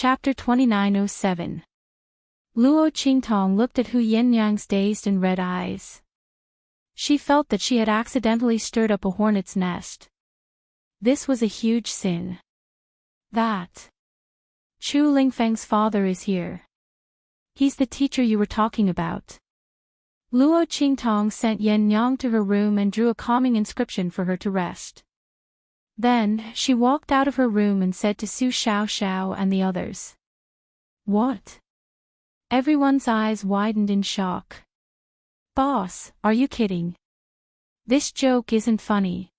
Chapter 2907. Luo Qingtong looked at Hu Yenyang's dazed and red eyes. She felt that she had accidentally stirred up a hornet's nest. This was a huge sin. That Chu Lingfeng's father is here. He's the teacher you were talking about. Luo Qingtong sent Yenyang to her room and drew a calming inscription for her to rest. Then, she walked out of her room and said to Su Xiaoxiao and the others. What? Everyone's eyes widened in shock. Boss, are you kidding? This joke isn't funny.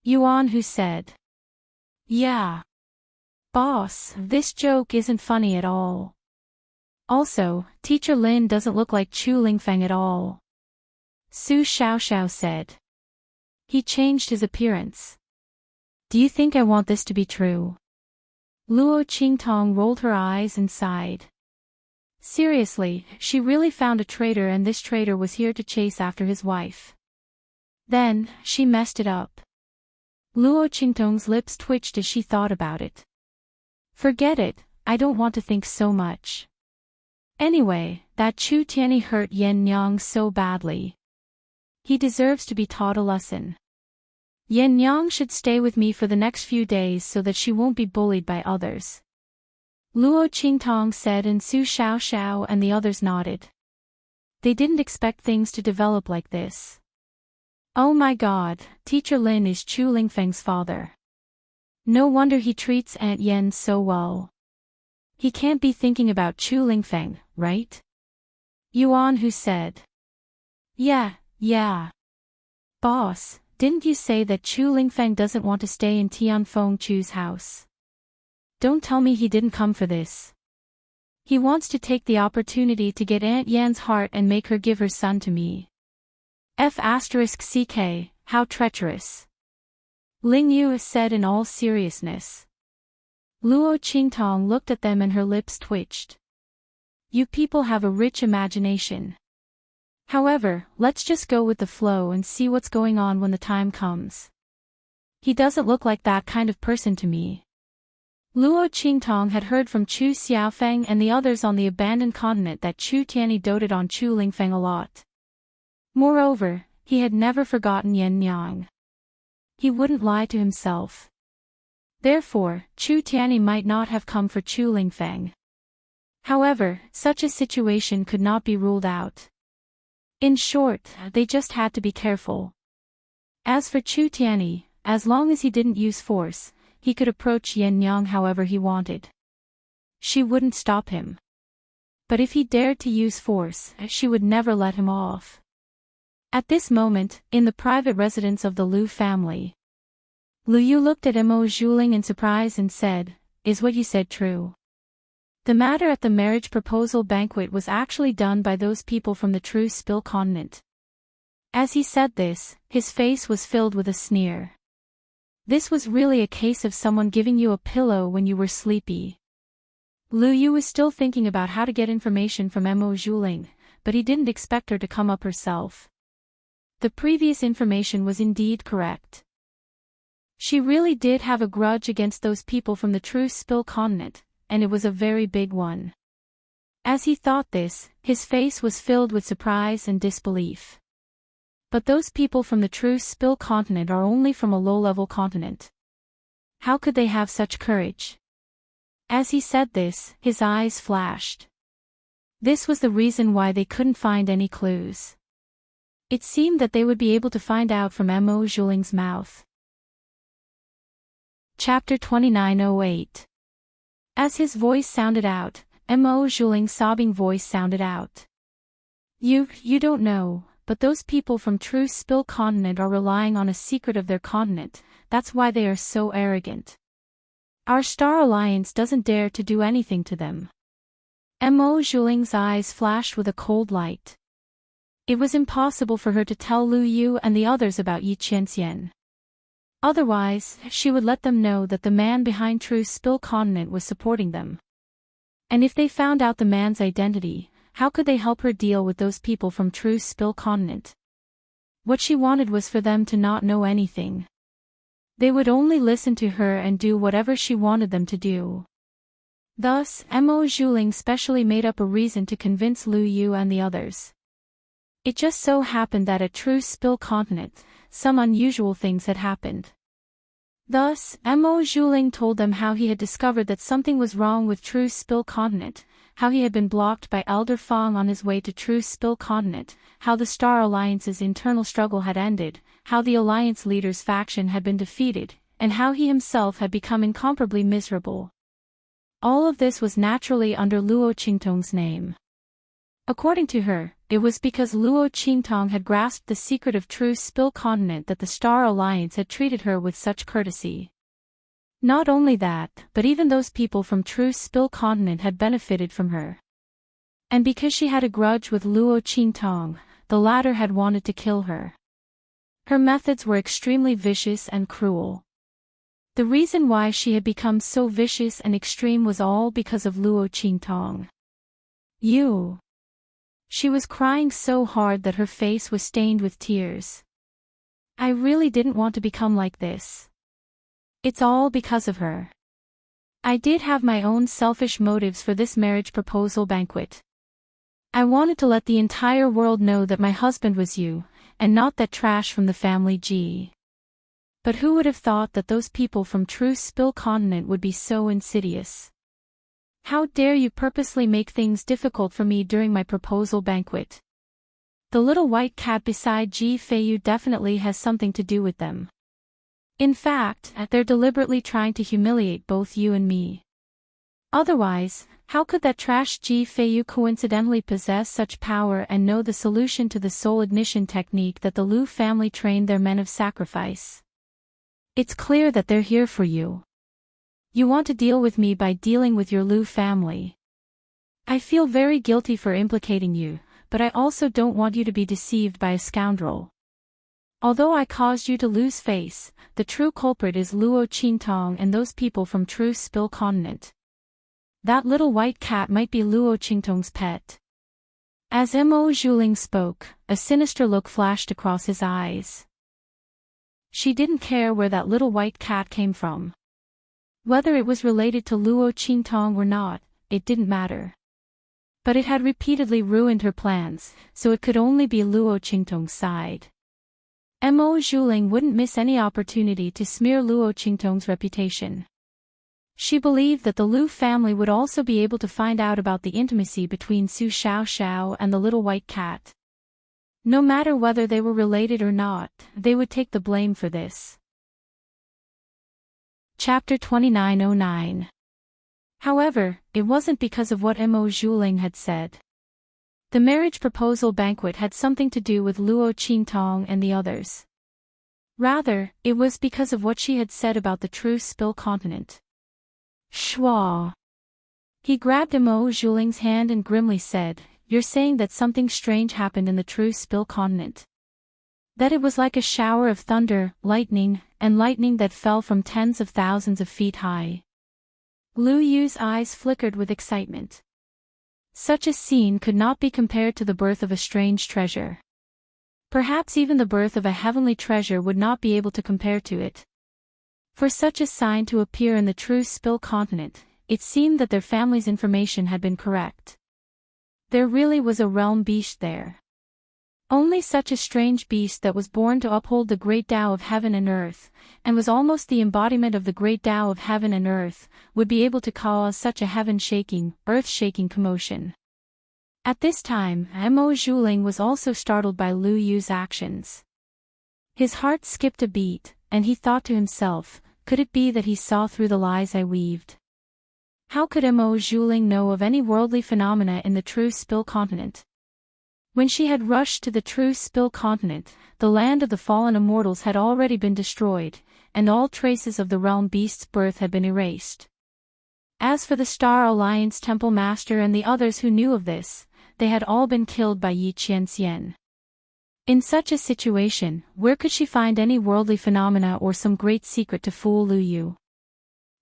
Yuan Hu said. Yeah. Boss, this joke isn't funny at all. Also, Teacher Lin doesn't look like Chu Lingfeng at all. Su Xiaoxiao said. He changed his appearance. Do you think I want this to be true? Luo Qingtong rolled her eyes and sighed. Seriously, she really found a traitor, and this traitor was here to chase after his wife. Then, she messed it up. Luo Qingtong's lips twitched as she thought about it. Forget it, I don't want to think so much. Anyway, that Chu Tianyi hurt Yenyang so badly. He deserves to be taught a lesson. Yenyang should stay with me for the next few days so that she won't be bullied by others. Luo Qingtong said, and Su Xiaoxiao and the others nodded. They didn't expect things to develop like this. Oh my god, Teacher Lin is Chu Lingfeng's father. No wonder he treats Aunt Yen so well. He can't be thinking about Chu Lingfeng, right? Yuan Hu said. Yeah. Boss, didn't you say that Chu Lingfeng doesn't want to stay in Tianfeng Chu's house? Don't tell me he didn't come for this. He wants to take the opportunity to get Aunt Yan's heart and make her give her son to me. F***ck, how treacherous. Ling Yu said in all seriousness. Luo Qingtong looked at them and her lips twitched. You people have a rich imagination. However, let's just go with the flow and see what's going on when the time comes. He doesn't look like that kind of person to me. Luo Qingtong had heard from Chu Xiaofeng and the others on the abandoned continent that Chu Tianyi doted on Chu Lingfeng a lot. Moreover, he had never forgotten Yenyang. He wouldn't lie to himself. Therefore, Chu Tianyi might not have come for Chu Lingfeng. However, such a situation could not be ruled out. In short, they just had to be careful. As for Chu Tianyi, as long as he didn't use force, he could approach Yenyang however he wanted. She wouldn't stop him. But if he dared to use force, she would never let him off. At this moment, in the private residence of the Lu family, Lu Yu looked at Mo Zhuling in surprise and said, Is what you said true? The matter at the marriage proposal banquet was actually done by those people from the True Spill continent. As he said this, his face was filled with a sneer. This was really a case of someone giving you a pillow when you were sleepy. Lu Yu was still thinking about how to get information from Mo Zhuling, but he didn't expect her to come up herself. The previous information was indeed correct. She really did have a grudge against those people from the True Spill continent, and it was a very big one. As he thought this, his face was filled with surprise and disbelief. But those people from the True Spill continent are only from a low-level continent. How could they have such courage? As he said this, his eyes flashed. This was the reason why they couldn't find any clues. It seemed that they would be able to find out from Mo Zhuling's mouth. Chapter 2908. As his voice sounded out, Mo Zhuling's sobbing voice sounded out. You don't know, but those people from True Spill continent are relying on a secret of their continent, that's why they are so arrogant. Our Star Alliance doesn't dare to do anything to them. Mo Zhuling's eyes flashed with a cold light. It was impossible for her to tell Lu Yu and the others about Yi Qianxian. Otherwise, she would let them know that the man behind True Spill continent was supporting them. And if they found out the man's identity, how could they help her deal with those people from True Spill continent? What she wanted was for them to not know anything. They would only listen to her and do whatever she wanted them to do. Thus, Mo Zhuling specially made up a reason to convince Lu Yu and the others. It just so happened that at Truce Spill Continent, some unusual things had happened. Thus, Mo Zhuling told them how he had discovered that something was wrong with Truce Spill Continent, how he had been blocked by Elder Fong on his way to Truce Spill Continent, how the Star Alliance's internal struggle had ended, how the Alliance leader's faction had been defeated, and how he himself had become incomparably miserable. All of this was naturally under Luo Qingtong's name. According to her, it was because Luo Qingtong had grasped the secret of Truce Spill Continent that the Star Alliance had treated her with such courtesy. Not only that, but even those people from Truce Spill Continent had benefited from her. And because she had a grudge with Luo Qingtong, the latter had wanted to kill her. Her methods were extremely vicious and cruel. The reason why she had become so vicious and extreme was all because of Luo Qingtong. She was crying so hard that her face was stained with tears. I really didn't want to become like this. It's all because of her. I did have my own selfish motives for this marriage proposal banquet. I wanted to let the entire world know that my husband was you, and not that trash from the family G. But who would have thought that those people from Truce Spill Continent would be so insidious? How dare you purposely make things difficult for me during my proposal banquet? The little white cat beside Ji Feiyu definitely has something to do with them. In fact, they're deliberately trying to humiliate both you and me. Otherwise, how could that trash Ji Feiyu coincidentally possess such power and know the solution to the soul ignition technique that the Lu family trained their men of sacrifice? It's clear that they're here for you. You want to deal with me by dealing with your Lu family. I feel very guilty for implicating you, but I also don't want you to be deceived by a scoundrel. Although I caused you to lose face, the true culprit is Luo Qingtong and those people from Truce Spill Continent. That little white cat might be Luo Qingtong's pet. As Mo Zhuling spoke, a sinister look flashed across his eyes. She didn't care where that little white cat came from. Whether it was related to Luo Qingtong or not, it didn't matter. But it had repeatedly ruined her plans, so it could only be Luo Qingtong's side. Mo Zhuling wouldn't miss any opportunity to smear Luo Qingtong's reputation. She believed that the Lu family would also be able to find out about the intimacy between Su Xiaoxiao and the little white cat. No matter whether they were related or not, they would take the blame for this. Chapter 2909. However, it wasn't because of what Mo Zhuling had said. The marriage proposal banquet had something to do with Luo Qingtong and the others. Rather, it was because of what she had said about the Truce Spill Continent. Schwa. He grabbed Mo Zhuling's hand and grimly said, "You're saying that something strange happened in the Truce Spill Continent. That it was like a shower of thunder, lightning that fell from tens of thousands of feet high." Lu Yu's eyes flickered with excitement. Such a scene could not be compared to the birth of a strange treasure. Perhaps even the birth of a heavenly treasure would not be able to compare to it. For such a sign to appear in the Truce Spill Continent, it seemed that their family's information had been correct. There really was a realm beast there. Only such a strange beast that was born to uphold the great Tao of heaven and earth, and was almost the embodiment of the great Tao of heaven and earth, would be able to cause such a heaven-shaking, earth-shaking commotion. At this time, Mo Zhuling was also startled by Lu Yu's actions. His heart skipped a beat, and he thought to himself, could it be that he saw through the lies I weaved? How could Mo Zhuling know of any worldly phenomena in the Truce Spill Continent? When she had rushed to the Truce Spill Continent, the land of the fallen immortals had already been destroyed, and all traces of the realm beast's birth had been erased. As for the Star Alliance Temple Master and the others who knew of this, they had all been killed by Yi Qianxian. In such a situation, where could she find any worldly phenomena or some great secret to fool Lu Yu?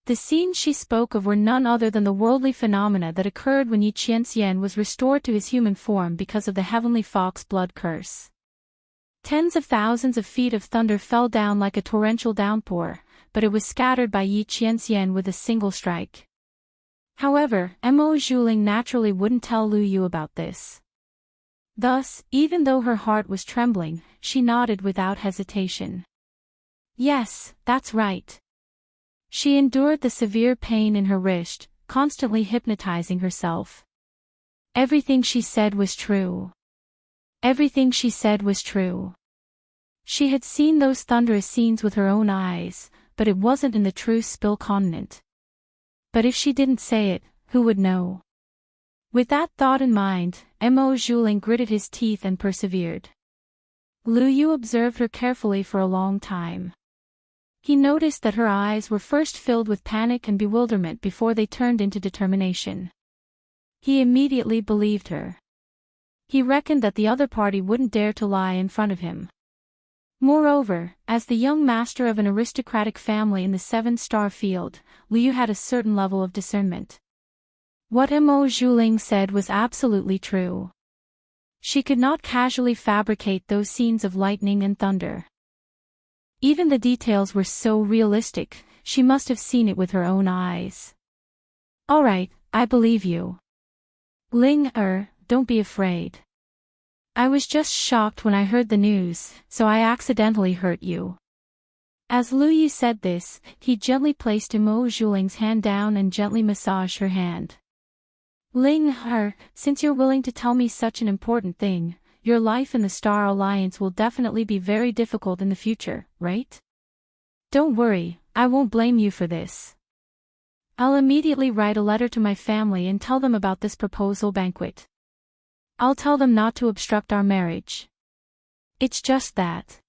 The scenes she spoke of were none other than the worldly phenomena that occurred when Yi Qianxian was restored to his human form because of the heavenly fox blood curse. Tens of thousands of feet of thunder fell down like a torrential downpour, but it was scattered by Yi Qianxian with a single strike. However, Mo Zhuling naturally wouldn't tell Lu Yu about this. Thus, even though her heart was trembling, she nodded without hesitation. Yes, that's right. She endured the severe pain in her wrist, constantly hypnotizing herself. Everything she said was true. Everything she said was true. She had seen those thunderous scenes with her own eyes, but it wasn't in the true Spill continent. But if she didn't say it, who would know? With that thought in mind, Mo Zhuling gritted his teeth and persevered. Lu Yu observed her carefully for a long time. He noticed that her eyes were first filled with panic and bewilderment before they turned into determination. He immediately believed her. He reckoned that the other party wouldn't dare to lie in front of him. Moreover, as the young master of an aristocratic family in the 7-star field, Lu Yu had a certain level of discernment. What Mo Zhuling said was absolutely true. She could not casually fabricate those scenes of lightning and thunder. Even the details were so realistic, she must have seen it with her own eyes. All right, I believe you. Don't be afraid. I was just shocked when I heard the news, so I accidentally hurt you. As Lu Yu said this, he gently placed Mo Zhuling's hand down and gently massaged her hand. Since you're willing to tell me such an important thing, your life in the Star Alliance will definitely be very difficult in the future, right? Don't worry, I won't blame you for this. I'll immediately write a letter to my family and tell them about this proposal banquet. I'll tell them not to obstruct our marriage. It's just that.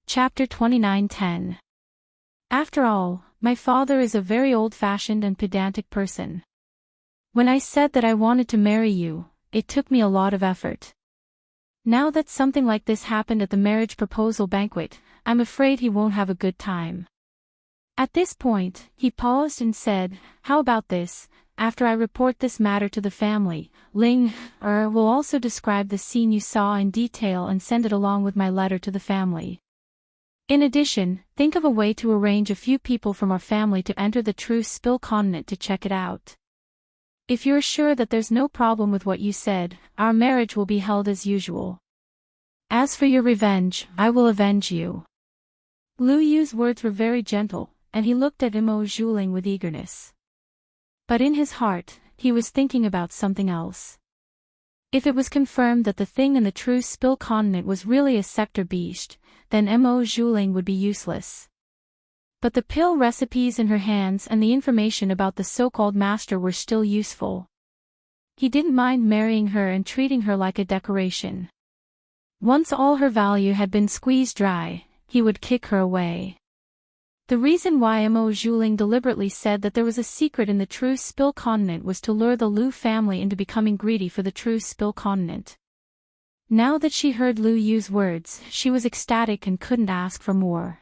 Chapter 29:10. After all, my father is a very old-fashioned and pedantic person. When I said that I wanted to marry you, it took me a lot of effort. Now that something like this happened at the marriage proposal banquet, I'm afraid he won't have a good time. At this point, he paused and said, how about this? After I report this matter to the family, will also describe the scene you saw in detail and send it along with my letter to the family. In addition, think of a way to arrange a few people from our family to enter the true Spill continent to check it out. If you're sure that there's no problem with what you said, our marriage will be held as usual. As for your revenge, I will avenge you. Lu Yu's words were very gentle, and he looked at Mo Zhuling with eagerness. But in his heart, he was thinking about something else. If it was confirmed that the thing in the true Spill continent was really a sector beast, then Mo Zhuling would be useless. But the pill recipes in her hands and the information about the so-called master were still useful. He didn't mind marrying her and treating her like a decoration. Once all her value had been squeezed dry, he would kick her away. The reason why Mo Zhuling deliberately said that there was a secret in the true Spill continent was to lure the Lu family into becoming greedy for the true Spill continent. Now that she heard Lu Yu's words, she was ecstatic and couldn't ask for more.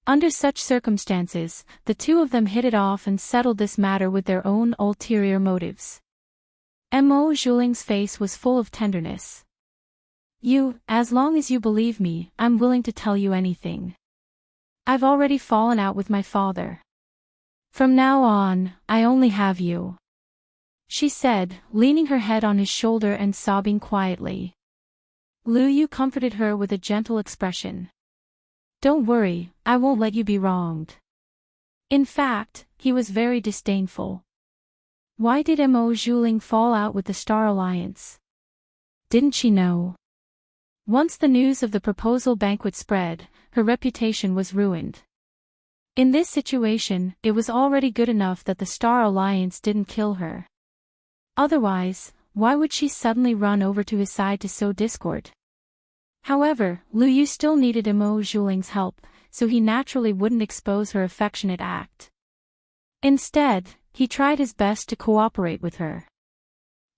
Under such circumstances, the two of them hit it off and settled this matter with their own ulterior motives. Mo Zhuling's face was full of tenderness. As long as you believe me, I'm willing to tell you anything. I've already fallen out with my father. From now on, I only have you. She said, leaning her head on his shoulder and sobbing quietly. Lu Yu comforted her with a gentle expression. Don't worry, I won't let you be wronged. In fact, he was very disdainful. Why did Mo Zhuling fall out with the Star Alliance? Didn't she know? Once the news of the proposal banquet spread, her reputation was ruined. In this situation, it was already good enough that the Star Alliance didn't kill her. Otherwise, why would she suddenly run over to his side to sow discord? However, Lu Yu still needed Mo Zhuling's help, so he naturally wouldn't expose her affectionate act. Instead, he tried his best to cooperate with her.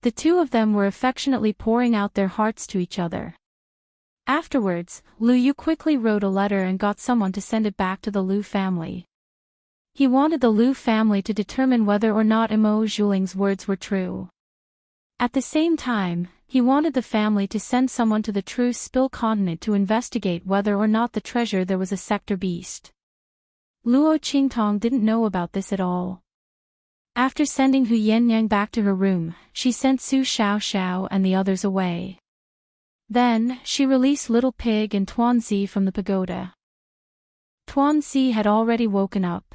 The two of them were affectionately pouring out their hearts to each other. Afterwards, Lu Yu quickly wrote a letter and got someone to send it back to the Lu family. He wanted the Lu family to determine whether or not Mo Zhuling's words were true. At the same time, he wanted the family to send someone to the true Spill continent to investigate whether or not the treasure there was a sector beast. Luo Qingtong didn't know about this at all. After sending Hu Yannyang back to her room, she sent Su Xiaoxiao and the others away. Then, she released Little Pig and Tuanzi from the pagoda. Tuanzi had already woken up.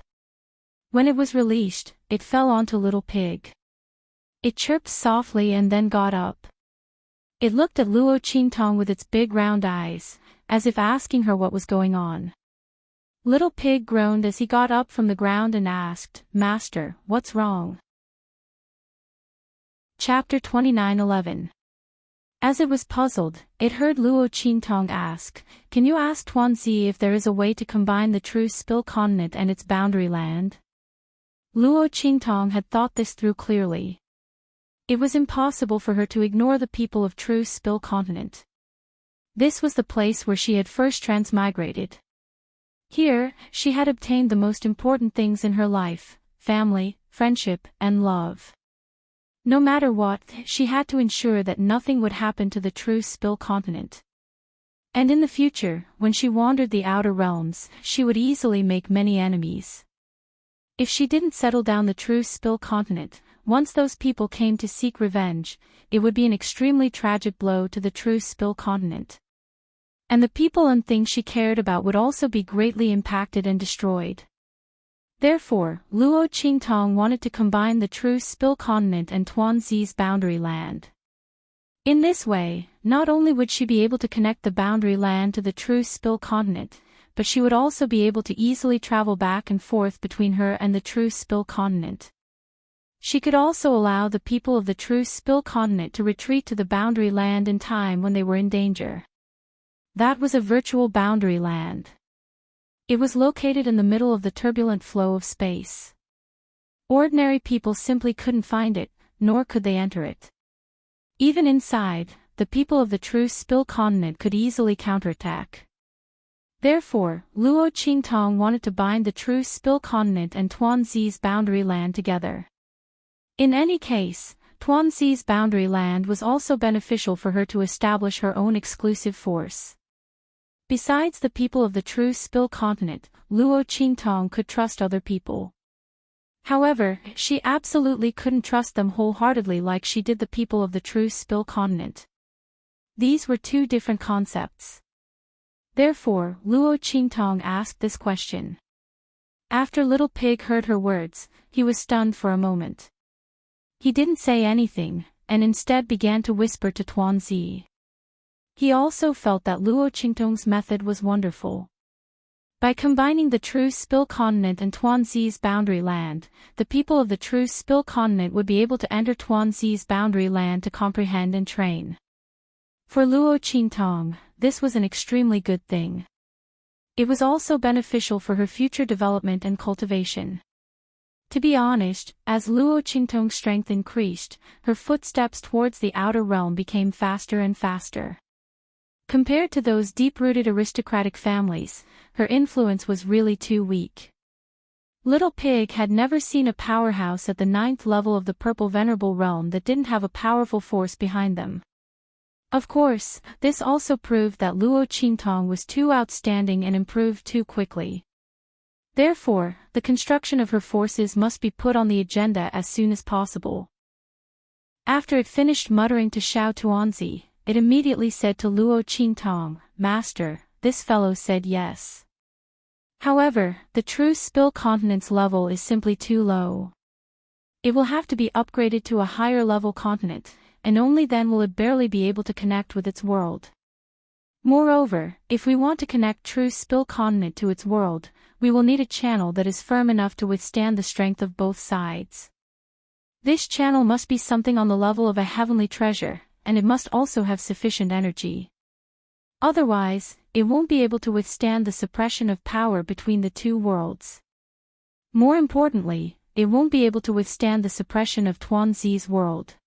When it was released, it fell onto Little Pig. It chirped softly and then got up. It looked at Luo Qingtong with its big round eyes, as if asking her what was going on. Little Pig groaned as he got up from the ground and asked, "Master, what's wrong?" Chapter 29:11. As it was puzzled, it heard Luo Qingtong ask, "Can you ask Tuanzi if there is a way to combine the true Spill Continent and its boundary land?" Luo Qingtong had thought this through clearly. It was impossible for her to ignore the people of true Spill Continent. This was the place where she had first transmigrated. Here, she had obtained the most important things in her life: family, friendship, and love. No matter what, she had to ensure that nothing would happen to the true Spill Continent. And in the future, when she wandered the outer realms, she would easily make many enemies. If she didn't settle down the true Spill Continent, once those people came to seek revenge, it would be an extremely tragic blow to the true Spill Continent. And the people and things she cared about would also be greatly impacted and destroyed. Therefore, Luo Qingtong wanted to combine the true Spill Continent and Tuanzi's boundary land. In this way, not only would she be able to connect the boundary land to the true Spill Continent, but she would also be able to easily travel back and forth between her and the true Spill Continent. She could also allow the people of the true Spill Continent to retreat to the boundary land in time when they were in danger. That was a virtual boundary land. It was located in the middle of the turbulent flow of space. Ordinary people simply couldn't find it, nor could they enter it. Even inside, the people of the true Spill Continent could easily counterattack. Therefore, Luo Qingtong wanted to bind the true Spill Continent and Tuanzi's boundary land together. In any case, Tuanzi's boundary land was also beneficial for her to establish her own exclusive force. Besides the people of the true Spill Continent, Luo Qingtong could trust other people. However, she absolutely couldn't trust them wholeheartedly like she did the people of the true Spill Continent. These were two different concepts. Therefore, Luo Qingtong asked this question. After Little Pig heard her words, he was stunned for a moment. He didn't say anything, and instead began to whisper to Tuanzi. He also felt that Luo Qingtong's method was wonderful. By combining the true Spill Continent and Tuanzi's boundary land, the people of the true Spill Continent would be able to enter Tuanzi's boundary land to comprehend and train. For Luo Qingtong, this was an extremely good thing. It was also beneficial for her future development and cultivation. To be honest, as Luo Qingtong's strength increased, her footsteps towards the outer realm became faster and faster. Compared to those deep-rooted aristocratic families, her influence was really too weak. Little Pig had never seen a powerhouse at the 9th level of the Purple Venerable Realm that didn't have a powerful force behind them. Of course, this also proved that Luo Qingtong was too outstanding and improved too quickly. Therefore, the construction of her forces must be put on the agenda as soon as possible. After it finished muttering to Xiao Tuanzi, it immediately said to Luo Qingtong, "Master, this fellow said yes. However, the true Spill Continent's level is simply too low. It will have to be upgraded to a higher level continent, and only then will it barely be able to connect with its world. Moreover, if we want to connect true Spill Continent to its world, we will need a channel that is firm enough to withstand the strength of both sides. This channel must be something on the level of a heavenly treasure, and it must also have sufficient energy. Otherwise, it won't be able to withstand the suppression of power between the two worlds. More importantly, it won't be able to withstand the suppression of Tuanzi's world.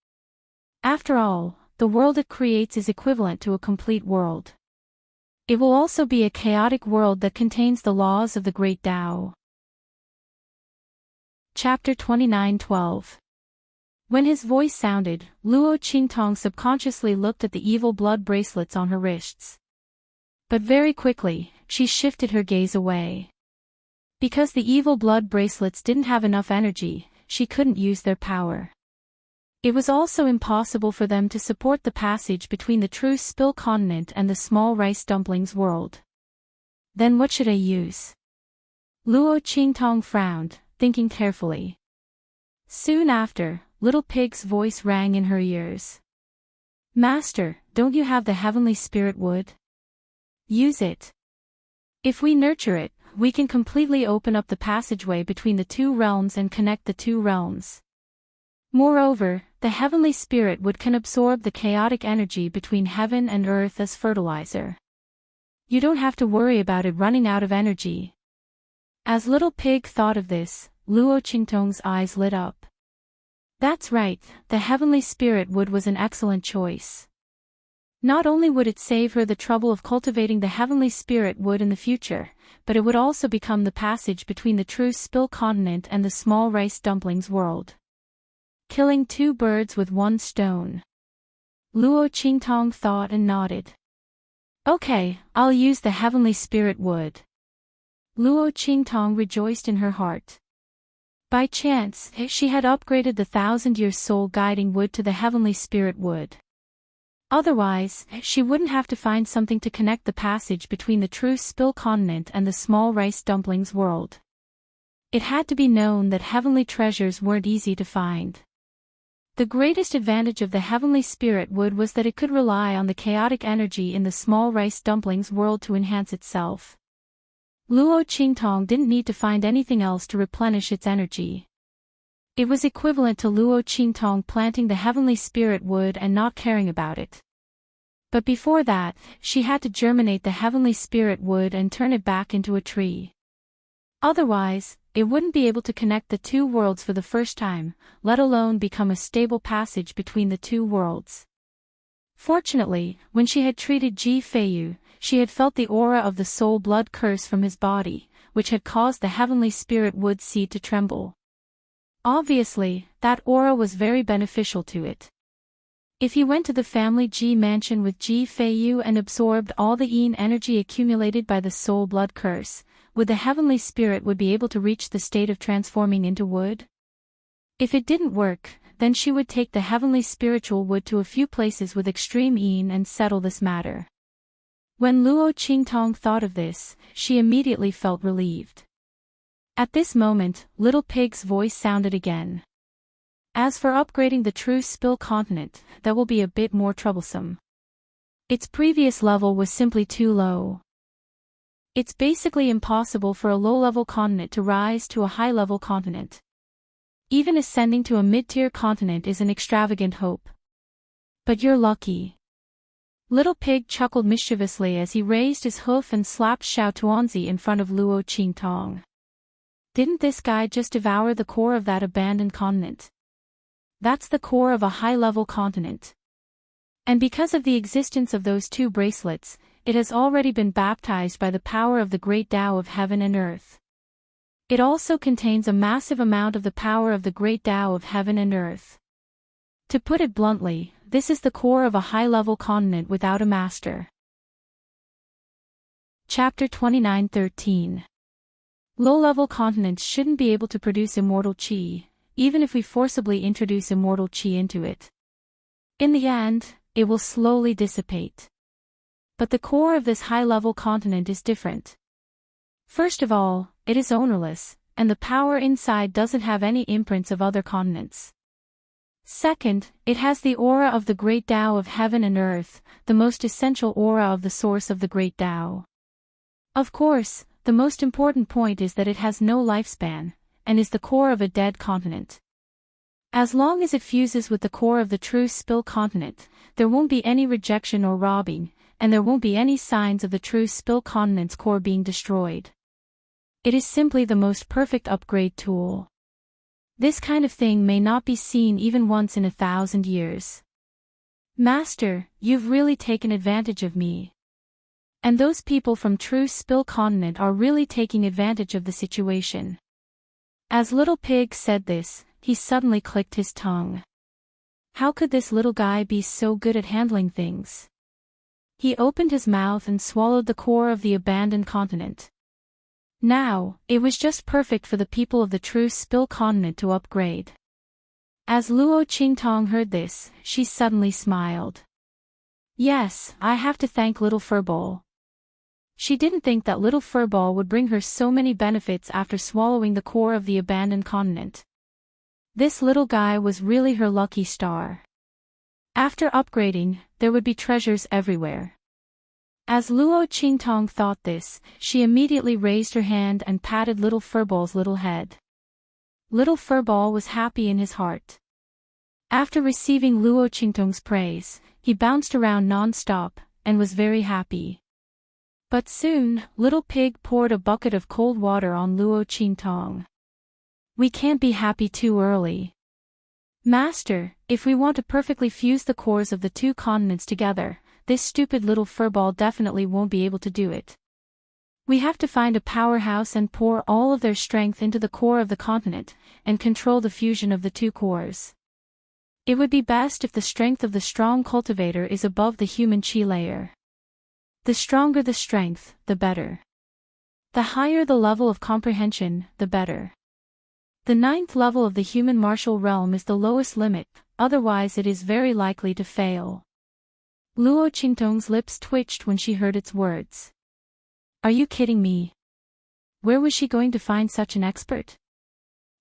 After all, the world it creates is equivalent to a complete world. It will also be a chaotic world that contains the laws of the Great Tao." Chapter 29:12. When his voice sounded, Luo Qingtong subconsciously looked at the evil blood bracelets on her wrists. But very quickly, she shifted her gaze away. Because the evil blood bracelets didn't have enough energy, she couldn't use their power. It was also impossible for them to support the passage between the true Spill continent and the small rice dumplings world. Then what should I use? Luo Qingtong frowned, thinking carefully. Soon after, Little Pig's voice rang in her ears. Master, don't you have the heavenly spirit wood? Use it. If we nurture it, we can completely open up the passageway between the two realms and connect the two realms. Moreover, the heavenly spirit wood can absorb the chaotic energy between heaven and earth as fertilizer. You don't have to worry about it running out of energy. As Little Pig thought of this, Luo Qingtong's eyes lit up. That's right, the heavenly spirit wood was an excellent choice. Not only would it save her the trouble of cultivating the heavenly spirit wood in the future, but it would also become the passage between the true Spill continent and the small rice dumplings world. Killing two birds with one stone. Luo Qingtong thought and nodded. Okay, I'll use the heavenly spirit wood. Luo Qingtong rejoiced in her heart. By chance, she had upgraded the 1,000-year soul guiding wood to the heavenly spirit wood. Otherwise, she wouldn't have to find something to connect the passage between the true Spill continent and the small rice dumplings world. It had to be known that heavenly treasures weren't easy to find. The greatest advantage of the heavenly spirit wood was that it could rely on the chaotic energy in the small rice dumplings world to enhance itself. Luo Qingtong didn't need to find anything else to replenish its energy. It was equivalent to Luo Qingtong planting the heavenly spirit wood and not caring about it. But before that, she had to germinate the heavenly spirit wood and turn it back into a tree. Otherwise, it wouldn't be able to connect the two worlds for the first time, let alone become a stable passage between the two worlds. Fortunately, when she had treated Ji Feiyu, she had felt the aura of the soul blood curse from his body, which had caused the heavenly spirit wood seed to tremble. Obviously, that aura was very beneficial to it. If he went to the family Ji mansion with Ji Feiyu and absorbed all the yin energy accumulated by the soul blood curse, would the heavenly spirit would be able to reach the state of transforming into wood? If it didn't work, then she would take the heavenly spiritual wood to a few places with extreme yin and settle this matter. When Luo Qingtong thought of this, she immediately felt relieved. At this moment, Little Pig's voice sounded again. As for upgrading the true Spill continent, that will be a bit more troublesome. Its previous level was simply too low. It's basically impossible for a low-level continent to rise to a high-level continent. Even ascending to a mid-tier continent is an extravagant hope. But you're lucky. Little Pig chuckled mischievously as he raised his hoof and slapped Xiao Tuanzi in front of Luo Qingtong. Didn't this guy just devour the core of that abandoned continent? That's the core of a high-level continent. And because of the existence of those two bracelets, it has already been baptized by the power of the great Tao of heaven and earth. It also contains a massive amount of the power of the great Tao of heaven and earth. To put it bluntly, this is the core of a high-level continent without a master. Chapter 29:13. Low-level continents shouldn't be able to produce immortal qi, even if we forcibly introduce immortal qi into it. In the end, it will slowly dissipate. But the core of this high-level continent is different. First of all, it is ownerless, and the power inside doesn't have any imprints of other continents. Second, it has the aura of the great Tao of heaven and earth, the most essential aura of the source of the great Tao. Of course, the most important point is that it has no lifespan, and is the core of a dead continent. As long as it fuses with the core of the true Spill continent, there won't be any rejection or robbing, and there won't be any signs of the true Spill continent's core being destroyed. It is simply the most perfect upgrade tool. This kind of thing may not be seen even once in 1,000 years. Master, you've really taken advantage of me. And those people from true Spill continent are really taking advantage of the situation. As Little Pig said this, he suddenly clicked his tongue. How could this little guy be so good at handling things? He opened his mouth and swallowed the core of the abandoned continent. Now, it was just perfect for the people of the True Spill continent to upgrade. As Luo Qingtong heard this, she suddenly smiled. Yes, I have to thank Little Furball. She didn't think that Little Furball would bring her so many benefits after swallowing the core of the abandoned continent. This little guy was really her lucky star. After upgrading, there would be treasures everywhere. As Luo Qingtong thought this, she immediately raised her hand and patted Little Furball's little head. Little Furball was happy in his heart. After receiving Luo Qingtong's praise, he bounced around non-stop, and was very happy. But soon, Little Pig poured a bucket of cold water on Luo Qingtong. We can't be happy too early. Master, if we want to perfectly fuse the cores of the two continents together, this stupid little furball definitely won't be able to do it. We have to find a powerhouse and pour all of their strength into the core of the continent, and control the fusion of the two cores. It would be best if the strength of the strong cultivator is above the human chi layer. The stronger the strength, the better. The higher the level of comprehension, the better. The 9th level of the human martial realm is the lowest limit, otherwise it is very likely to fail. Luo Qingtong's lips twitched when she heard its words. Are you kidding me? Where was she going to find such an expert?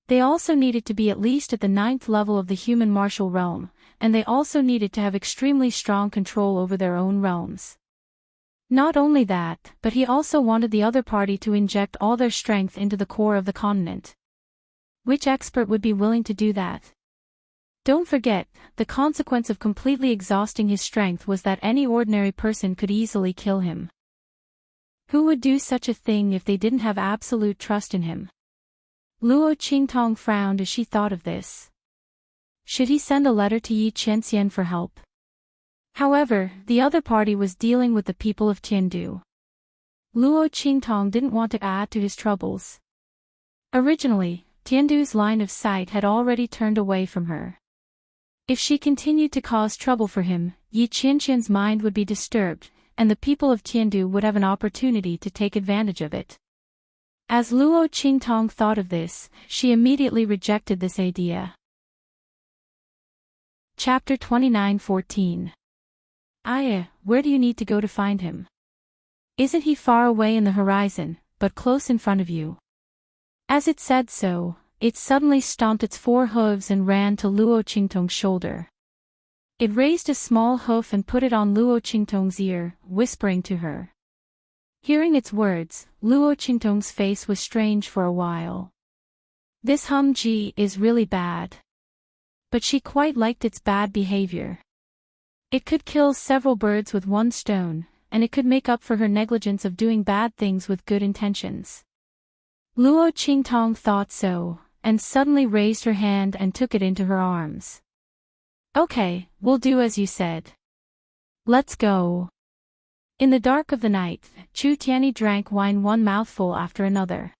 They also needed to be at least at the 9th level of the human martial realm, and they also needed to have extremely strong control over their own realms. Not only that, but he also wanted the other party to inject all their strength into the core of the continent. Which expert would be willing to do that? Don't forget, the consequence of completely exhausting his strength was that any ordinary person could easily kill him. Who would do such a thing if they didn't have absolute trust in him? Luo Qingtong frowned as she thought of this. Should he send a letter to Yi Qianxian for help? However, the other party was dealing with the people of Tiandu. Luo Qingtong didn't want to add to his troubles. Originally, Tiandu's line of sight had already turned away from her. If she continued to cause trouble for him, Yi Qianxian's mind would be disturbed, and the people of Tiandu would have an opportunity to take advantage of it. As Luo Qingtong thought of this, she immediately rejected this idea. Chapter 29:14. Aya, where do you need to go to find him? Isn't he far away in the horizon, but close in front of you? As it said so, it suddenly stomped its 4 hooves and ran to Luo Qingtong's shoulder. It raised a small hoof and put it on Luo Qingtong's ear, whispering to her. Hearing its words, Luo Qingtong's face was strange for a while. This Hum-ji is really bad. But she quite liked its bad behavior. It could kill several birds with one stone, and it could make up for her negligence of doing bad things with good intentions. Luo Qingtong thought so, and suddenly raised her hand and took it into her arms. Okay, we'll do as you said. Let's go. In the dark of the night, Chu Tianyi drank wine one mouthful after another.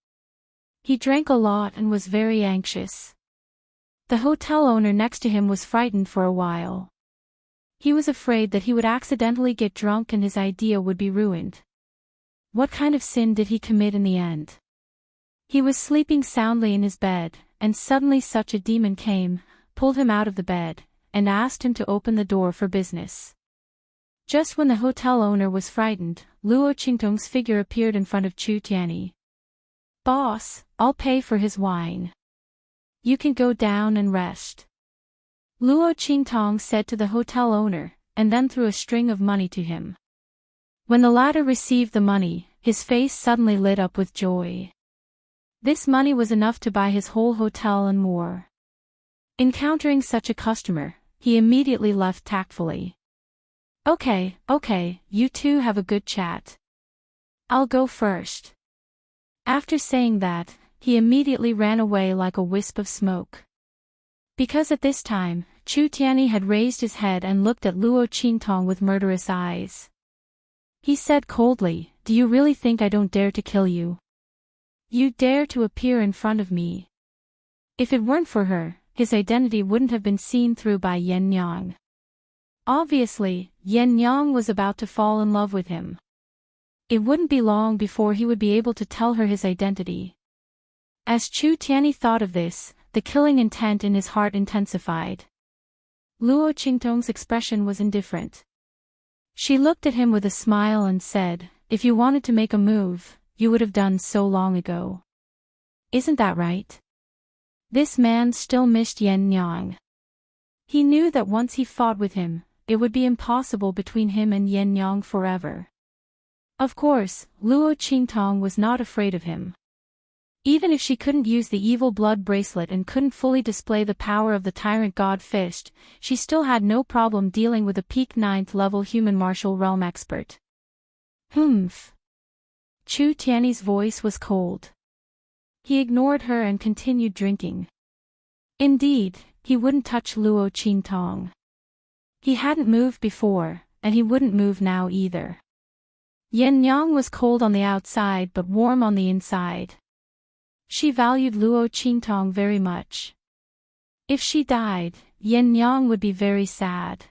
He drank a lot and was very anxious. The hotel owner next to him was frightened for a while. He was afraid that he would accidentally get drunk and his idea would be ruined. What kind of sin did he commit in the end? He was sleeping soundly in his bed, and suddenly such a demon came, pulled him out of the bed, and asked him to open the door for business. Just when the hotel owner was frightened, Luo Qingtong's figure appeared in front of Chu Tianyi. Boss, I'll pay for his wine. You can go down and rest. Luo Qingtong said to the hotel owner, and then threw a string of money to him. When the latter received the money, his face suddenly lit up with joy. This money was enough to buy his whole hotel and more. Encountering such a customer, he immediately left tactfully. Okay, you two have a good chat. I'll go first. After saying that, he immediately ran away like a wisp of smoke. Because at this time, Chu Tianyi had raised his head and looked at Luo Qingtong with murderous eyes. He said coldly, Do you really think I don't dare to kill you? You dare to appear in front of me. If it weren't for her, his identity wouldn't have been seen through by Yan Yang. Obviously, Yan Yang was about to fall in love with him. It wouldn't be long before he would be able to tell her his identity. As Chu Tianyi thought of this, the killing intent in his heart intensified. Luo Qingtong's expression was indifferent. She looked at him with a smile and said, "If you wanted to make a move, you would have done so long ago. Isn't that right?" This man still missed Yan Yang. He knew that once he fought with him, it would be impossible between him and Yan Yang forever. Of course, Luo Qingtong was not afraid of him. Even if she couldn't use the evil blood bracelet and couldn't fully display the power of the tyrant god fist, she still had no problem dealing with a peak 9th level human martial realm expert. Humph. Chu Tianyi's voice was cold. He ignored her and continued drinking. Indeed, he wouldn't touch Luo Qingtong. He hadn't moved before, and he wouldn't move now either. Yan Yang was cold on the outside but warm on the inside. She valued Luo Qingtong very much. If she died, Yan Yang would be very sad.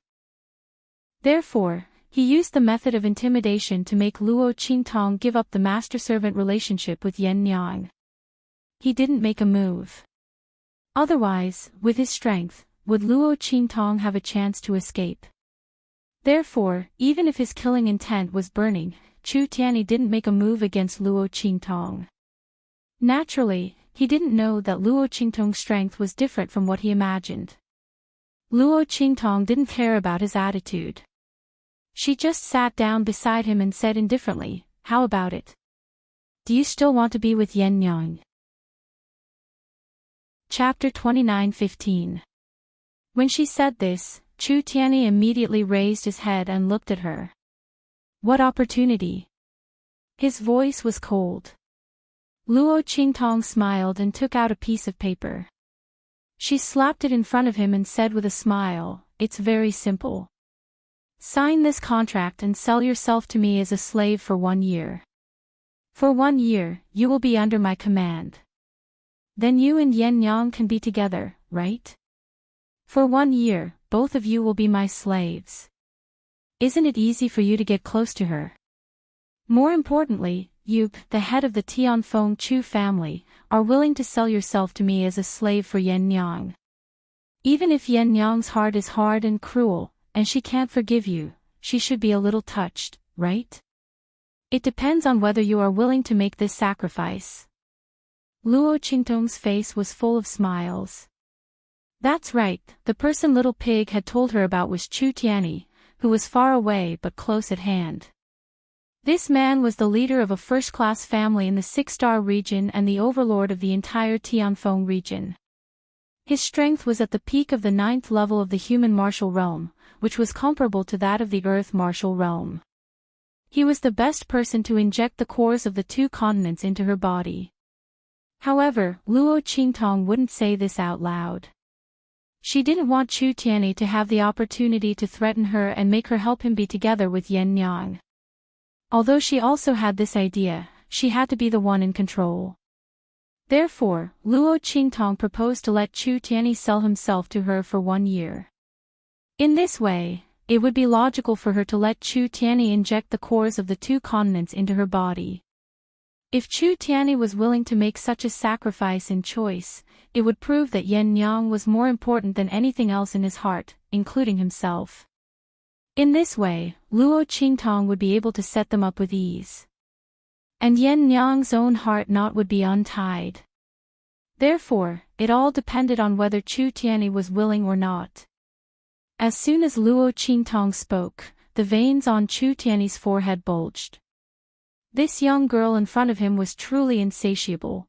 Therefore, he used the method of intimidation to make Luo Qingtong give up the master-servant relationship with Yan Yang. He didn't make a move. Otherwise, with his strength, would Luo Qingtong have a chance to escape? Therefore, even if his killing intent was burning, Chu Tianyi didn't make a move against Luo Qingtong. Naturally, he didn't know that Luo Qingtong's strength was different from what he imagined. Luo Qingtong didn't care about his attitude. She just sat down beside him and said indifferently, "How about it? Do you still want to be with Yan Yang?" Chapter 29:15. When she said this, Chu Tianyi immediately raised his head and looked at her. What opportunity? His voice was cold. Luo Qingtong smiled and took out a piece of paper. She slapped it in front of him and said with a smile, "It's very simple. Sign this contract and sell yourself to me as a slave for 1 year. For 1 year, you will be under my command. Then you and Yan Yang can be together, right? For 1 year, both of you will be my slaves. Isn't it easy for you to get close to her? More importantly, you, the head of the Tianfeng Chu family, are willing to sell yourself to me as a slave for Yan Yang. Even if Yan Yang's heart is hard and cruel, and she can't forgive you, she should be a little touched, right? It depends on whether you are willing to make this sacrifice." Luo Qingtong's face was full of smiles. That's right, the person Little Pig had told her about was Chu Tianyi, who was far away but close at hand. This man was the leader of a first-class family in the 6-star region and the overlord of the entire Tianfeng region. His strength was at the peak of the 9th level of the human martial realm, which was comparable to that of the earth martial realm. He was the best person to inject the cores of the 2 continents into her body. However, Luo Qingtong wouldn't say this out loud. She didn't want Chu Tianyi to have the opportunity to threaten her and make her help him be together with Yan Yang. Although she also had this idea, she had to be the one in control. Therefore, Luo Qingtong proposed to let Chu Tianyi sell himself to her for 1 year. In this way, it would be logical for her to let Chu Tianyi inject the cores of the 2 continents into her body. If Chu Tianyi was willing to make such a sacrifice in choice, it would prove that Yan Yang was more important than anything else in his heart, including himself. In this way, Luo Qingtong would be able to set them up with ease. And Yan Yang's own heart knot would be untied. Therefore, it all depended on whether Chu Tianyi was willing or not. As soon as Luo Qingtong spoke, the veins on Chu Tianyi's forehead bulged. This young girl in front of him was truly insatiable.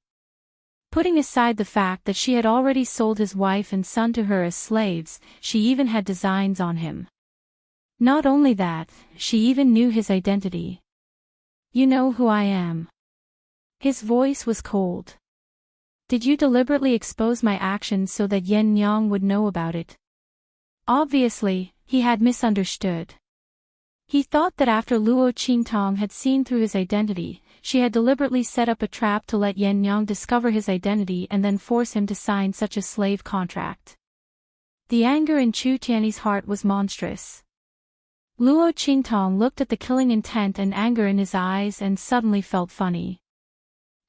Putting aside the fact that she had already sold his wife and son to her as slaves, she even had designs on him. Not only that, she even knew his identity. "You know who I am." His voice was cold. "Did you deliberately expose my actions so that Yan Yang would know about it?" Obviously, he had misunderstood. He thought that after Luo Qingtong had seen through his identity, she had deliberately set up a trap to let Yan Yang discover his identity and then force him to sign such a slave contract. The anger in Chu Tianyi's heart was monstrous. Luo Qingtong looked at the killing intent and anger in his eyes and suddenly felt funny.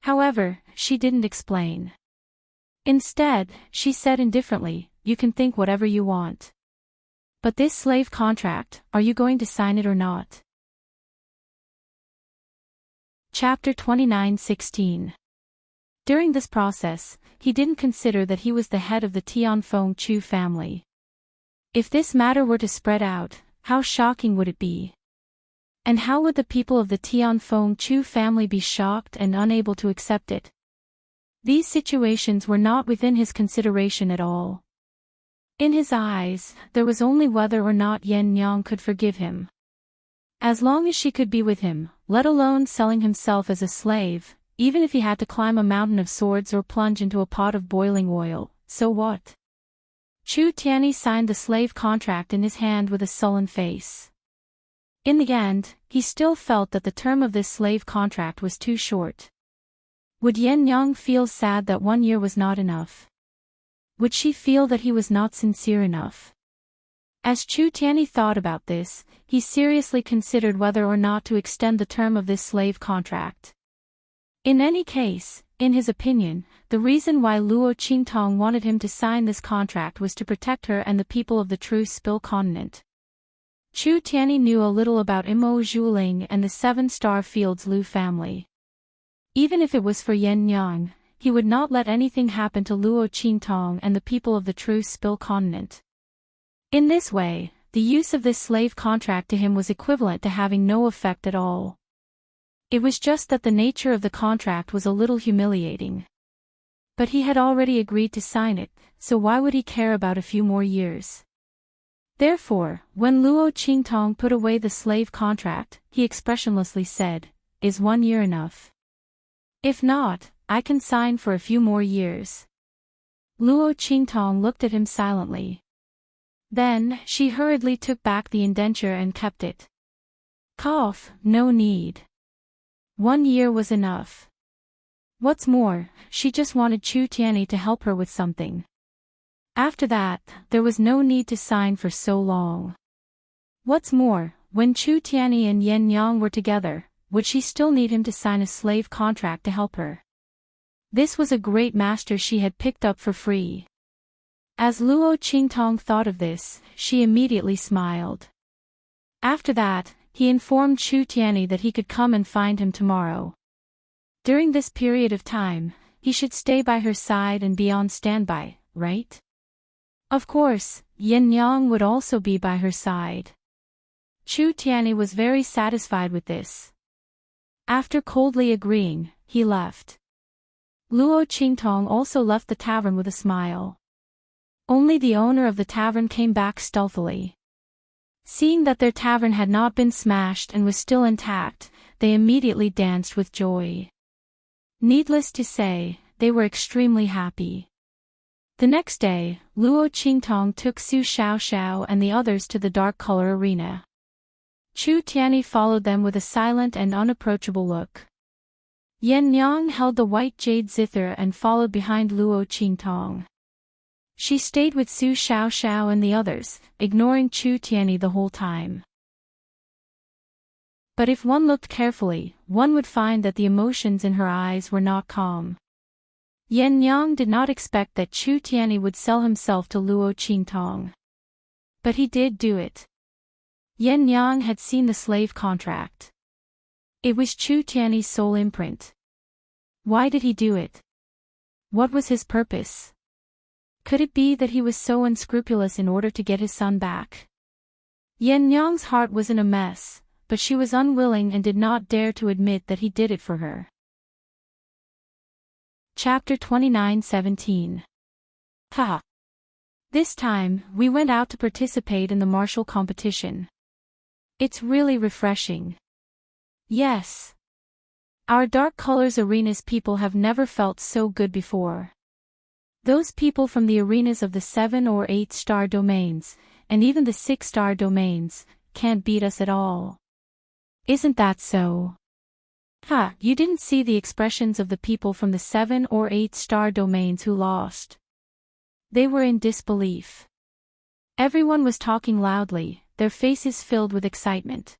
However, she didn't explain. Instead, she said indifferently, "You can think whatever you want. But this slave contract, are you going to sign it or not?" Chapter 29:16. During this process, he didn't consider that he was the head of the Tianfeng Chu family. If this matter were to spread out, how shocking would it be? And how would the people of the Tianfeng Chu family be shocked and unable to accept it? These situations were not within his consideration at all. In his eyes, there was only whether or not Yen Yang could forgive him. As long as she could be with him, let alone selling himself as a slave, even if he had to climb a mountain of swords or plunge into a pot of boiling oil, so what? Chu Tianyi signed the slave contract in his hand with a sullen face. In the end, he still felt that the term of this slave contract was too short. Would Yen Yang feel sad that 1 year was not enough? Would she feel that he was not sincere enough? As Chu Tianyi thought about this, he seriously considered whether or not to extend the term of this slave contract. In any case, in his opinion, the reason why Luo Qingtong wanted him to sign this contract was to protect her and the people of the True Spill continent. Chu Tianyi knew a little about Imo Zhuling and the 7-Star Fields Lu family. Even if it was for Yen Yang, he would not let anything happen to Luo Qingtong and the people of the True Spill continent. In this way, the use of this slave contract to him was equivalent to having no effect at all. It was just that the nature of the contract was a little humiliating. But he had already agreed to sign it, so why would he care about a few more years? Therefore, when Luo Qingtong put away the slave contract, he expressionlessly said, "Is 1 year enough? If not, I can sign for a few more years." Luo Qingtong looked at him silently. Then, she hurriedly took back the indenture and kept it. Cough, no need. 1 year was enough. What's more, she just wanted Chu Tianyi to help her with something. After that, there was no need to sign for so long. What's more, when Chu Tianyi and Yen Yang were together, would she still need him to sign a slave contract to help her? This was a great master she had picked up for free. As Luo Qingtong thought of this, she immediately smiled. After that, he informed Chu Tianyi that he could come and find him tomorrow. During this period of time, he should stay by her side and be on standby, right? Of course, Yen Yang would also be by her side. Chu Tianyi was very satisfied with this. After coldly agreeing, he left. Luo Qingtong also left the tavern with a smile. Only the owner of the tavern came back stealthily. Seeing that their tavern had not been smashed and was still intact, they immediately danced with joy. Needless to say, they were extremely happy. The next day, Luo Qingtong took Su Xiaoxiao and the others to the dark color arena. Chu Tianyi followed them with a silent and unapproachable look. Yen Yang held the white jade zither and followed behind Luo Qingtong. She stayed with Su Xiaoxiao and the others, ignoring Chu Tianyi the whole time. But if one looked carefully, one would find that the emotions in her eyes were not calm. Yen Yang did not expect that Chu Tianyi would sell himself to Luo Qingtong. But he did do it. Yen Yang had seen the slave contract. It was Chu Tianyi's sole imprint. Why did he do it? What was his purpose? Could it be that he was so unscrupulous in order to get his son back? Yen Yang's heart was in a mess, but she was unwilling and did not dare to admit that he did it for her. Chapter 29:17. Ha! This time, we went out to participate in the martial competition. It's really refreshing. Yes. Our Dark Colors Arena's people have never felt so good before. Those people from the arenas of the 7 or 8-star domains, and even the 6-star domains, can't beat us at all. Isn't that so? Ha! You didn't see the expressions of the people from the 7 or 8-star domains who lost. They were in disbelief. Everyone was talking loudly, their faces filled with excitement.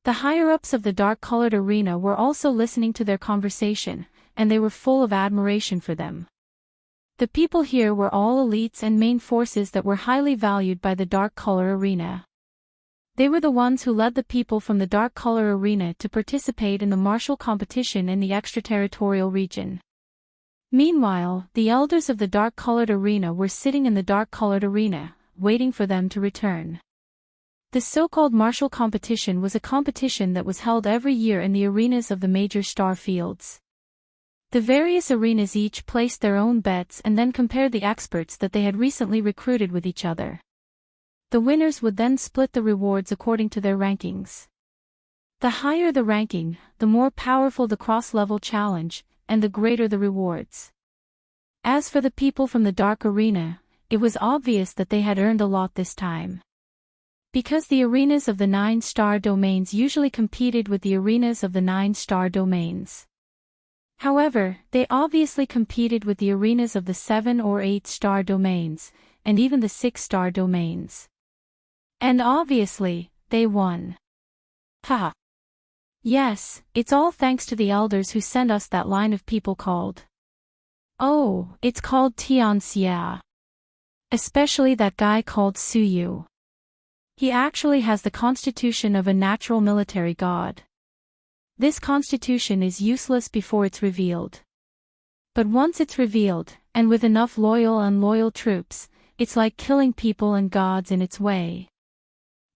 The higher-ups of the dark-colored arena were also listening to their conversation, and they were full of admiration for them. The people here were all elites and main forces that were highly valued by the dark color arena. They were the ones who led the people from the dark color arena to participate in the martial competition in the extraterritorial region. Meanwhile, the elders of the dark-colored arena were sitting in the dark-colored arena, waiting for them to return. The so-called martial competition was a competition that was held every year in the arenas of the major star fields. The various arenas each placed their own bets and then compared the experts that they had recently recruited with each other. The winners would then split the rewards according to their rankings. The higher the ranking, the more powerful the cross-level challenge, and the greater the rewards. As for the people from the dark arena, it was obvious that they had earned a lot this time. Because the arenas of the 9-star domains usually competed with the arenas of the 9-star domains. However, they obviously competed with the arenas of the 7 or 8-star domains, and even the 6-star domains. And obviously, they won. Haha. Yes, it's all thanks to the elders who sent us that line of people called. Oh, it's called Tianxia. Especially that guy called Suyu. He actually has the constitution of a natural military god. This constitution is useless before it's revealed. But once it's revealed, and with enough loyal and unloyal troops, it's like killing people and gods in its way.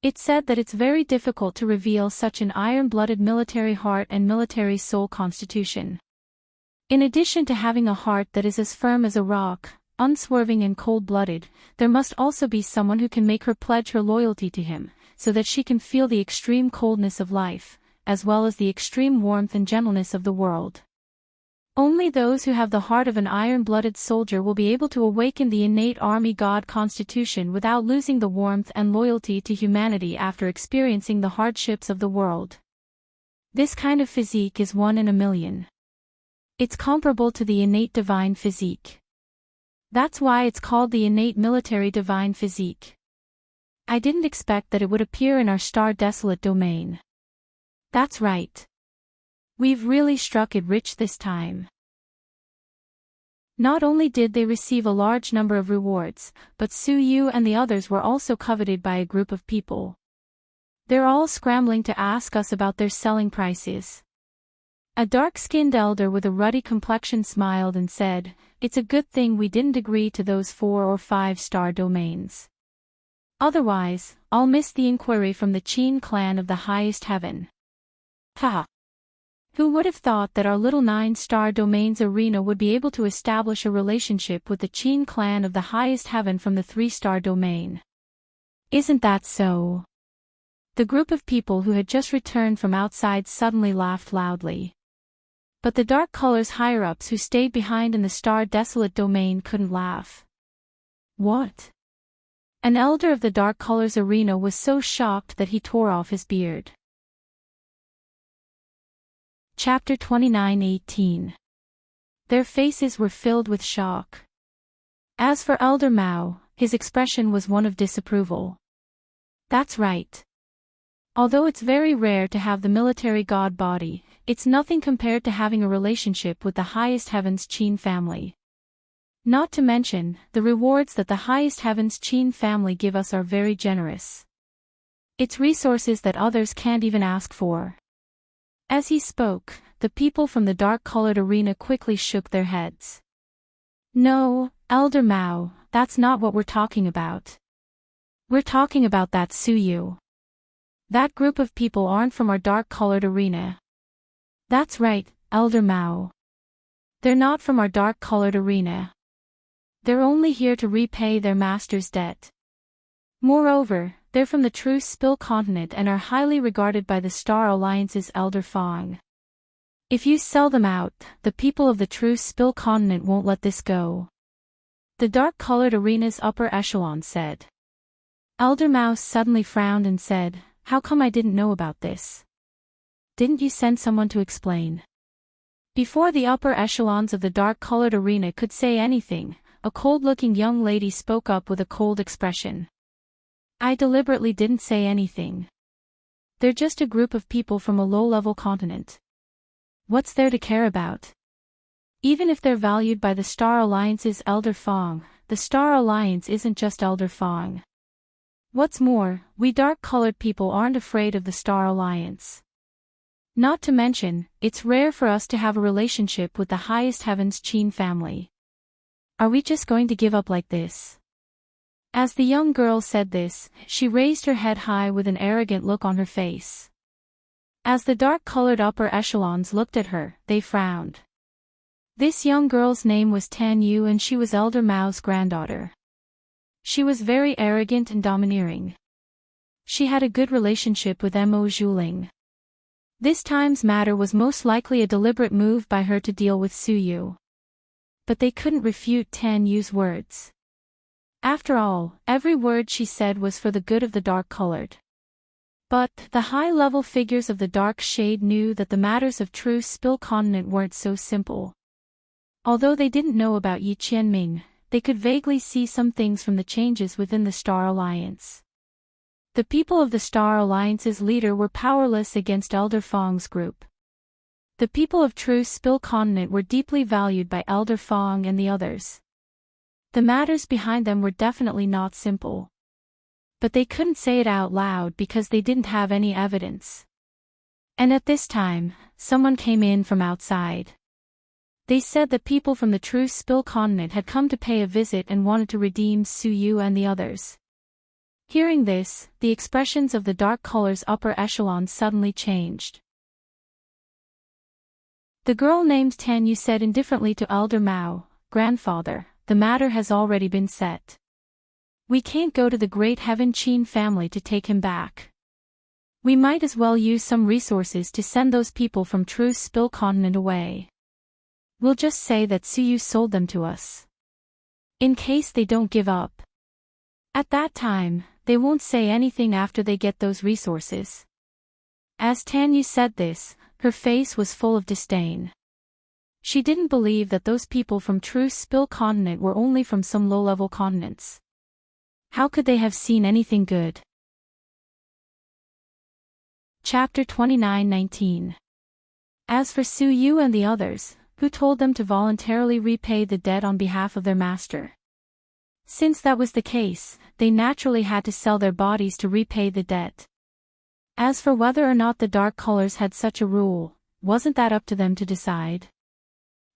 It's said that it's very difficult to reveal such an iron-blooded military heart and military soul constitution. In addition to having a heart that is as firm as a rock, unswerving and cold-blooded, there must also be someone who can make her pledge her loyalty to him, so that she can feel the extreme coldness of life, as well as the extreme warmth and gentleness of the world. Only those who have the heart of an iron-blooded soldier will be able to awaken the innate army god constitution without losing the warmth and loyalty to humanity after experiencing the hardships of the world. This kind of physique is 1 in a million. It's comparable to the innate divine physique. That's why it's called the innate military divine physique. I didn't expect that it would appear in our star desolate domain. That's right. We've really struck it rich this time. Not only did they receive a large number of rewards, but Su Yu and the others were also coveted by a group of people. They're all scrambling to ask us about their selling prices. A dark-skinned elder with a ruddy complexion smiled and said, "It's a good thing we didn't agree to those 4 or 5-star domains. Otherwise, I'll miss the inquiry from the Qin clan of the highest heaven." Ha! Who would have thought that our little 9-star domains arena would be able to establish a relationship with the Qin clan of the highest heaven from the 3-star domain? Isn't that so? The group of people who had just returned from outside suddenly laughed loudly. But the dark colors higher-ups who stayed behind in the star desolate domain couldn't laugh. What? An elder of the dark colors arena was so shocked that he tore off his beard. Chapter 29:18. Their faces were filled with shock. As for Elder Mao, his expression was one of disapproval. That's right. Although it's very rare to have the military god body, it's nothing compared to having a relationship with the highest heavens Qin family. Not to mention, the rewards that the highest heavens Qin family give us are very generous. It's resources that others can't even ask for. As he spoke, the people from the dark-colored arena quickly shook their heads. No, Elder Mao, that's not what we're talking about. We're talking about that Suyu. That group of people aren't from our dark-colored arena. That's right, Elder Mao. They're not from our dark-colored arena. They're only here to repay their master's debt. Moreover, they're from the True Spill continent and are highly regarded by the Star Alliance's Elder Fong. If you sell them out, the people of the True Spill continent won't let this go. The dark-colored arena's upper echelon said. Elder Mouse suddenly frowned and said, "How come I didn't know about this? Didn't you send someone to explain?" Before the upper echelons of the dark-colored arena could say anything, a cold-looking young lady spoke up with a cold expression. I deliberately didn't say anything. They're just a group of people from a low-level continent. What's there to care about? Even if they're valued by the Star Alliance's Elder Fong, the Star Alliance isn't just Elder Fong. What's more, we dark-colored people aren't afraid of the Star Alliance. Not to mention, it's rare for us to have a relationship with the highest heavens Qin family. Are we just going to give up like this? As the young girl said this, she raised her head high with an arrogant look on her face. As the dark-colored upper echelons looked at her, they frowned. This young girl's name was Tan Yu and she was Elder Mao's granddaughter. She was very arrogant and domineering. She had a good relationship with Mo Zhuling. This time's matter was most likely a deliberate move by her to deal with Su Yu. But they couldn't refute Tan Yu's words. After all, every word she said was for the good of the dark-colored. But the high-level figures of the dark shade knew that the matters of True Spill Continent weren't so simple. Although they didn't know about Yi Qianming, they could vaguely see some things from the changes within the Star Alliance. The people of the Star Alliance's leader were powerless against Elder Fong's group. The people of True Spill Continent were deeply valued by Elder Fong and the others. The matters behind them were definitely not simple. But they couldn't say it out loud because they didn't have any evidence. And at this time, someone came in from outside. They said that people from the True Spill Continent had come to pay a visit and wanted to redeem Su Yu and the others. Hearing this, the expressions of the dark color's upper echelon suddenly changed. The girl named Tan Yu said indifferently to Elder Mao, "Grandfather, the matter has already been set. We can't go to the Great Heaven Qin family to take him back. We might as well use some resources to send those people from True Spill Continent away. We'll just say that Su Yu sold them to us. In case they don't give up. At that time, they won't say anything after they get those resources." As Tan Yu said this, her face was full of disdain. She didn't believe that those people from True Spill Continent were only from some low-level continents. How could they have seen anything good? Chapter 29:19. As for Su Yu and the others, who told them to voluntarily repay the debt on behalf of their master? Since that was the case, they naturally had to sell their bodies to repay the debt. As for whether or not the dark colors had such a rule, wasn't that up to them to decide?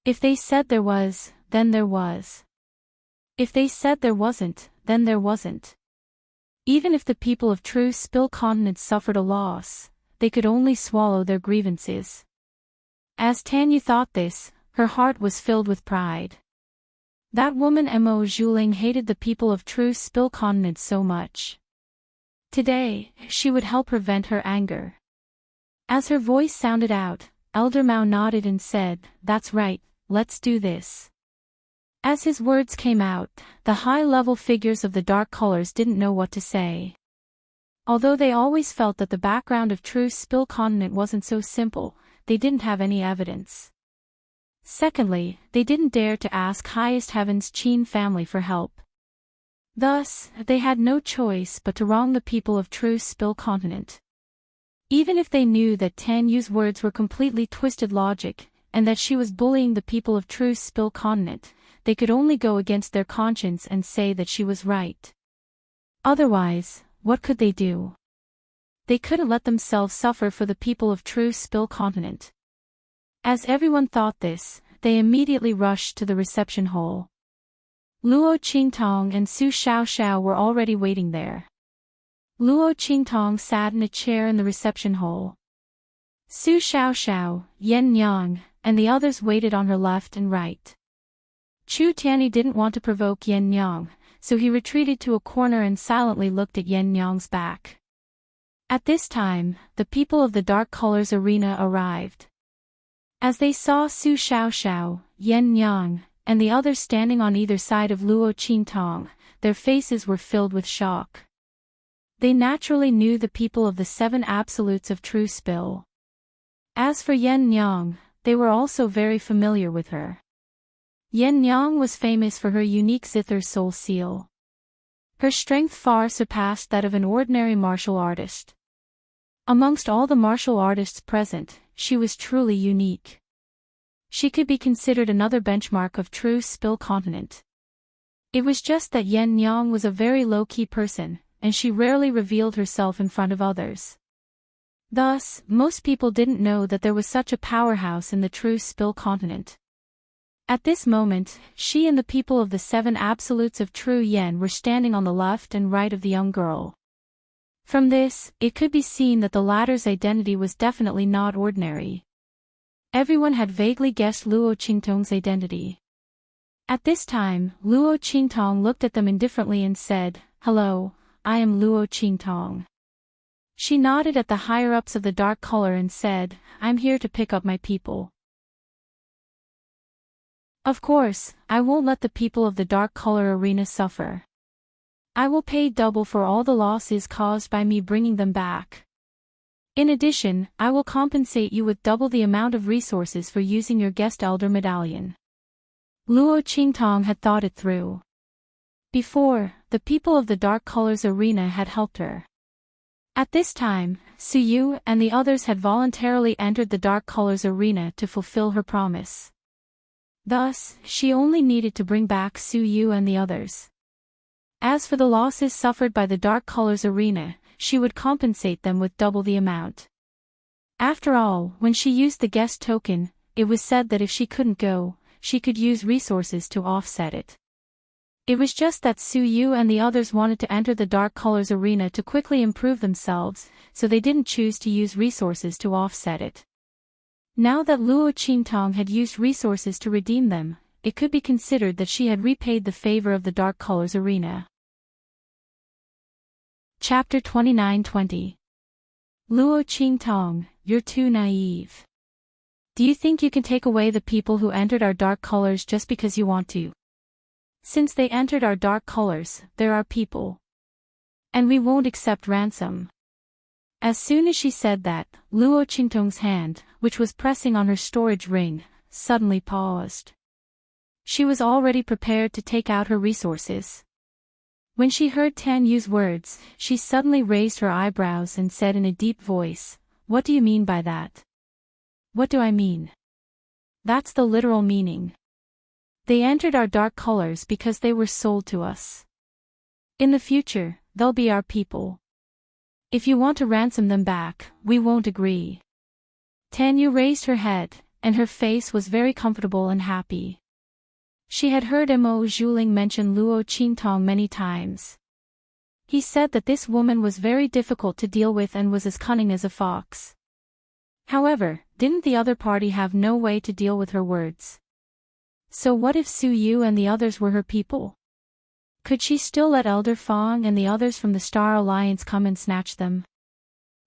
If they said there was, then there was. If they said there wasn't, then there wasn't. Even if the people of True Spill Continent suffered a loss, they could only swallow their grievances. As Tan Yu thought this, her heart was filled with pride. That woman Mo Zhuling hated the people of True Spill Continent so much. Today, she would help her vent her anger. As her voice sounded out, Elder Mao nodded and said, "That's right, let's do this." As his words came out, the high-level figures of the dark colors didn't know what to say. Although they always felt that the background of True Spill Continent wasn't so simple, they didn't have any evidence. Secondly, they didn't dare to ask Highest Heaven's Qin family for help. Thus, they had no choice but to wrong the people of True Spill Continent. Even if they knew that Tan Yu's words were completely twisted logic, and that she was bullying the people of True Spill Continent, they could only go against their conscience and say that she was right. Otherwise, what could they do? They couldn't let themselves suffer for the people of True Spill Continent. As everyone thought this, they immediately rushed to the reception hall. Luo Qingtong and Su Xiaoxiao were already waiting there. Luo Qingtong sat in a chair in the reception hall. Su Xiaoxiao, Yan Yang, and the others waited on her left and right. Chu Tianyi didn't want to provoke Yan Yang, so he retreated to a corner and silently looked at Yan Yang's back. At this time, the people of the Dark Colors Arena arrived. As they saw Su Xiaoxiao, Yan Yang, and the others standing on either side of Luo Qingtong, their faces were filled with shock. They naturally knew the people of the Seven Absolutes of True Spill. As for Yan Yang, they were also very familiar with her. Yan Yang was famous for her unique Zither soul seal. Her strength far surpassed that of an ordinary martial artist. Amongst all the martial artists present, she was truly unique. She could be considered another benchmark of true spill continent. It was just that Yen Nyang was a very low-key person, and she rarely revealed herself in front of others. Thus, most people didn't know that there was such a powerhouse in the true spill continent. At this moment, she and the people of the 7 absolutes of true Yen were standing on the left and right of the young girl. From this, it could be seen that the latter's identity was definitely not ordinary. Everyone had vaguely guessed Luo Qingtong's identity. At this time, Luo Qingtong looked at them indifferently and said, "Hello, I am Luo Qingtong." She nodded at the higher-ups of the dark color and said, "I'm here to pick up my people." Of course, I won't let the people of the dark color arena suffer. I will pay double for all the losses caused by me bringing them back. In addition, I will compensate you with double the amount of resources for using your guest elder medallion. Luo Qingtong had thought it through. Before, the people of the dark colors arena had helped her. At this time, Su Yu and the others had voluntarily entered the dark colors arena to fulfill her promise. Thus, she only needed to bring back Su Yu and the others. As for the losses suffered by the dark colors arena, she would compensate them with double the amount. After all, when she used the guest token, it was said that if she couldn't go, she could use resources to offset it. It was just that Su Yu and the others wanted to enter the dark colors arena to quickly improve themselves, so they didn't choose to use resources to offset it. Now that Luo Qingtong had used resources to redeem them, it could be considered that she had repaid the favor of the dark colors arena. Chapter 29-20. Luo Qingtong, you're too naive. Do you think you can take away the people who entered our dark colors just because you want to? Since they entered our dark colors, they're our people. And we won't accept ransom. As soon as she said that, Luo Qingtong's hand, which was pressing on her storage ring, suddenly paused. She was already prepared to take out her resources. When she heard Tan Yu's words, she suddenly raised her eyebrows and said in a deep voice, "What do you mean by that?" "What do I mean?" "That's the literal meaning. They entered our dark colors because they were sold to us. In the future, they'll be our people. If you want to ransom them back, we won't agree." Tan Yu raised her head, and her face was very comfortable and happy. She had heard Mo Zhuling mention Luo Qingtong many times. He said that this woman was very difficult to deal with and was as cunning as a fox. However, didn't the other party have no way to deal with her words? So what if Su Yu and the others were her people? Could she still let Elder Fong and the others from the Star Alliance come and snatch them?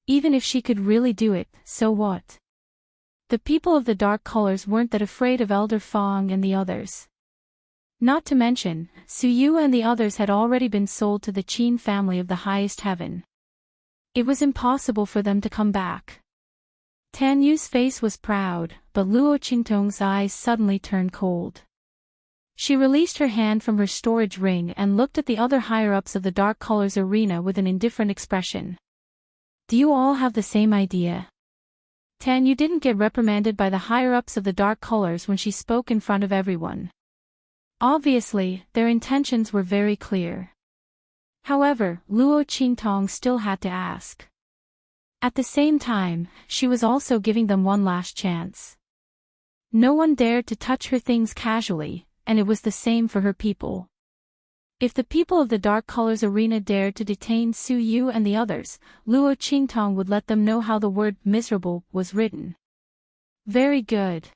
Even if she could really do it, so what? The people of the dark colors weren't that afraid of Elder Fong and the others. Not to mention, Su Yu and the others had already been sold to the Qin family of the highest heaven. It was impossible for them to come back. Tan Yu's face was proud, but Luo Qingtong's eyes suddenly turned cold. She released her hand from her storage ring and looked at the other higher-ups of the dark colors arena with an indifferent expression. "Do you all have the same idea?" Tan Yu didn't get reprimanded by the higher-ups of the dark colors when she spoke in front of everyone. Obviously, their intentions were very clear. However, Luo Qingtong still had to ask. At the same time, she was also giving them one last chance. No one dared to touch her things casually, and it was the same for her people. If the people of the dark colors arena dared to detain Su Yu and the others, Luo Qingtong would let them know how the word miserable was written. Very good.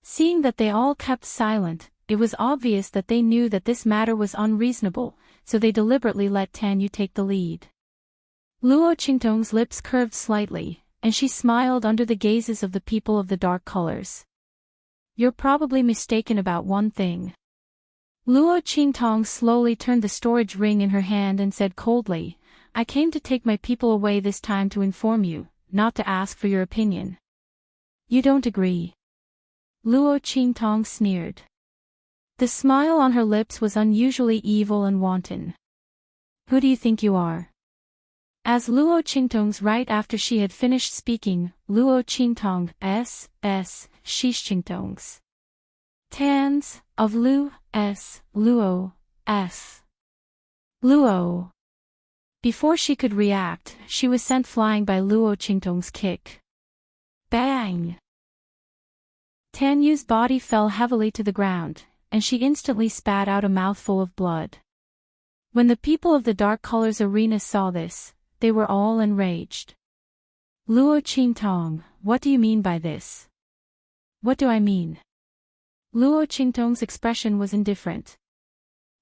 Seeing that they all kept silent, it was obvious that they knew that this matter was unreasonable, so they deliberately let Tan Yu take the lead. Luo Qingtong's lips curved slightly, and she smiled under the gazes of the people of the dark colors. "You're probably mistaken about one thing." Luo Qingtong slowly turned the storage ring in her hand and said coldly, "I came to take my people away this time to inform you, not to ask for your opinion." "You don't agree?" Luo Qingtong sneered. The smile on her lips was unusually evil and wanton. Who do you think you are? As Luo Qingtong's right after she had finished speaking, Luo Qingtong Shish Qingtong's Tans of Luo S. Luo. Before she could react, she was sent flying by Luo Qingtong's kick. Bang! Tan Yu's body fell heavily to the ground, and she instantly spat out a mouthful of blood. When the people of the Dark Colors Arena saw this, they were all enraged. Luo Qingtong, what do you mean by this? What do I mean? Luo Qingtong's expression was indifferent.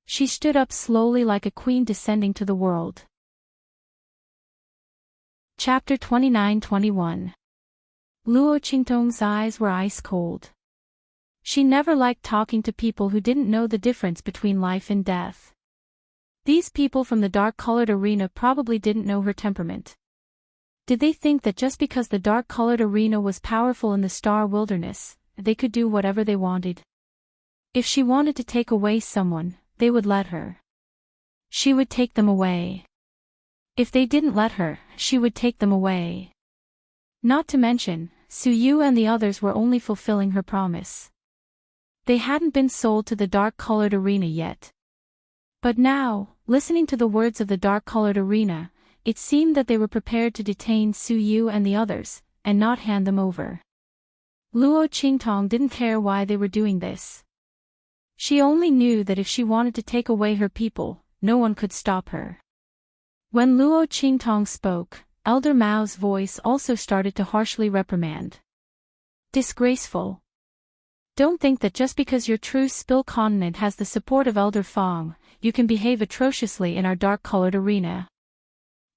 She stood up slowly like a queen descending to the world. Chapter 29-21. Luo Qingtong's eyes were ice cold. She never liked talking to people who didn't know the difference between life and death. These people from the dark-colored arena probably didn't know her temperament. Did they think that just because the dark-colored arena was powerful in the Star Wilderness, they could do whatever they wanted? If she wanted to take away someone, they would let her. She would take them away. If they didn't let her, she would take them away. Not to mention, Su Yu and the others were only fulfilling her promise. They hadn't been sold to the dark-colored arena yet. But now, listening to the words of the dark-colored arena, it seemed that they were prepared to detain Su Yu and the others, and not hand them over. Luo Qingtong didn't care why they were doing this. She only knew that if she wanted to take away her people, no one could stop her. When Luo Qingtong spoke, Elder Mao's voice also started to harshly reprimand. Disgraceful. Don't think that just because your true Spill Continent has the support of Elder Fong, you can behave atrociously in our dark-colored arena.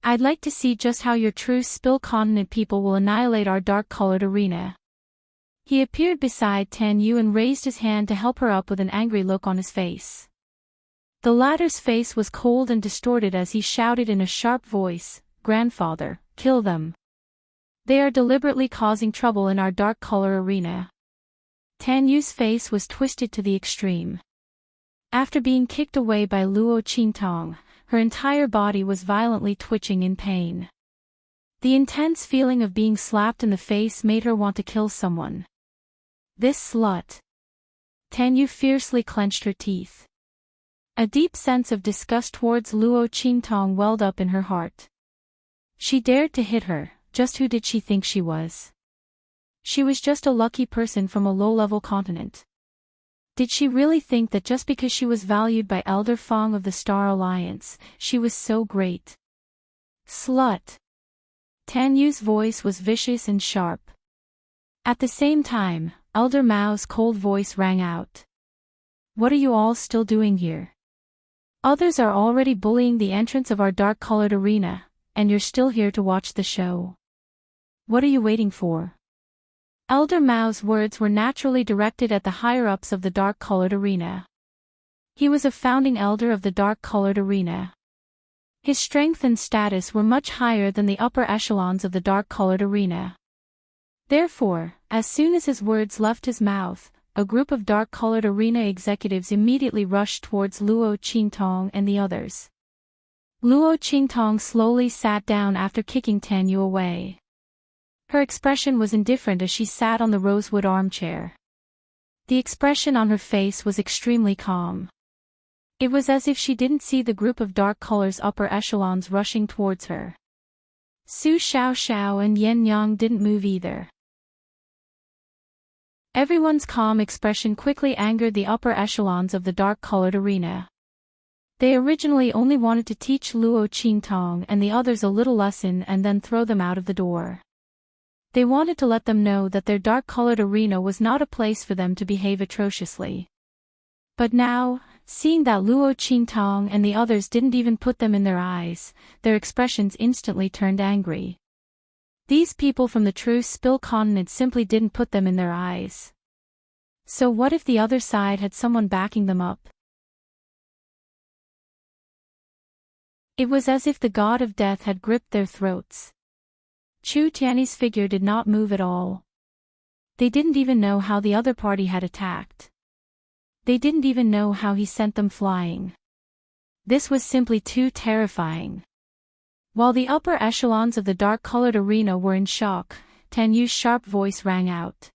I'd like to see just how your true Spill Continent people will annihilate our dark-colored arena. He appeared beside Tan Yu and raised his hand to help her up with an angry look on his face. The latter's face was cold and distorted as he shouted in a sharp voice, "Grandfather, kill them. They are deliberately causing trouble in our dark color arena." Tan Yu's face was twisted to the extreme. After being kicked away by Luo Qingtong, her entire body was violently twitching in pain. The intense feeling of being slapped in the face made her want to kill someone. This slut. Tan Yu fiercely clenched her teeth. A deep sense of disgust towards Luo Qingtong welled up in her heart. She dared to hit her, just who did she think she was? She was just a lucky person from a low-level continent. Did she really think that just because she was valued by Elder Fong of the Star Alliance, she was so great? Slut. Tan Yu's voice was vicious and sharp. At the same time, Elder Mao's cold voice rang out. What are you all still doing here? Others are already bullying the entrance of our dark-colored arena, and you're still here to watch the show. What are you waiting for? Elder Mao's words were naturally directed at the higher-ups of the dark-colored arena. He was a founding elder of the dark-colored arena. His strength and status were much higher than the upper echelons of the dark-colored arena. Therefore, as soon as his words left his mouth, a group of dark-colored arena executives immediately rushed towards Luo Qingtong and the others. Luo Qingtong slowly sat down after kicking Tan Yu away. Her expression was indifferent as she sat on the rosewood armchair. The expression on her face was extremely calm. It was as if she didn't see the group of dark colors upper echelons rushing towards her. Su Xiaoxiao and Yen Yang didn't move either. Everyone's calm expression quickly angered the upper echelons of the dark-colored arena. They originally only wanted to teach Luo Qingtong and the others a little lesson and then throw them out of the door. They wanted to let them know that their dark-colored arena was not a place for them to behave atrociously. But now, seeing that Luo Qingtong and the others didn't even put them in their eyes, their expressions instantly turned angry. These people from the true Spill Continent simply didn't put them in their eyes. So what if the other side had someone backing them up? It was as if the god of death had gripped their throats. Chu Tiany's figure did not move at all. They didn't even know how the other party had attacked. They didn't even know how he sent them flying. This was simply too terrifying. While the upper echelons of the dark-colored arena were in shock, Tan Yu's sharp voice rang out.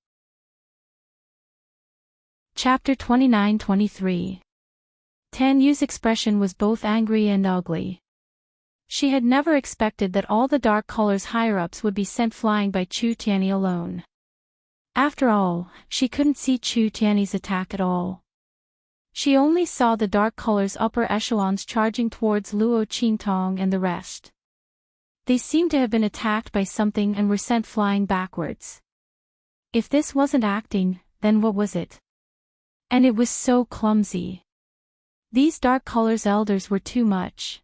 Chapter 29-23. Tan Yu's expression was both angry and ugly. She had never expected that all the dark colors higher-ups would be sent flying by Chu Tianyi alone. After all, she couldn't see Chu Tianyi's attack at all. She only saw the dark colors upper echelons charging towards Luo Qingtong and the rest. They seemed to have been attacked by something and were sent flying backwards. If this wasn't acting, then what was it? And it was so clumsy. These dark colors elders were too much.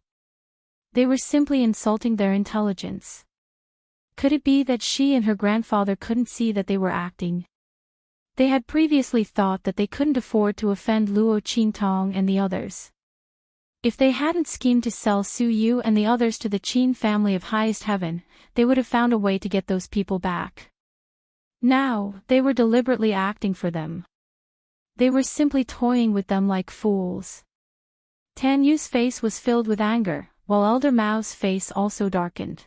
They were simply insulting their intelligence. Could it be that she and her grandfather couldn't see that they were acting? They had previously thought that they couldn't afford to offend Luo Qingtong and the others. If they hadn't schemed to sell Su Yu and the others to the Qin family of highest heaven, they would have found a way to get those people back. Now, they were deliberately acting for them. They were simply toying with them like fools. Tan Yu's face was filled with anger, while Elder Mao's face also darkened.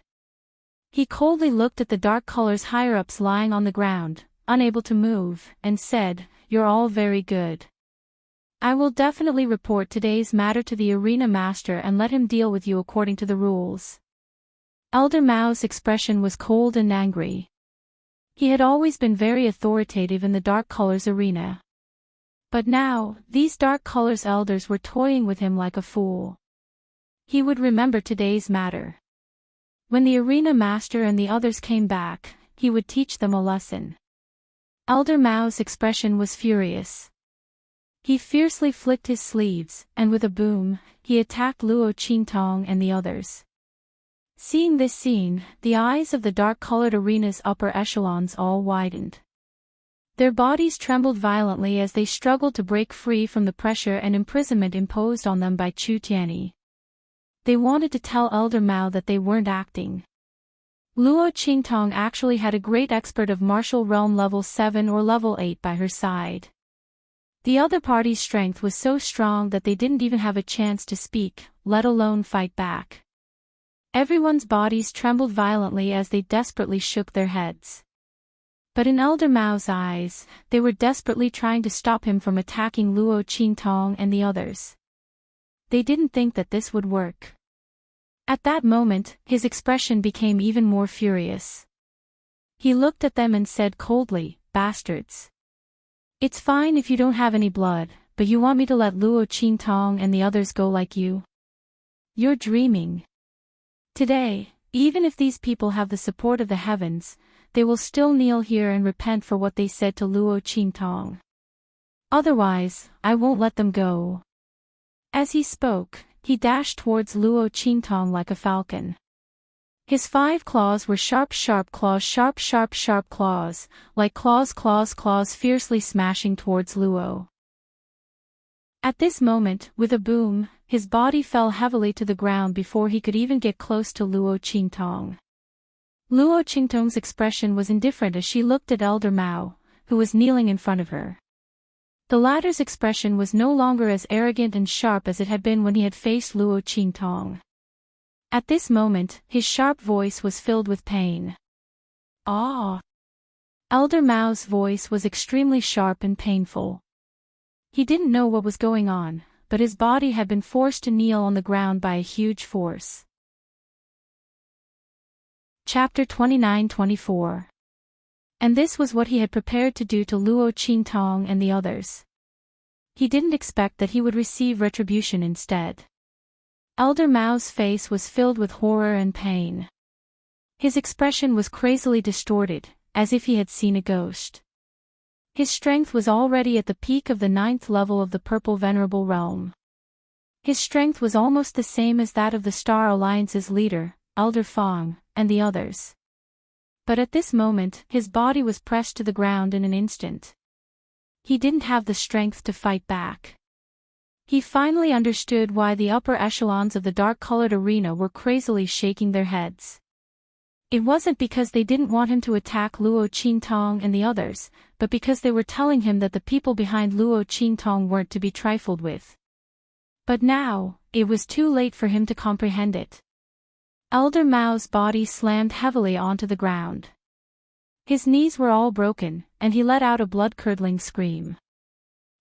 He coldly looked at the dark colors higher-ups lying on the ground, unable to move, and said, "You're all very good. I will definitely report today's matter to the arena master and let him deal with you according to the rules." Elder Mao's expression was cold and angry. He had always been very authoritative in the dark colors arena. But now, these dark colors elders were toying with him like a fool. He would remember today's matter. When the arena master and the others came back, he would teach them a lesson. Elder Mao's expression was furious. He fiercely flicked his sleeves, and with a boom, he attacked Luo Qingtong and the others. Seeing this scene, the eyes of the dark-colored arena's upper echelons all widened. Their bodies trembled violently as they struggled to break free from the pressure and imprisonment imposed on them by Chu Tianyi. They wanted to tell Elder Mao that they weren't acting. Luo Qingtong actually had a great expert of martial realm level 7 or level 8 by her side. The other party's strength was so strong that they didn't even have a chance to speak, let alone fight back. Everyone's bodies trembled violently as they desperately shook their heads. But in Elder Mao's eyes, they were desperately trying to stop him from attacking Luo Qingtong and the others. They didn't think that this would work. At that moment, his expression became even more furious. He looked at them and said coldly, "Bastards. It's fine if you don't have any blood, but you want me to let Luo Qingtong and the others go like you? You're dreaming. Today, even if these people have the support of the heavens, they will still kneel here and repent for what they said to Luo Qingtong. Otherwise, I won't let them go." As he spoke, he dashed towards Luo Qingtong like a falcon. His 5 claws were sharp claws, sharp claws, like claws fiercely smashing towards Luo. At this moment, with a boom, his body fell heavily to the ground before he could even get close to Luo Qingtong. Luo Qingtong's expression was indifferent as she looked at Elder Mao, who was kneeling in front of her. The latter's expression was no longer as arrogant and sharp as it had been when he had faced Luo Qingtong. At this moment, his sharp voice was filled with pain. "Ah!" Elder Mao's voice was extremely sharp and painful. He didn't know what was going on, but his body had been forced to kneel on the ground by a huge force. Chapter 29-24. And this was what he had prepared to do to Luo Qingtong and the others. He didn't expect that he would receive retribution instead. Elder Mao's face was filled with horror and pain. His expression was crazily distorted, as if he had seen a ghost. His strength was already at the peak of the 9th level of the Purple Venerable Realm. His strength was almost the same as that of the Star Alliance's leader, Elder Fong, and the others. But at this moment, his body was pressed to the ground in an instant. He didn't have the strength to fight back. He finally understood why the upper echelons of the dark-colored arena were crazily shaking their heads. It wasn't because they didn't want him to attack Luo Qingtong and the others, but because they were telling him that the people behind Luo Qingtong weren't to be trifled with. But now, it was too late for him to comprehend it. Elder Mao's body slammed heavily onto the ground. His knees were all broken, and he let out a blood-curdling scream.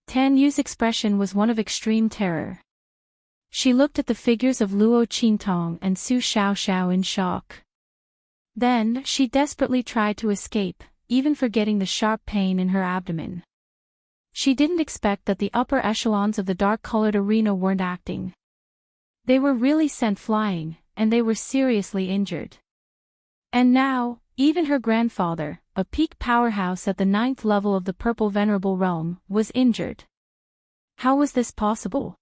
Tan Yu's expression was one of extreme terror. She looked at the figures of Luo Qingtong and Su Xiaoxiao in shock. Then, she desperately tried to escape, even forgetting the sharp pain in her abdomen. She didn't expect that the upper echelons of the dark-colored arena weren't acting. They were really sent flying, and they were seriously injured. And now, even her grandfather, a peak powerhouse at the 9th level of the Purple Venerable Realm, was injured. How was this possible?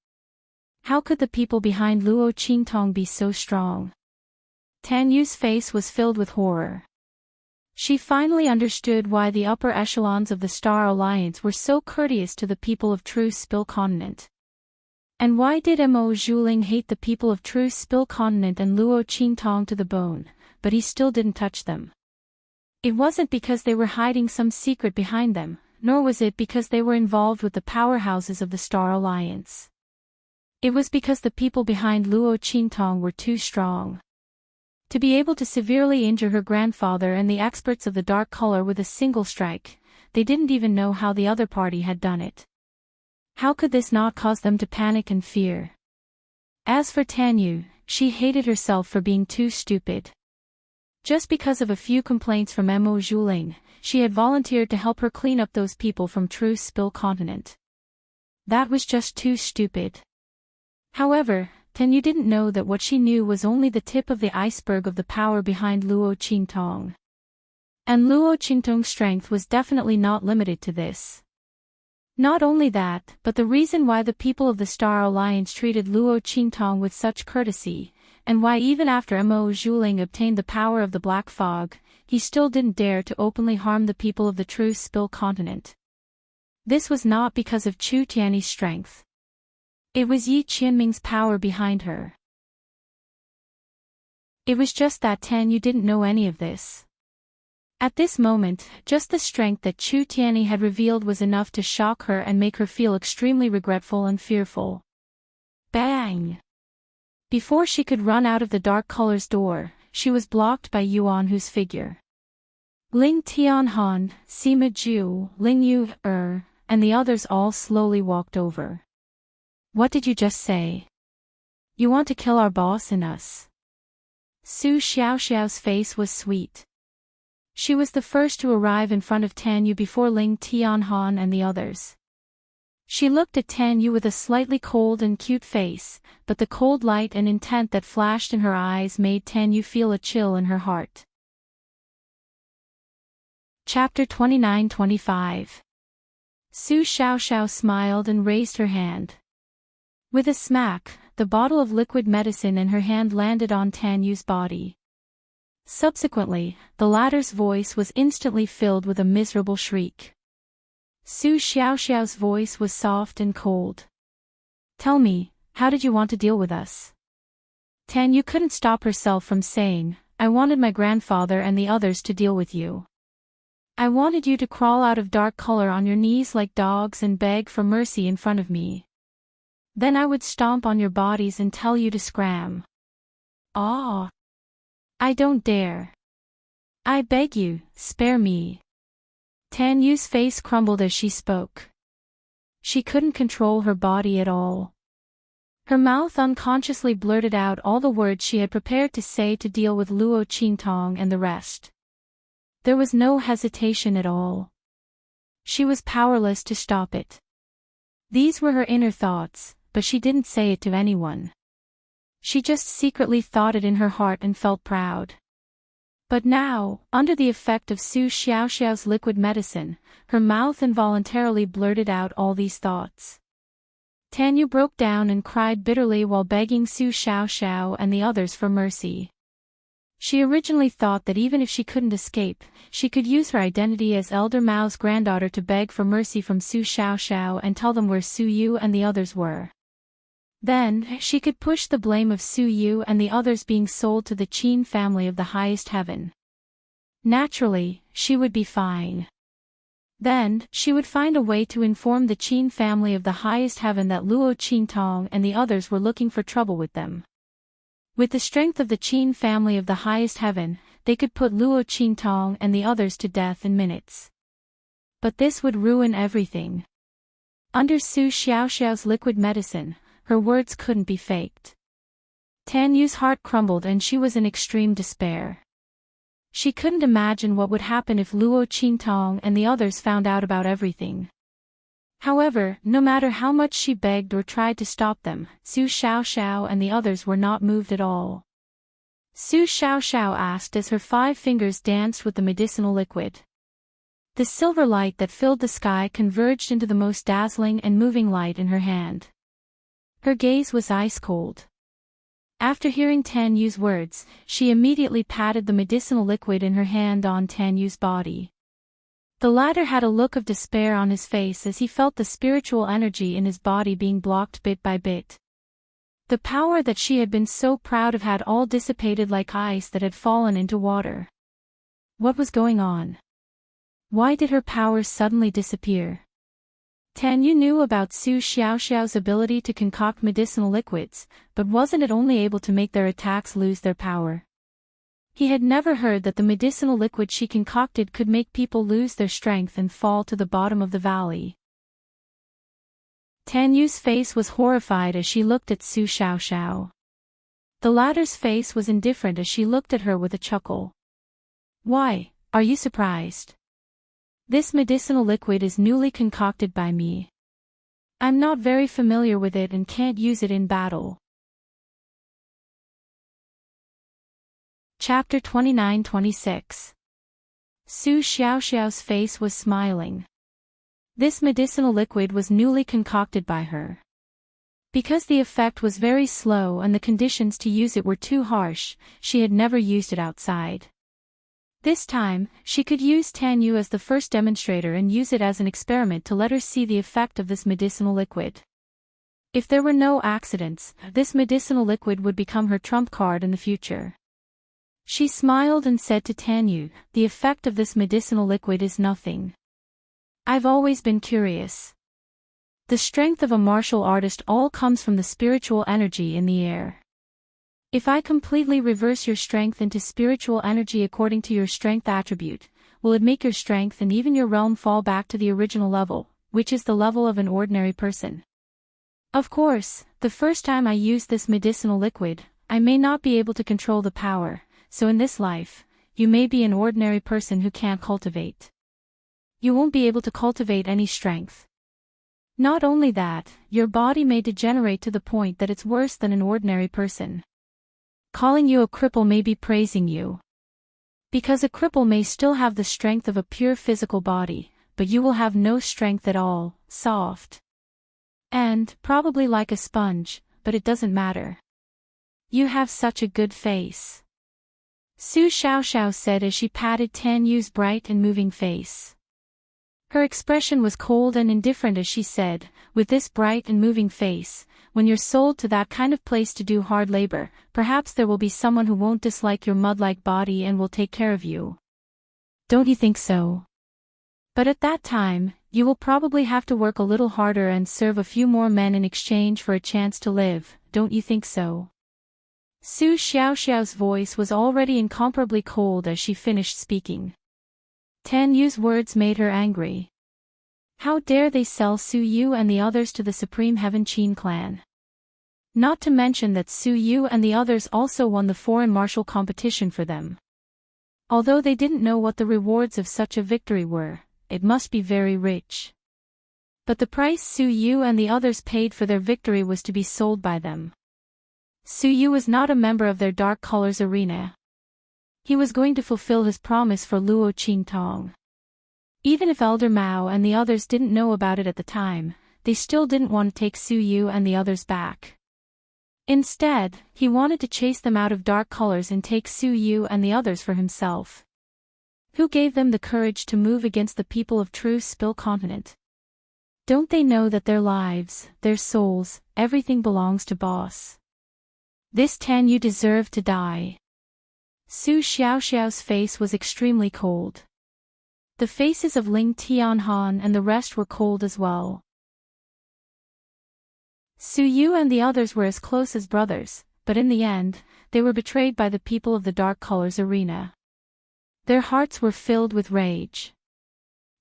How could the people behind Luo Qingtong be so strong? Tan Yu's face was filled with horror. She finally understood why the upper echelons of the Star Alliance were so courteous to the people of True Spill Continent. And why did Mo Zhuling hate the people of True Spill Continent and Luo Qingtong to the bone, but he still didn't touch them? It wasn't because they were hiding some secret behind them, nor was it because they were involved with the powerhouses of the Star Alliance. It was because the people behind Luo Qingtong were too strong. To be able to severely injure her grandfather and the experts of the dark color with a single strike, they didn't even know how the other party had done it. How could this not cause them to panic and fear? As for Tan Yu, she hated herself for being too stupid. Just because of a few complaints from Mo Zhuling, she had volunteered to help her clean up those people from True Spill Continent. That was just too stupid. However, Tan Yu didn't know that what she knew was only the tip of the iceberg of the power behind Luo Qingtong. And Luo Qingtong's strength was definitely not limited to this. Not only that, but the reason why the people of the Star Alliance treated Luo Qingtong with such courtesy, and why even after Mo Zhuling obtained the power of the Black Fog, he still didn't dare to openly harm the people of the True Spill Continent. This was not because of Chu Tianyi's strength. It was Yi Qianming's power behind her. It was just that Tan Yu didn't know any of this. At this moment, just the strength that Chu Tianyi had revealed was enough to shock her and make her feel extremely regretful and fearful. Bang! Before she could run out of the dark color's door, she was blocked by Yuan Hu's figure. Ling Tianhan, Sima Ju, Ling Yu, and the others all slowly walked over. What did you just say? You want to kill our boss and us? Su Xiaoxiao's face was sweet. She was the first to arrive in front of Tan Yu before Ling Tianhan and the others. She looked at Tan Yu with a slightly cold and cute face, but the cold light and intent that flashed in her eyes made Tan Yu feel a chill in her heart. Chapter 29-25. Su Xiaoxiao smiled and raised her hand. With a smack, the bottle of liquid medicine in her hand landed on Tan Yu's body. Subsequently, the latter's voice was instantly filled with a miserable shriek. Su Xiaoxiao's voice was soft and cold. Tell me, how did you want to deal with us? Tan Yu couldn't stop herself from saying, I wanted my grandfather and the others to deal with you. I wanted you to crawl out of dark color on your knees like dogs and beg for mercy in front of me. Then I would stomp on your bodies and tell you to scram. Ah! I don't dare. I beg you, spare me. Tan Yu's face crumbled as she spoke. She couldn't control her body at all. Her mouth unconsciously blurted out all the words she had prepared to say to deal with Luo Qingtong and the rest. There was no hesitation at all. She was powerless to stop it. These were her inner thoughts, but she didn't say it to anyone. She just secretly thought it in her heart and felt proud. But now, under the effect of Su Xiaoxiao's liquid medicine, her mouth involuntarily blurted out all these thoughts. Tan Yu broke down and cried bitterly while begging Su Xiaoxiao and the others for mercy. She originally thought that even if she couldn't escape, she could use her identity as Elder Mao's granddaughter to beg for mercy from Su Xiaoxiao and tell them where Su Yu and the others were. Then, she could push the blame of Su Yu and the others being sold to the Qin family of the highest heaven. Naturally, she would be fine. Then, she would find a way to inform the Qin family of the highest heaven that Luo Qingtong and the others were looking for trouble with them. With the strength of the Qin family of the highest heaven, they could put Luo Qingtong and the others to death in minutes. But this would ruin everything. Under Su Xiaoxiao's liquid medicine, her words couldn't be faked. Tan Yu's heart crumbled and she was in extreme despair. She couldn't imagine what would happen if Luo Qingtong and the others found out about everything. However, no matter how much she begged or tried to stop them, Su Xiaoxiao and the others were not moved at all. Su Xiaoxiao asked as her 5 fingers danced with the medicinal liquid. The silver light that filled the sky converged into the most dazzling and moving light in her hand. Her gaze was ice cold. After hearing Tan Yu's words, she immediately patted the medicinal liquid in her hand on Tan Yu's body. The latter had a look of despair on his face as he felt the spiritual energy in his body being blocked bit by bit. The power that she had been so proud of had all dissipated like ice that had fallen into water. What was going on? Why did her powers suddenly disappear? Tan Yu knew about Su Xiaoxiao's ability to concoct medicinal liquids, but wasn't it only able to make their attacks lose their power? He had never heard that the medicinal liquid she concocted could make people lose their strength and fall to the bottom of the valley. Tan Yu's face was horrified as she looked at Su Xiaoxiao. The latter's face was indifferent as she looked at her with a chuckle. Why, are you surprised? This medicinal liquid is newly concocted by me. I'm not very familiar with it and can't use it in battle. Chapter 29-26. Su Xiaoxiao's face was smiling. This medicinal liquid was newly concocted by her. Because the effect was very slow and the conditions to use it were too harsh, she had never used it outside. This time, she could use Tan Yu as the first demonstrator and use it as an experiment to let her see the effect of this medicinal liquid. If there were no accidents, this medicinal liquid would become her trump card in the future. She smiled and said to Tan Yu, "The effect of this medicinal liquid is nothing. I've always been curious. The strength of a martial artist all comes from the spiritual energy in the air. If I completely reverse your strength into spiritual energy according to your strength attribute, will it make your strength and even your realm fall back to the original level, which is the level of an ordinary person? Of course, the first time I use this medicinal liquid, I may not be able to control the power, so in this life, you may be an ordinary person who can't cultivate. You won't be able to cultivate any strength. Not only that, your body may degenerate to the point that it's worse than an ordinary person. Calling you a cripple may be praising you. Because a cripple may still have the strength of a pure physical body, but you will have no strength at all, soft. And, probably like a sponge, but it doesn't matter. You have such a good face. Su Xiaoxiao said as she patted Tan Yu's bright and moving face. Her expression was cold and indifferent as she said, "With this bright and moving face, when you're sold to that kind of place to do hard labor, perhaps there will be someone who won't dislike your mud-like body and will take care of you. Don't you think so? But at that time, you will probably have to work a little harder and serve a few more men in exchange for a chance to live, don't you think so?" Su Xiaoxiao's voice was already incomparably cold as she finished speaking. Tan Yu's words made her angry. How dare they sell Su Yu and the others to the Supreme Heaven Qin clan? Not to mention that Su Yu and the others also won the foreign martial competition for them. Although they didn't know what the rewards of such a victory were, it must be very rich. But the price Su Yu and the others paid for their victory was to be sold by them. Su Yu was not a member of their Dark Colors arena. He was going to fulfill his promise for Luo Qingtong. Even if Elder Mao and the others didn't know about it at the time, they still didn't want to take Su Yu and the others back. Instead, he wanted to chase them out of Dark Colors and take Su Yu and the others for himself. Who gave them the courage to move against the people of True Spill Continent? Don't they know that their lives, their souls, everything belongs to Boss? This Tan Yu deserved to die. Su Xiaoxiao's face was extremely cold. The faces of Ling Tianhan and the rest were cold as well. Su Yu and the others were as close as brothers, but in the end, they were betrayed by the people of the Dark Colors Arena. Their hearts were filled with rage.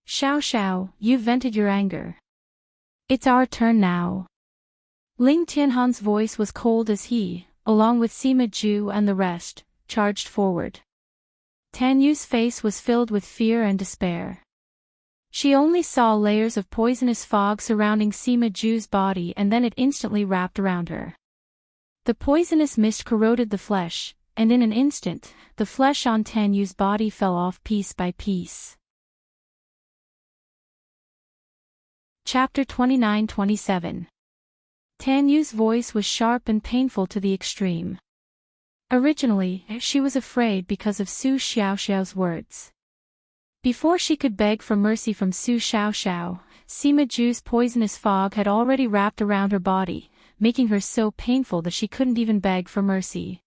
Xiao Xiao, you've vented your anger. It's our turn now. Ling Tianhan's voice was cold as he, along with Sima Ju and the rest, charged forward. Tan Yu's face was filled with fear and despair. She only saw layers of poisonous fog surrounding Sima Ju's body, and then it instantly wrapped around her. The poisonous mist corroded the flesh, and in an instant, the flesh on Tan Yu's body fell off piece by piece. Chapter 29-27. Tan Yu's voice was sharp and painful to the extreme. Originally, she was afraid because of Su Xiaoxiao's words. Before she could beg for mercy from Su Xiaoxiao, Sima Ju's poisonous fog had already wrapped around her body, making her so painful that she couldn't even beg for mercy.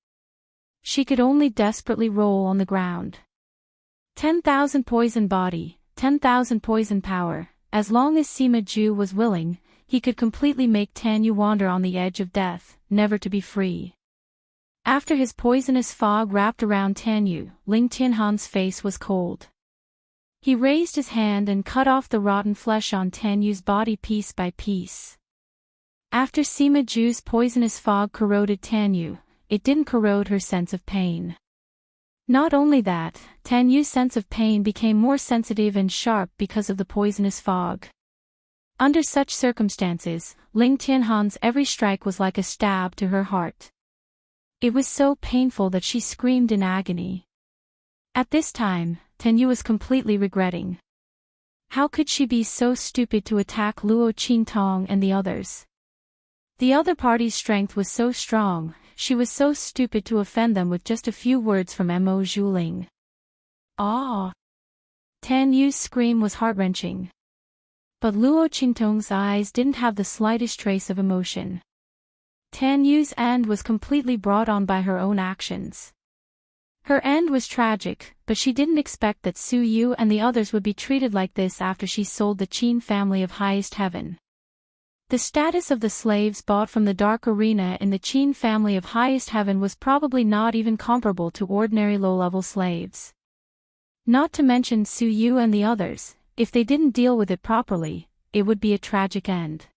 She could only desperately roll on the ground. 10,000 poison body, 10,000 poison power. As long as Sima Ju was willing, he could completely make Tan Yu wander on the edge of death, never to be free. After his poisonous fog wrapped around Tan Yu, Ling Tianhan's face was cold. He raised his hand and cut off the rotten flesh on Tan Yu's body piece by piece. After Sima Ju's poisonous fog corroded Tan Yu, it didn't corrode her sense of pain. Not only that, Tan Yu's sense of pain became more sensitive and sharp because of the poisonous fog. Under such circumstances, Ling Tianhan's every strike was like a stab to her heart. It was so painful that she screamed in agony. At this time, Tan Yu was completely regretting. How could she be so stupid to attack Luo Qingtong and the others? The other party's strength was so strong. She was so stupid to offend them with just a few words from Mo Zhuling. Ah! Tan Yu's scream was heart-wrenching. But Luo Qingtong's eyes didn't have the slightest trace of emotion. Tan Yu's end was completely brought on by her own actions. Her end was tragic, but she didn't expect that Su Yu and the others would be treated like this after she sold the Qin family of highest heaven. The status of the slaves bought from the Dark Arena in the Qin family of highest heaven was probably not even comparable to ordinary low-level slaves. Not to mention Su Yu and the others, if they didn't deal with it properly, it would be a tragic end.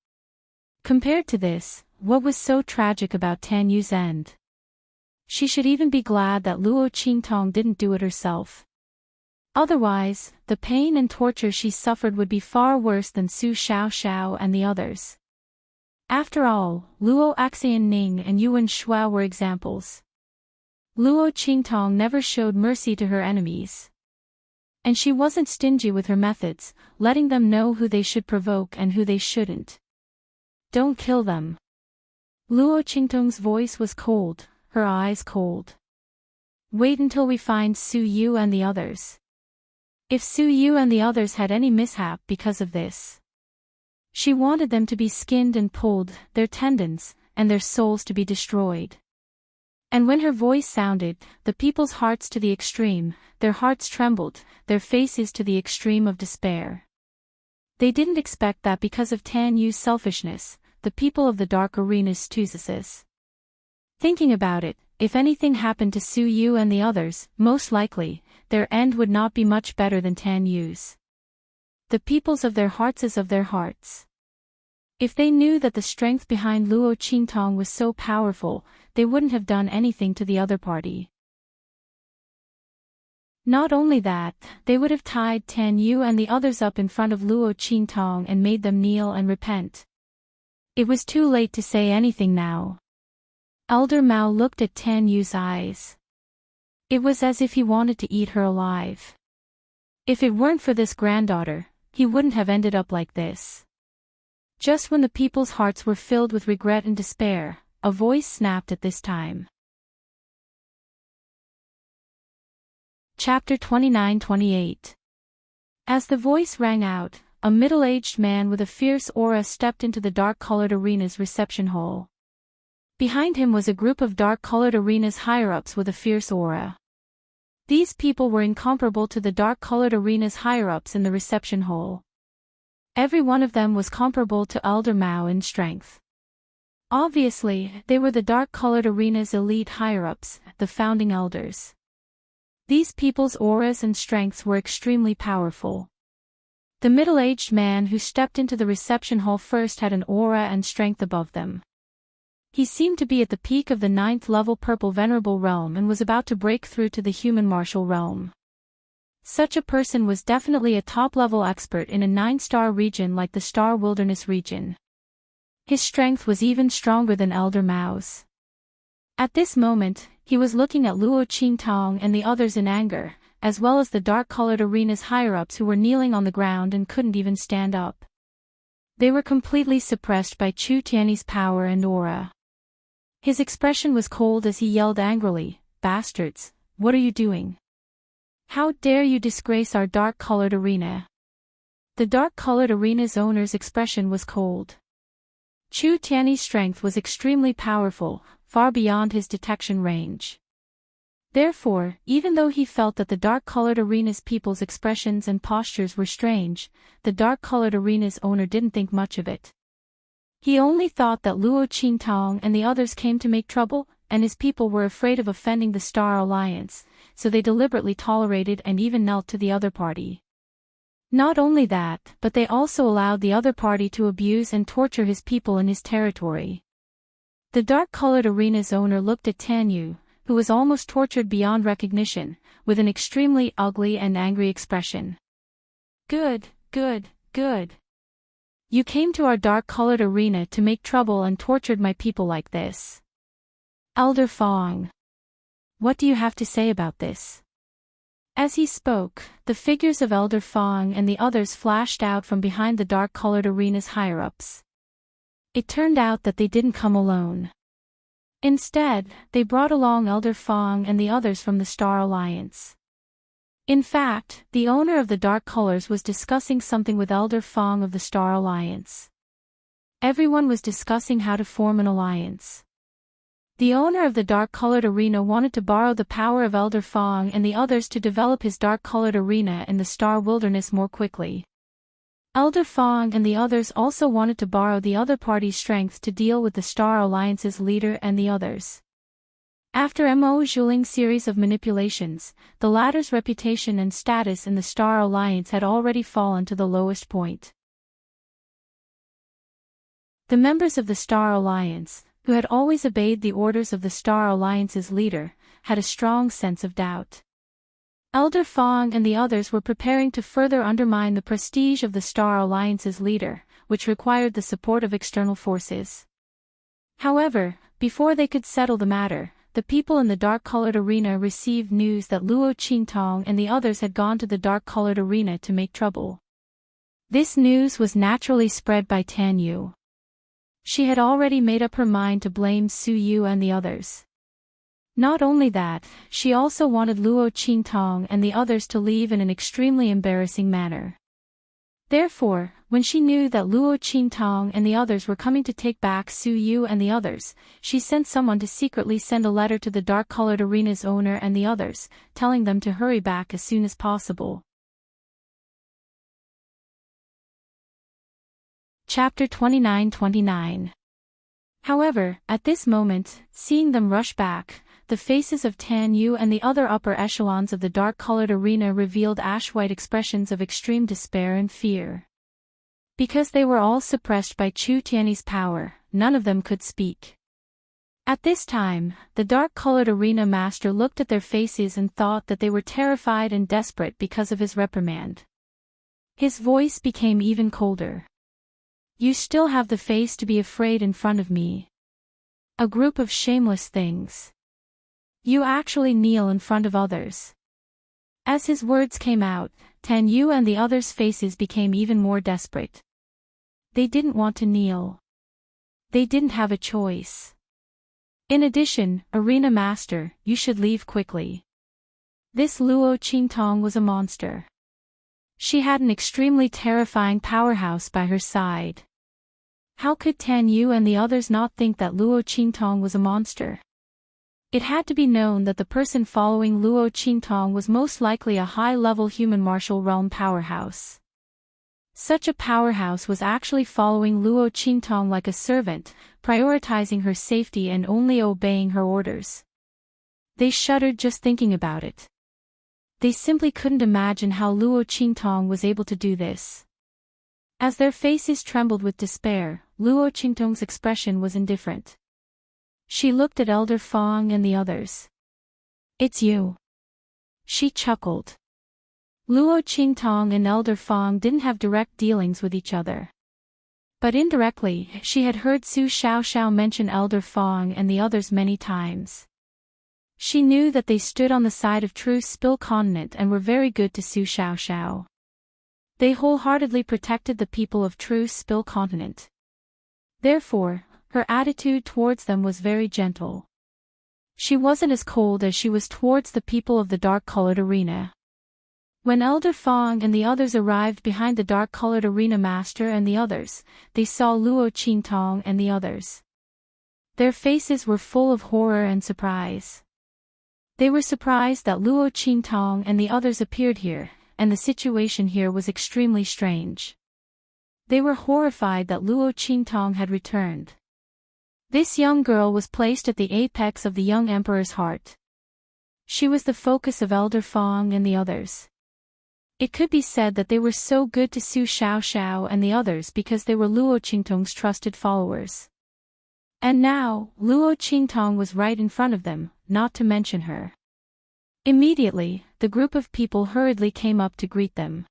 Compared to this, what was so tragic about Tan Yu's end? She should even be glad that Luo Qingtong didn't do it herself. Otherwise, the pain and torture she suffered would be far worse than Su Xiaoxiao and the others. After all, Luo Xianning and Yuan Shuo were examples. Luo Qingtong never showed mercy to her enemies. And she wasn't stingy with her methods, letting them know who they should provoke and who they shouldn't. Don't kill them. Luo Qingtong's voice was cold, her eyes cold. Wait until we find Su Yu and the others. If Su Yu and the others had any mishap because of this, she wanted them to be skinned and pulled, their tendons, and their souls to be destroyed. And when her voice sounded, the people's hearts to the extreme, their hearts trembled, their faces to the extreme of despair. They didn't expect that because of Tan Yu's selfishness, the people of the Dark Arena's Tuzisis. Thinking about it, if anything happened to Su Yu and the others, most likely, their end would not be much better than Tan Yu's. The peoples of their hearts is of their hearts. If they knew that the strength behind Luo Qingtong was so powerful, they wouldn't have done anything to the other party. Not only that, they would have tied Tan Yu and the others up in front of Luo Qingtong and made them kneel and repent. It was too late to say anything now. Elder Mao looked at Tan Yu's eyes. It was as if he wanted to eat her alive. If it weren't for this granddaughter, he wouldn't have ended up like this. Just when the people's hearts were filled with regret and despair, a voice snapped at this time. Chapter 29-28. As the voice rang out, a middle-aged man with a fierce aura stepped into the dark-colored arena's reception hall. Behind him was a group of dark-colored arena's higher-ups with a fierce aura. These people were incomparable to the dark-colored arena's higher-ups in the reception hall. Every one of them was comparable to Elder Mao in strength. Obviously, they were the dark-colored arena's elite higher-ups, the founding elders. These people's auras and strengths were extremely powerful. The middle-aged man who stepped into the reception hall first had an aura and strength above them. He seemed to be at the peak of the 9th-level Purple Venerable realm and was about to break through to the human martial realm. Such a person was definitely a top-level expert in a 9-star region like the Star Wilderness region. His strength was even stronger than Elder Mao's. At this moment, he was looking at Luo Qingtong and the others in anger, as well as the dark-colored arena's higher-ups who were kneeling on the ground and couldn't even stand up. They were completely suppressed by Chu Tiany's power and aura. His expression was cold as he yelled angrily, "Bastards, what are you doing? How dare you disgrace our dark-colored arena?" The dark-colored arena's owner's expression was cold. Chu Tiany's strength was extremely powerful, far beyond his detection range. Therefore, even though he felt that the dark-colored arena's people's expressions and postures were strange, the dark-colored arena's owner didn't think much of it. He only thought that Luo Qingtong and the others came to make trouble, and his people were afraid of offending the Star Alliance, so they deliberately tolerated and even knelt to the other party. Not only that, but they also allowed the other party to abuse and torture his people in his territory. The dark-colored arena's owner looked at Tan Yu, who was almost tortured beyond recognition, with an extremely ugly and angry expression. Good, good, good. You came to our dark-colored arena to make trouble and tortured my people like this. Elder Fong. What do you have to say about this? As he spoke, the figures of Elder Fong and the others flashed out from behind the dark-colored arena's higher-ups. It turned out that they didn't come alone. Instead, they brought along Elder Fong and the others from the Star Alliance. In fact, the owner of the Dark Colors was discussing something with Elder Fong of the Star Alliance. Everyone was discussing how to form an alliance. The owner of the dark-colored arena wanted to borrow the power of Elder Fong and the others to develop his dark-colored arena in the Star Wilderness more quickly. Elder Fong and the others also wanted to borrow the other party's strength to deal with the Star Alliance's leader and the others. After Mo Zhuling's series of manipulations, the latter's reputation and status in the Star Alliance had already fallen to the lowest point. The members of the Star Alliance, who had always obeyed the orders of the Star Alliance's leader, had a strong sense of doubt. Elder Fong and the others were preparing to further undermine the prestige of the Star Alliance's leader, which required the support of external forces. However, before they could settle the matter, the people in the dark-colored arena received news that Luo Qingtong and the others had gone to the dark-colored arena to make trouble. This news was naturally spread by Tan Yu. She had already made up her mind to blame Su Yu and the others. Not only that, she also wanted Luo Qingtong and the others to leave in an extremely embarrassing manner. Therefore, when she knew that Luo Qingtong and the others were coming to take back Su Yu and the others, she sent someone to secretly send a letter to the dark-colored arena's owner and the others, telling them to hurry back as soon as possible. Chapter 29-29. However, at this moment, seeing them rush back, the faces of Tan Yu and the other upper echelons of the dark-colored arena revealed ash-white expressions of extreme despair and fear. Because they were all suppressed by Chu Tiany's power, none of them could speak. At this time, the dark-colored arena master looked at their faces and thought that they were terrified and desperate because of his reprimand. His voice became even colder. You still have the face to be afraid in front of me. A group of shameless things. You actually kneel in front of others. As his words came out, Tan Yu and the others' faces became even more desperate. They didn't want to kneel. They didn't have a choice. In addition, Arena Master, you should leave quickly. This Luo Qingtong was a monster. She had an extremely terrifying powerhouse by her side. How could Tan Yu and the others not think that Luo Qingtong was a monster? It had to be known that the person following Luo Qingtong was most likely a high-level human martial realm powerhouse. Such a powerhouse was actually following Luo Qingtong like a servant, prioritizing her safety and only obeying her orders. They shuddered just thinking about it. They simply couldn't imagine how Luo Qingtong was able to do this. As their faces trembled with despair, Luo Qingtong's expression was indifferent. She looked at Elder Fong and the others. "It's you." She chuckled. Luo Qingtong and Elder Fong didn't have direct dealings with each other. But indirectly, she had heard Su Xiaoxiao mention Elder Fong and the others many times. She knew that they stood on the side of True Spill Continent and were very good to Su Xiaoxiao. They wholeheartedly protected the people of True Spill Continent. Therefore, her attitude towards them was very gentle. She wasn't as cold as she was towards the people of the dark-colored arena. When Elder Fong and the others arrived behind the dark-colored arena master and the others, they saw Luo Qingtong and the others. Their faces were full of horror and surprise. They were surprised that Luo Qingtong and the others appeared here, and the situation here was extremely strange. They were horrified that Luo Qingtong had returned. This young girl was placed at the apex of the young emperor's heart. She was the focus of Elder Fong and the others. It could be said that they were so good to Su Xiaoxiao and the others because they were Luo Qingtong's trusted followers. And now, Luo Qingtong was right in front of them, not to mention her. Immediately, the group of people hurriedly came up to greet them.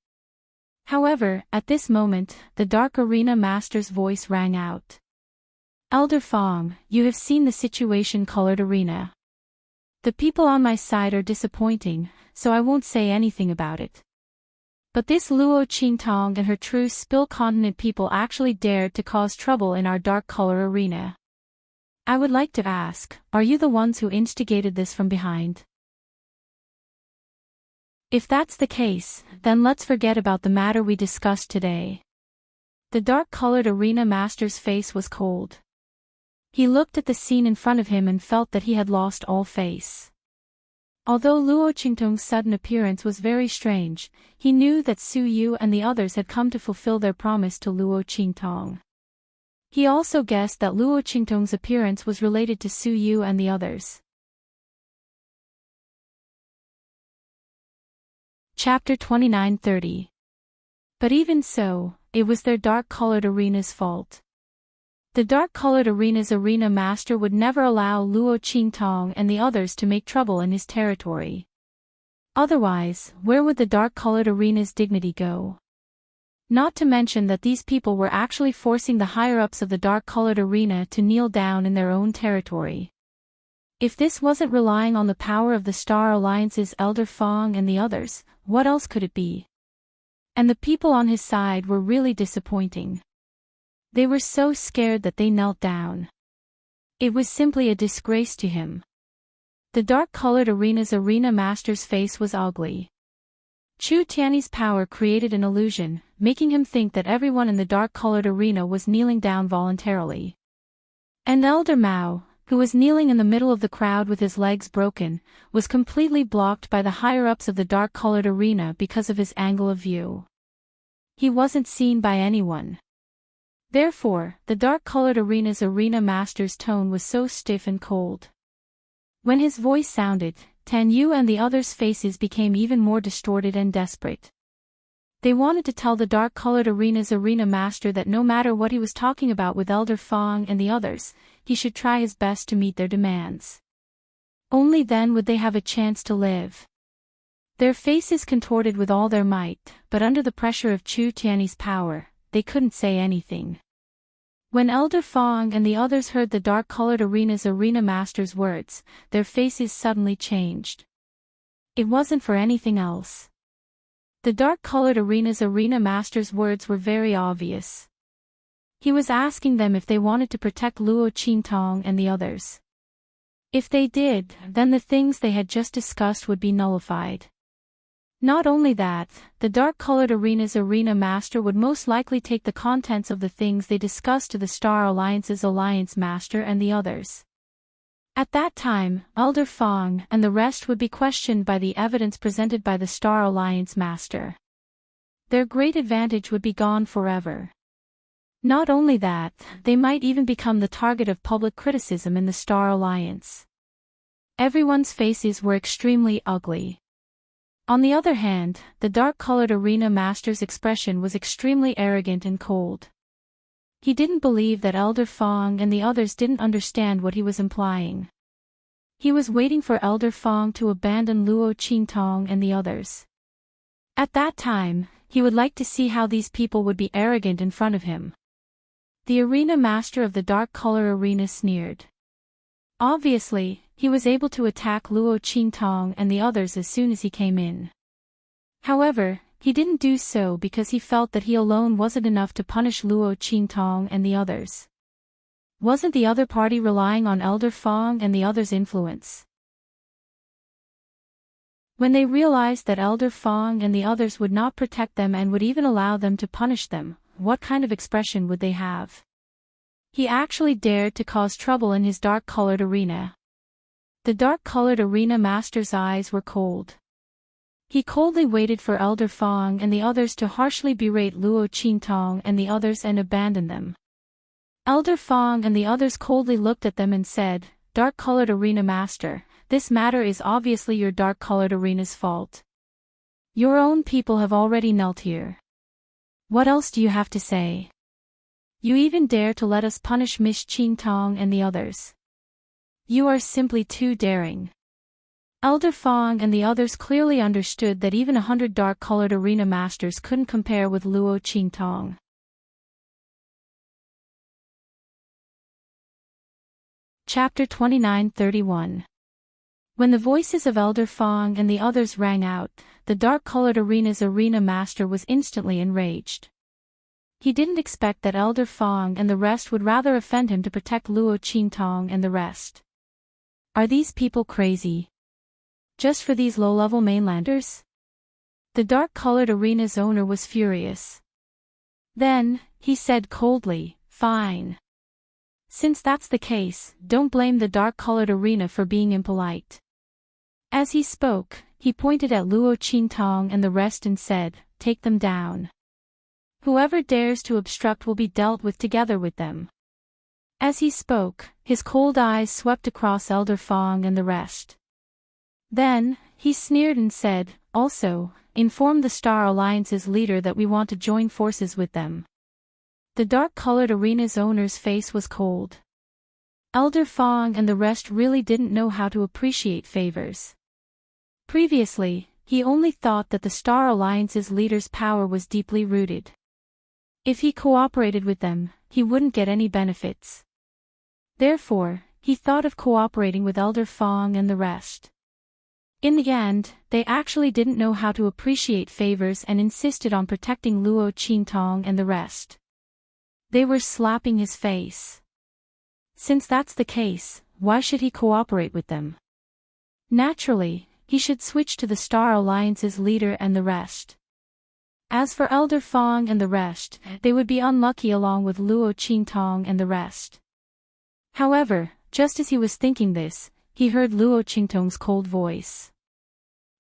However, at this moment, the Dark Arena Master's voice rang out. "Elder Fong, you have seen the situation-colored arena. The people on my side are disappointing, so I won't say anything about it. But this Luo Qingtong and her True Spill Continent people actually dared to cause trouble in our dark color arena. I would like to ask, are you the ones who instigated this from behind? If that's the case, then let's forget about the matter we discussed today." The dark-colored arena master's face was cold. He looked at the scene in front of him and felt that he had lost all face. Although Luo Qingtong's sudden appearance was very strange, he knew that Su Yu and the others had come to fulfill their promise to Luo Qingtong. He also guessed that Luo Qingtong's appearance was related to Su Yu and the others. Chapter 29:30. But even so, it was their dark-colored arena's fault. The dark-colored arena's arena master would never allow Luo Qingtong and the others to make trouble in his territory. Otherwise, where would the dark-colored arena's dignity go? Not to mention that these people were actually forcing the higher-ups of the dark-colored arena to kneel down in their own territory. If this wasn't relying on the power of the Star Alliance's Elder Fong and the others, what else could it be? And the people on his side were really disappointing. They were so scared that they knelt down. It was simply a disgrace to him. The dark-colored arena's arena master's face was ugly. Chu Tiany's power created an illusion, making him think that everyone in the dark-colored arena was kneeling down voluntarily. And Elder Mao, who was kneeling in the middle of the crowd with his legs broken, was completely blocked by the higher-ups of the dark-colored arena because of his angle of view. He wasn't seen by anyone. Therefore, the dark-colored arena's arena master's tone was so stiff and cold. When his voice sounded, Tan Yu and the others' faces became even more distorted and desperate. They wanted to tell the dark-colored arena's arena master that no matter what he was talking about with Elder Fong and the others, he should try his best to meet their demands. Only then would they have a chance to live. Their faces contorted with all their might, but under the pressure of Chu Tiany's power, they couldn't say anything. When Elder Fong and the others heard the dark-colored arena's arena master's words, their faces suddenly changed. It wasn't for anything else. The dark-colored arena's arena master's words were very obvious. He was asking them if they wanted to protect Luo Qingtong and the others. If they did, then the things they had just discussed would be nullified. Not only that, the dark-colored arena's arena master would most likely take the contents of the things they discussed to the Star Alliance's alliance master and the others. At that time, Elder Fong and the rest would be questioned by the evidence presented by the Star Alliance Master. Their great advantage would be gone forever. Not only that, they might even become the target of public criticism in the Star Alliance. Everyone's faces were extremely ugly. On the other hand, the dark-colored Arena Master's expression was extremely arrogant and cold. He didn't believe that Elder Fong and the others didn't understand what he was implying. He was waiting for Elder Fong to abandon Luo Qingtong and the others. At that time, he would like to see how these people would be arrogant in front of him. The Arena Master of the Dark Color Arena sneered. Obviously, he was able to attack Luo Qingtong and the others as soon as he came in. However, he didn't do so because he felt that he alone wasn't enough to punish Luo Qingtong and the others. Wasn't the other party relying on Elder Fong and the others' influence? When they realized that Elder Fong and the others would not protect them and would even allow them to punish them, what kind of expression would they have? He actually dared to cause trouble in his dark-colored arena. The dark-colored Arena Master's eyes were cold. He coldly waited for Elder Fong and the others to harshly berate Luo Qingtong and the others and abandon them. Elder Fong and the others coldly looked at them and said, "Dark-colored Arena Master, this matter is obviously your dark-colored arena's fault. Your own people have already knelt here. What else do you have to say? You even dare to let us punish Miss Qingtong and the others. You are simply too daring." Elder Fong and the others clearly understood that even 100 dark-colored Arena Masters couldn't compare with Luo Qingtong. Chapter 29-31. When the voices of Elder Fong and the others rang out, the dark-colored arena's Arena Master was instantly enraged. He didn't expect that Elder Fong and the rest would rather offend him to protect Luo Qingtong and the rest. Are these people crazy? Just for these low-level mainlanders? The dark-colored arena's owner was furious. Then, he said coldly, "Fine. Since that's the case, don't blame the dark-colored arena for being impolite." As he spoke, he pointed at Luo Qingtong and the rest and said, "Take them down. Whoever dares to obstruct will be dealt with together with them." As he spoke, his cold eyes swept across Elder Fong and the rest. Then, he sneered and said, "Also, inform the Star Alliance's leader that we want to join forces with them." The dark-colored arena's owner's face was cold. Elder Fong and the rest really didn't know how to appreciate favors. Previously, he only thought that the Star Alliance's leader's power was deeply rooted. If he cooperated with them, he wouldn't get any benefits. Therefore, he thought of cooperating with Elder Fong and the rest. In the end, they actually didn't know how to appreciate favors and insisted on protecting Luo Qingtong and the rest. They were slapping his face. Since that's the case, why should he cooperate with them? Naturally, he should switch to the Star Alliance's leader and the rest. As for Elder Fong and the rest, they would be unlucky along with Luo Qingtong and the rest. However, just as he was thinking this, he heard Luo Qingtong's cold voice.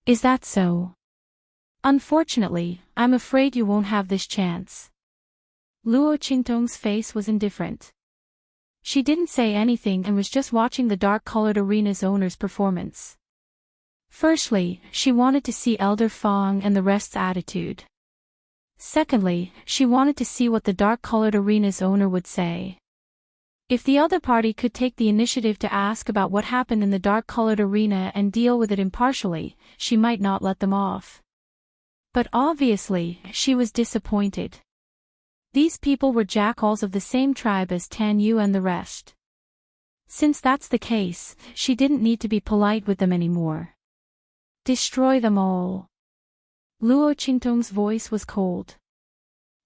"Is that so? Unfortunately, I'm afraid you won't have this chance." Luo Qingtong's face was indifferent. She didn't say anything and was just watching the dark-colored arena's owner's performance. Firstly, she wanted to see Elder Fong and the rest's attitude. Secondly, she wanted to see what the dark-colored arena's owner would say. If the other party could take the initiative to ask about what happened in the dark-colored arena and deal with it impartially, she might not let them off. But obviously, she was disappointed. These people were jackals of the same tribe as Tan Yu and the rest. Since that's the case, she didn't need to be polite with them anymore. Destroy them all. Luo Qingtong's voice was cold.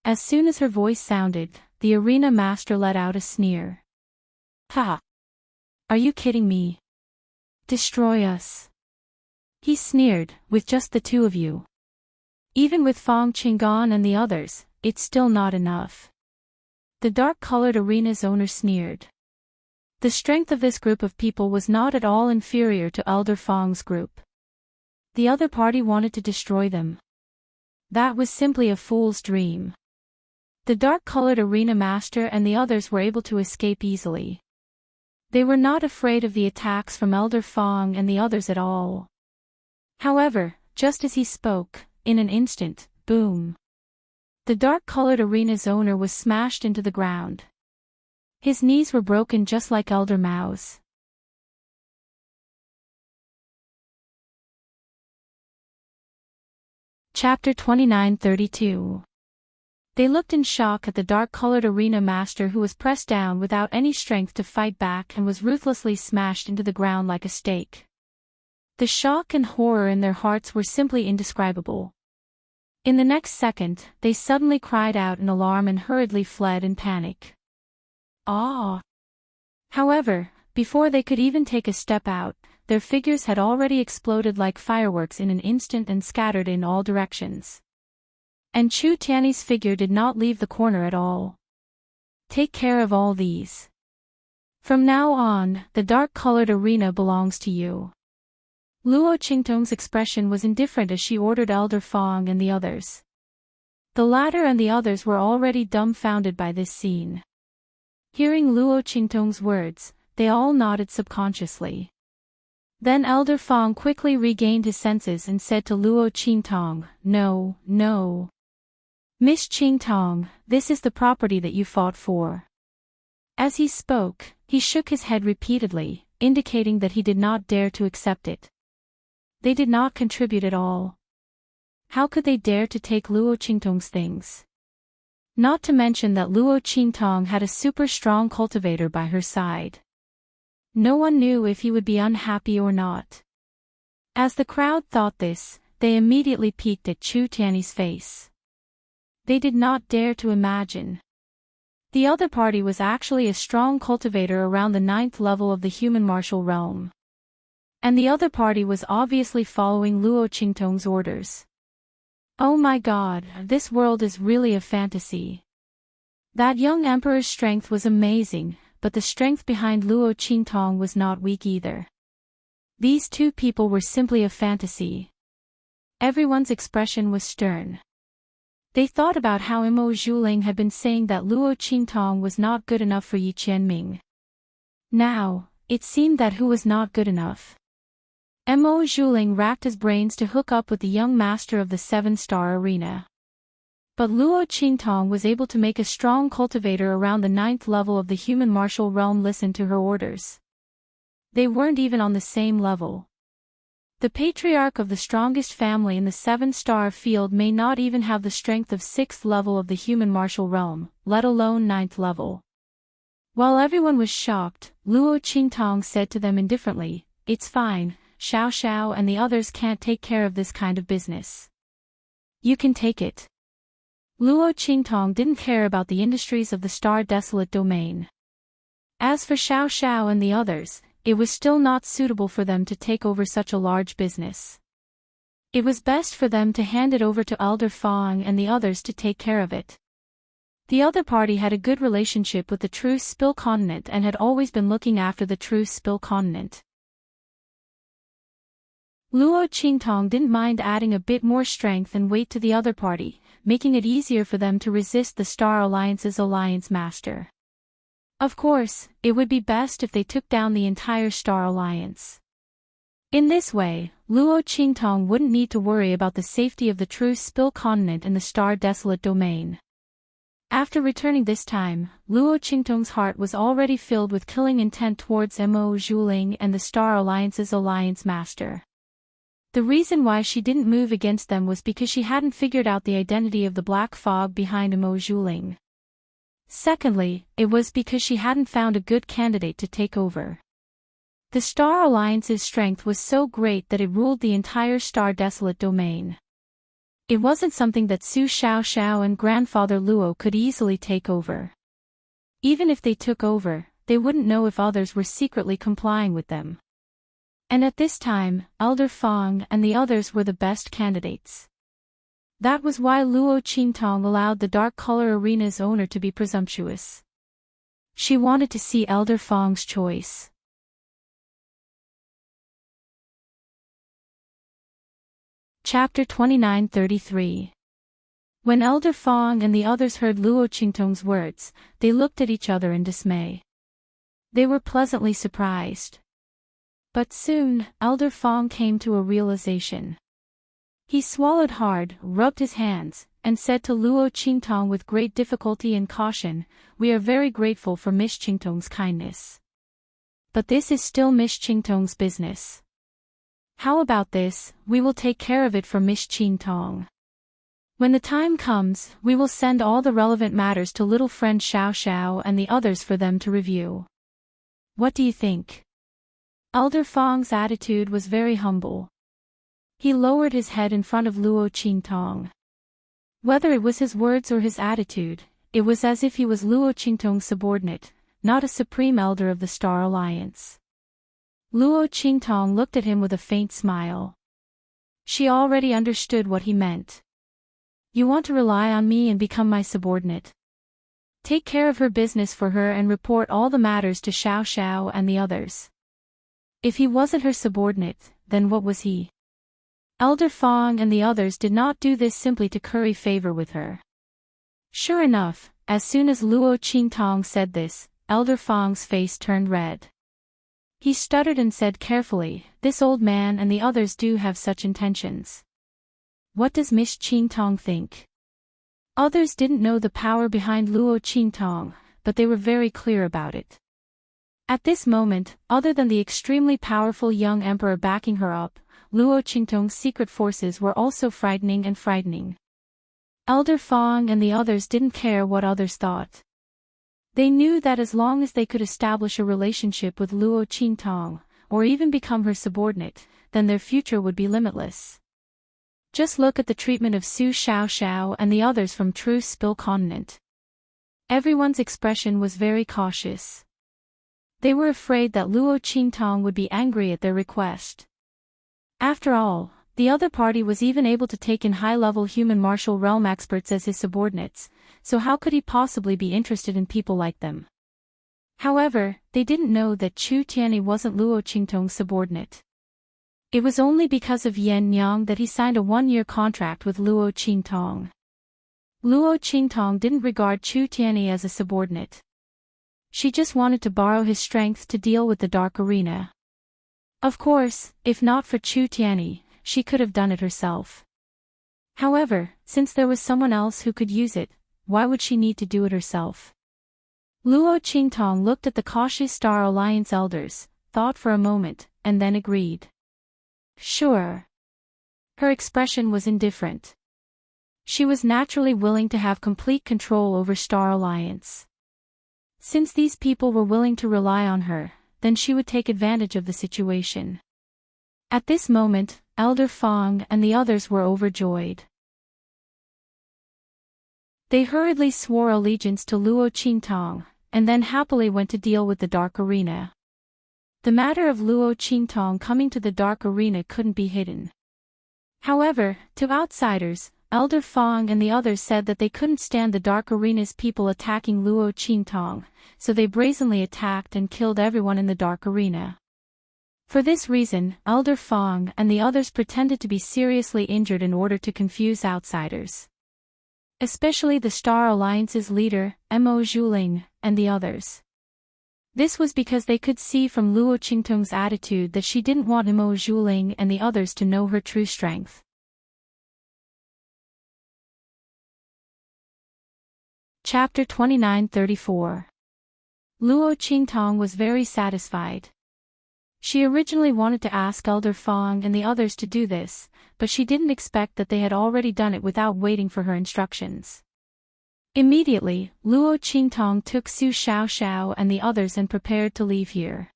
As soon as her voice sounded, the arena master let out a sneer. "Ha! Are you kidding me? Destroy us." He sneered, "With just the two of you. Even with Fong Qinggan and the others, it's still not enough." The dark-colored arena's owner sneered. The strength of this group of people was not at all inferior to Elder Fong's group. The other party wanted to destroy them. That was simply a fool's dream. The dark-colored arena master and the others were able to escape easily. They were not afraid of the attacks from Elder Fong and the others at all. However, just as he spoke, in an instant, boom. The dark-colored arena's owner was smashed into the ground. His knees were broken just like Elder Mao's. Chapter 29-32. They looked in shock at the dark-colored arena master who was pressed down without any strength to fight back and was ruthlessly smashed into the ground like a steak. The shock and horror in their hearts were simply indescribable. In the next second, they suddenly cried out in alarm and hurriedly fled in panic. Ah! However, before they could even take a step out, their figures had already exploded like fireworks in an instant and scattered in all directions. And Chu Tiany's figure did not leave the corner at all. Take care of all these. From now on, the dark-colored arena belongs to you. Luo Qingtong's expression was indifferent as she ordered Elder Fong and the others. The latter and the others were already dumbfounded by this scene. Hearing Luo Qingtong's words, they all nodded subconsciously. Then Elder Fong quickly regained his senses and said to Luo Qingtong, "No, no. Miss Qingtong, this is the property that you fought for." As he spoke, he shook his head repeatedly, indicating that he did not dare to accept it. They did not contribute at all. How could they dare to take Luo Qingtong's things? Not to mention that Luo Qingtong had a super strong cultivator by her side. No one knew if he would be unhappy or not. As the crowd thought this, they immediately peeked at Chu Tiany's face. They did not dare to imagine. The other party was actually a strong cultivator around the 9th level of the human martial realm. And the other party was obviously following Luo Qingtong's orders. Oh my god, this world is really a fantasy. That young emperor's strength was amazing, but the strength behind Luo Qingtong was not weak either. These two people were simply a fantasy. Everyone's expression was stern. They thought about how Mo Zhuling had been saying that Luo Qingtong was not good enough for Yi Qianming. Now, it seemed that who was not good enough? Mo Zhuling racked his brains to hook up with the young master of the 7-star arena. But Luo Qingtong was able to make a strong cultivator around the 9th level of the human martial realm listen to her orders. They weren't even on the same level. The patriarch of the strongest family in the 7-star field may not even have the strength of 6th level of the human martial realm, let alone 9th level. While everyone was shocked, Luo Qingtong said to them indifferently, "It's fine, Xiao Xiao and the others can't take care of this kind of business. You can take it." Luo Qingtong didn't care about the industries of the Star Desolate domain. As for Xiao Xiao and the others, it was still not suitable for them to take over such a large business. It was best for them to hand it over to Elder Fong and the others to take care of it. The other party had a good relationship with the Truce Spill Continent and had always been looking after the Truce Spill Continent. Luo Qingtong didn't mind adding a bit more strength and weight to the other party, making it easier for them to resist the Star Alliance's Alliance Master. Of course, it would be best if they took down the entire Star Alliance. In this way, Luo Qingtong wouldn't need to worry about the safety of the Truce Spill Continent and the Star Desolate domain. After returning this time, Luo Qingtong's heart was already filled with killing intent towards Mo Zhuling and the Star Alliance's Alliance Master. The reason why she didn't move against them was because she hadn't figured out the identity of the black fog behind Mo Zhuling. Secondly, it was because she hadn't found a good candidate to take over. The Star Alliance's strength was so great that it ruled the entire Star Desolate domain. It wasn't something that Su Xiaoxiao and Grandfather Luo could easily take over. Even if they took over, they wouldn't know if others were secretly complying with them. And at this time, Elder Fong and the others were the best candidates. That was why Luo Qingtong allowed the Dark Color Arena's owner to be presumptuous. She wanted to see Elder Fong's choice. Chapter 29:33. When Elder Fong and the others heard Luo Qingtong's words, they looked at each other in dismay. They were pleasantly surprised. But soon, Elder Fong came to a realization. He swallowed hard, rubbed his hands, and said to Luo Qingtong with great difficulty and caution, "We are very grateful for Miss Qingtong's kindness. But this is still Miss Qingtong's business. How about this, we will take care of it for Miss Qingtong. When the time comes, we will send all the relevant matters to little friend Xiao Xiao and the others for them to review. What do you think?" Elder Fong's attitude was very humble. He lowered his head in front of Luo Qingtong. Whether it was his words or his attitude, it was as if he was Luo Qingtong's subordinate, not a supreme elder of the Star Alliance. Luo Qingtong looked at him with a faint smile. She already understood what he meant. "You want to rely on me and become my subordinate. Take care of her business for her and report all the matters to Xiao Xiao and the others." If he wasn't her subordinate, then what was he? Elder Fong and the others did not do this simply to curry favor with her. Sure enough, as soon as Luo Qingtong said this, Elder Fong's face turned red. He stuttered and said carefully, "This old man and the others do have such intentions. What does Miss Qingtong think?" Others didn't know the power behind Luo Qingtong, but they were very clear about it. At this moment, other than the extremely powerful young emperor backing her up, Luo Qingtong's secret forces were also frightening. Elder Fong and the others didn't care what others thought. They knew that as long as they could establish a relationship with Luo Qingtong, or even become her subordinate, then their future would be limitless. Just look at the treatment of Su Xiao Xiao and the others from Truce Spill Continent. Everyone's expression was very cautious. They were afraid that Luo Qingtong would be angry at their request. After all, the other party was even able to take in high-level human martial realm experts as his subordinates, so how could he possibly be interested in people like them? However, they didn't know that Chu Tianyi wasn't Luo Qingtong's subordinate. It was only because of Yan Nyang that he signed a one-year contract with Luo Qingtong. Luo Qingtong didn't regard Chu Tianyi as a subordinate. She just wanted to borrow his strength to deal with the Dark Arena. Of course, if not for Chu Tianyi, she could have done it herself. However, since there was someone else who could use it, why would she need to do it herself? Luo Qingtong looked at the cautious Star Alliance elders, thought for a moment, and then agreed. Sure. Her expression was indifferent. She was naturally willing to have complete control over Star Alliance. Since these people were willing to rely on her, then she would take advantage of the situation. At this moment, Elder Fong and the others were overjoyed. They hurriedly swore allegiance to Luo Qingtong, and then happily went to deal with the Dark Arena. The matter of Luo Qingtong coming to the Dark Arena couldn't be hidden. However, to outsiders, Elder Fong and the others said that they couldn't stand the Dark Arena's people attacking Luo Qingtong, so they brazenly attacked and killed everyone in the Dark Arena. For this reason, Elder Fong and the others pretended to be seriously injured in order to confuse outsiders. Especially the Star Alliance's leader, Mo Zhuling, and the others. This was because they could see from Luo Qingtong's attitude that she didn't want Mo Zhuling and the others to know her true strength. Chapter 29:34. Luo Qingtong was very satisfied. She originally wanted to ask Elder Fong and the others to do this, but she didn't expect that they had already done it without waiting for her instructions. Immediately, Luo Qingtong took Su Xiao Xiao and the others and prepared to leave here.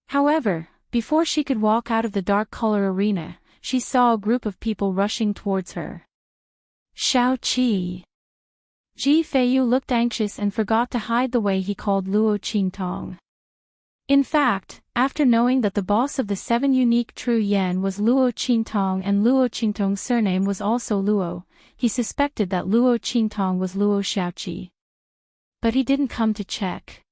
However, before she could walk out of the dark color arena, she saw a group of people rushing towards her. Xiao Qi. Ji Feiyu looked anxious and forgot to hide the way he called Luo Qingtong. In fact, after knowing that the boss of the 7 unique true yen was Luo Qingtong and Luo Qingtong's surname was also Luo, he suspected that Luo Qingtong was Luo Xiaoqi. But he didn't come to check.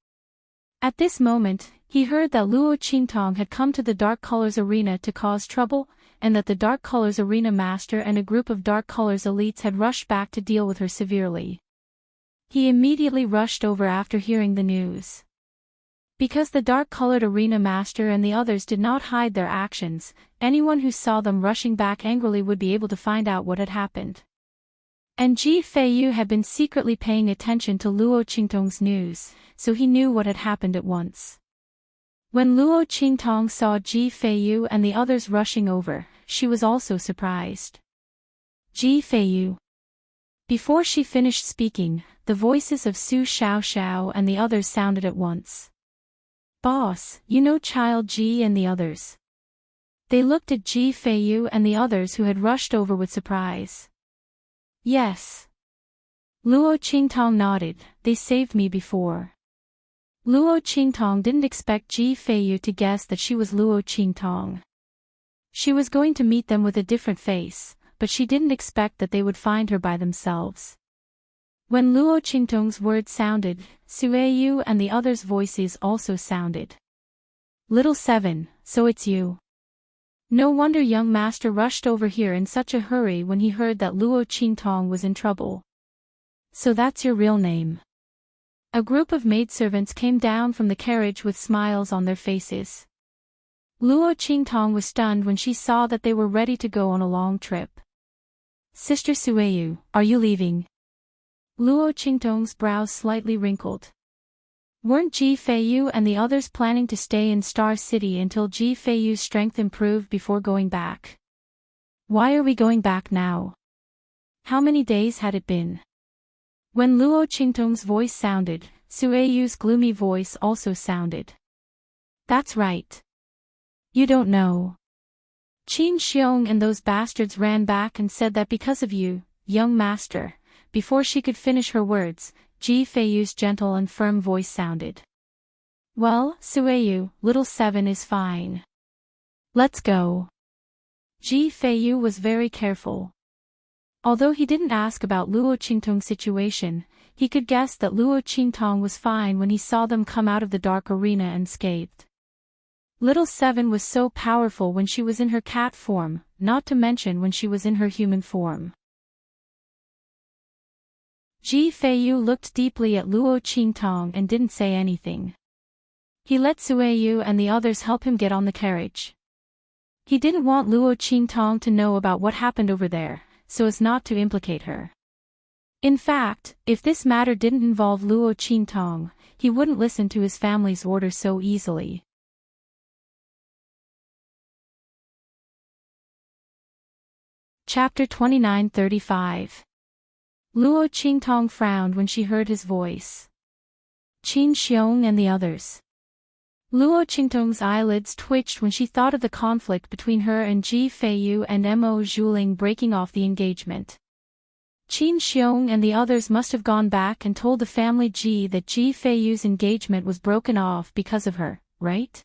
At this moment, he heard that Luo Qingtong had come to the Dark Colors Arena to cause trouble, and that the Dark Colors Arena Master and a group of Dark Colors elites had rushed back to deal with her severely. He immediately rushed over after hearing the news. Because the dark-colored arena master and the others did not hide their actions, anyone who saw them rushing back angrily would be able to find out what had happened. And Ji Feiyu had been secretly paying attention to Luo Qingtong's news, so he knew what had happened at once. When Luo Qingtong saw Ji Feiyu and the others rushing over, she was also surprised. Ji Feiyu. Before she finished speaking, the voices of Su Xiaoxiao and the others sounded at once. Boss, you know Child Ji and the others. They looked at Ji Feiyu and the others who had rushed over with surprise. Yes. Luo Qingtong nodded, they saved me before. Luo Qingtong didn't expect Ji Feiyu to guess that she was Luo Qingtong. She was going to meet them with a different face, but she didn't expect that they would find her by themselves. When Luo Qingtong's words sounded, Sueyu and the others' voices also sounded. Little Seven, so it's you. No wonder young master rushed over here in such a hurry when he heard that Luo Qingtong was in trouble. So that's your real name. A group of maidservants came down from the carriage with smiles on their faces. Luo Qingtong was stunned when she saw that they were ready to go on a long trip. Sister Sueyu, are you leaving? Luo Qingtong's brows slightly wrinkled. Weren't Ji Feiyu and the others planning to stay in Star City until Ji Feiyu's strength improved before going back? Why are we going back now? How many days had it been? When Luo Qingtong's voice sounded, Sueyu's gloomy voice also sounded. That's right. You don't know. Qin Xiong and those bastards ran back and said that because of you, young master. Before she could finish her words, Ji Feiyu's gentle and firm voice sounded. Well, Sueyu, Little Seven is fine. Let's go. Ji Feiyu was very careful. Although he didn't ask about Luo Qingtong's situation, he could guess that Luo Qingtong was fine when he saw them come out of the dark arena unscathed. Little Seven was so powerful when she was in her cat form, not to mention when she was in her human form. Ji Feiyu looked deeply at Luo Qingtong and didn't say anything. He let Sueyu and the others help him get on the carriage. He didn't want Luo Qingtong to know about what happened over there, so as not to implicate her. In fact, if this matter didn't involve Luo Qingtong, he wouldn't listen to his family's order so easily. Chapter 29:35. Luo Qingtong frowned when she heard his voice. Qin Xiong and the others. Luo Qingtong's eyelids twitched when she thought of the conflict between her and Ji Feiyu and Mo Zhuling breaking off the engagement. Qin Xiong and the others must have gone back and told the family Ji that Ji Feiyu's engagement was broken off because of her, right?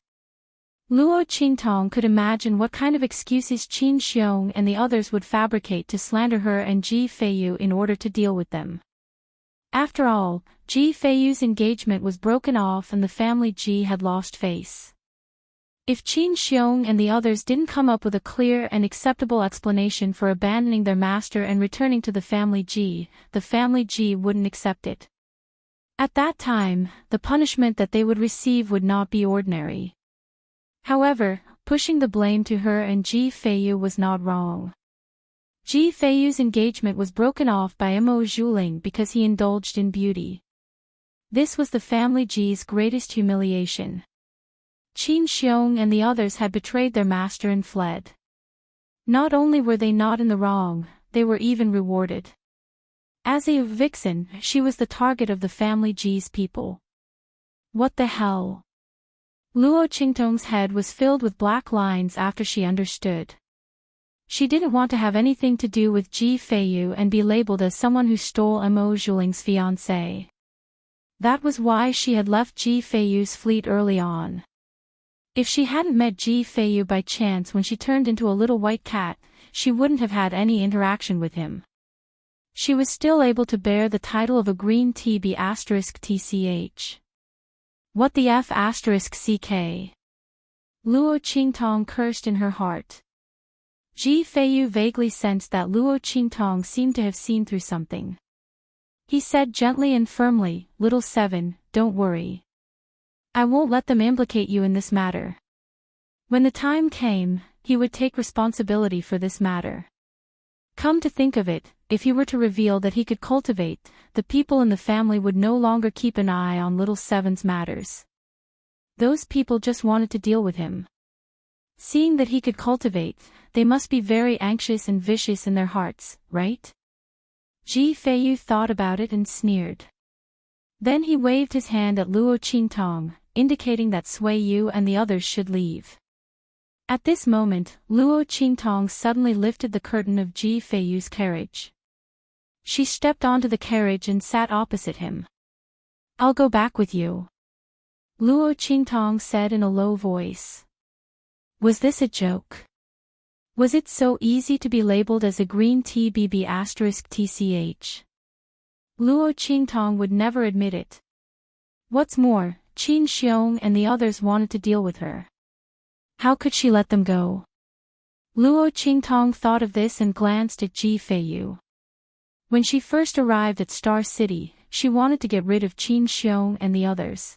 Luo Qingtong could imagine what kind of excuses Qin Xiong and the others would fabricate to slander her and Ji Feiyu in order to deal with them. After all, Ji Feiyu's engagement was broken off and the family Ji had lost face. If Qin Xiong and the others didn't come up with a clear and acceptable explanation for abandoning their master and returning to the family Ji wouldn't accept it. At that time, the punishment that they would receive would not be ordinary. However, pushing the blame to her and Ji Feiyu was not wrong. Ji Feiyu's engagement was broken off by Mo Zhuling because he indulged in beauty. This was the family Ji's greatest humiliation. Qin Xiong and the others had betrayed their master and fled. Not only were they not in the wrong, they were even rewarded. As a vixen, she was the target of the family Ji's people. What the hell? Luo Qingtong's head was filled with black lines after she understood. She didn't want to have anything to do with Ji Feiyu and be labeled as someone who stole Mo Zhuling's fiancé. That was why she had left Ji Feiyu's fleet early on. If she hadn't met Ji Feiyu by chance when she turned into a little white cat, she wouldn't have had any interaction with him. She was still able to bear the title of a green TB*TCH. What the F***? Luo Qingtong cursed in her heart. Ji Feiyu vaguely sensed that Luo Qingtong seemed to have seen through something. He said gently and firmly, "Little Seven, don't worry. I won't let them implicate you in this matter." When the time came, he would take responsibility for this matter. Come to think of it, if he were to reveal that he could cultivate, the people in the family would no longer keep an eye on Little Seven's matters. Those people just wanted to deal with him. Seeing that he could cultivate, they must be very anxious and vicious in their hearts, right? Ji Feiyu thought about it and sneered. Then he waved his hand at Luo Qingtong, indicating that Sui Yu and the others should leave. At this moment, Luo Qingtong suddenly lifted the curtain of Ji Feiyu's carriage. She stepped onto the carriage and sat opposite him. "I'll go back with you," Luo Qingtong said in a low voice. Was this a joke? Was it so easy to be labeled as a green TBB*TCH? Luo Qingtong would never admit it. What's more, Qin Xiong and the others wanted to deal with her. How could she let them go? Luo Qingtong thought of this and glanced at Ji Feiyu. When she first arrived at Star City, she wanted to get rid of Qin Xiong and the others.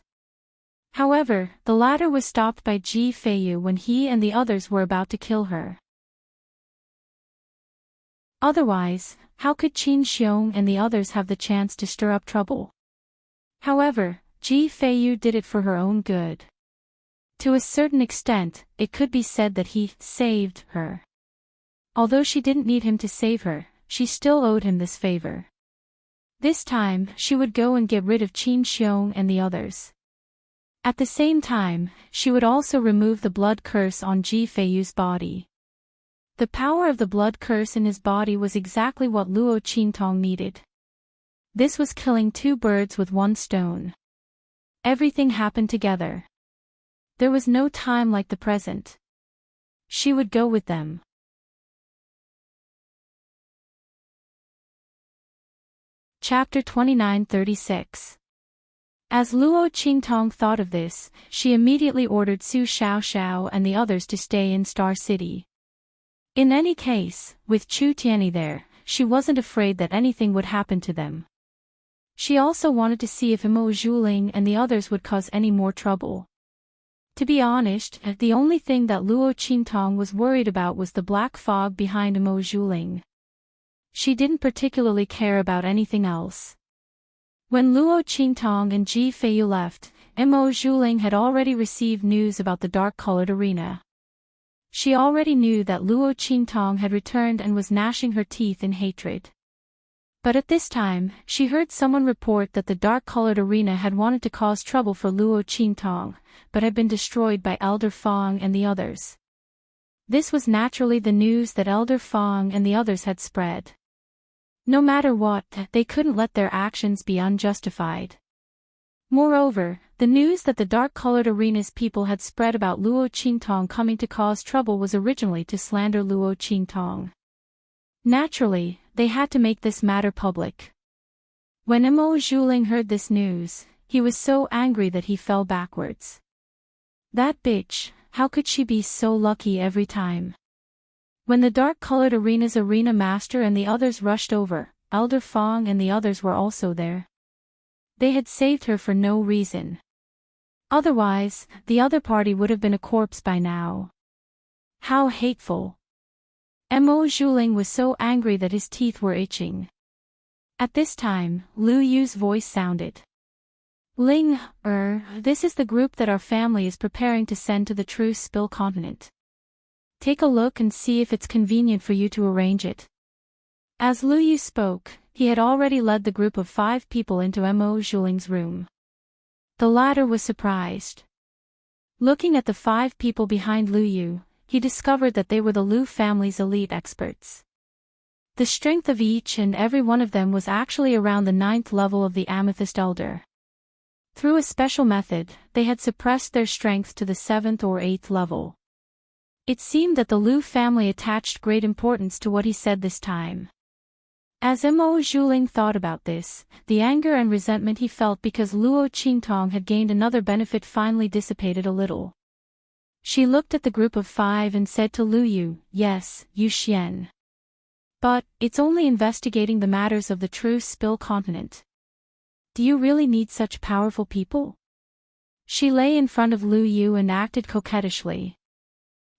However, the latter was stopped by Ji Feiyu when he and the others were about to kill her. Otherwise, how could Qin Xiong and the others have the chance to stir up trouble? However, Ji Feiyu did it for her own good. To a certain extent, it could be said that he saved her. Although she didn't need him to save her, she still owed him this favor. This time, she would go and get rid of Qin Xiong and the others. At the same time, she would also remove the blood curse on Ji Feiyu's body. The power of the blood curse in his body was exactly what Luo Qingtong needed. This was killing two birds with one stone. Everything happened together. There was no time like the present. She would go with them. Chapter 29:36. As Luo Qingtong thought of this, she immediately ordered Su Xiaoxiao and the others to stay in Star City. In any case, with Chu Tianyi there, she wasn't afraid that anything would happen to them. She also wanted to see if Mo Zhuling and the others would cause any more trouble. To be honest, the only thing that Luo Qingtong was worried about was the black fog behind Mo Zhuling. She didn't particularly care about anything else. When Luo Qingtong and Ji Feiyu left, Mo Zhuling had already received news about the dark-colored arena. She already knew that Luo Qingtong had returned and was gnashing her teeth in hatred. But at this time, she heard someone report that the dark-colored arena had wanted to cause trouble for Luo Qingtong, but had been destroyed by Elder Fang and the others. This was naturally the news that Elder Fang and the others had spread. No matter what, they couldn't let their actions be unjustified. Moreover, the news that the dark-colored arena's people had spread about Luo Qingtong coming to cause trouble was originally to slander Luo Qingtong. Naturally, they had to make this matter public. When Mo Zhuling heard this news, he was so angry that he fell backwards. That bitch, how could she be so lucky every time? When the dark-colored arena's arena master and the others rushed over, Elder Fang and the others were also there. They had saved her for no reason. Otherwise, the other party would have been a corpse by now. How hateful. Mo Zhuling was so angry that his teeth were itching. At this time, Lu Yu's voice sounded. Ling, this is the group that our family is preparing to send to the Truce Spill continent. Take a look and see if it's convenient for you to arrange it. As Lu Yu spoke, he had already led the group of 5 people into Mo Zhuling's room. The latter was surprised. Looking at the 5 people behind Lu Yu, he discovered that they were the Lu family's elite experts. The strength of each and every one of them was actually around the 9th level of the Amethyst Elder. Through a special method, they had suppressed their strength to the 7th or 8th level. It seemed that the Lu family attached great importance to what he said this time. As Mo Zhuling thought about this, the anger and resentment he felt because Luo Qingtong had gained another benefit finally dissipated a little. She looked at the group of 5 and said to Lu Yu, "Yes, Yu Xian. But, it's only investigating the matters of the true Spill continent. Do you really need such powerful people?" She lay in front of Lu Yu and acted coquettishly.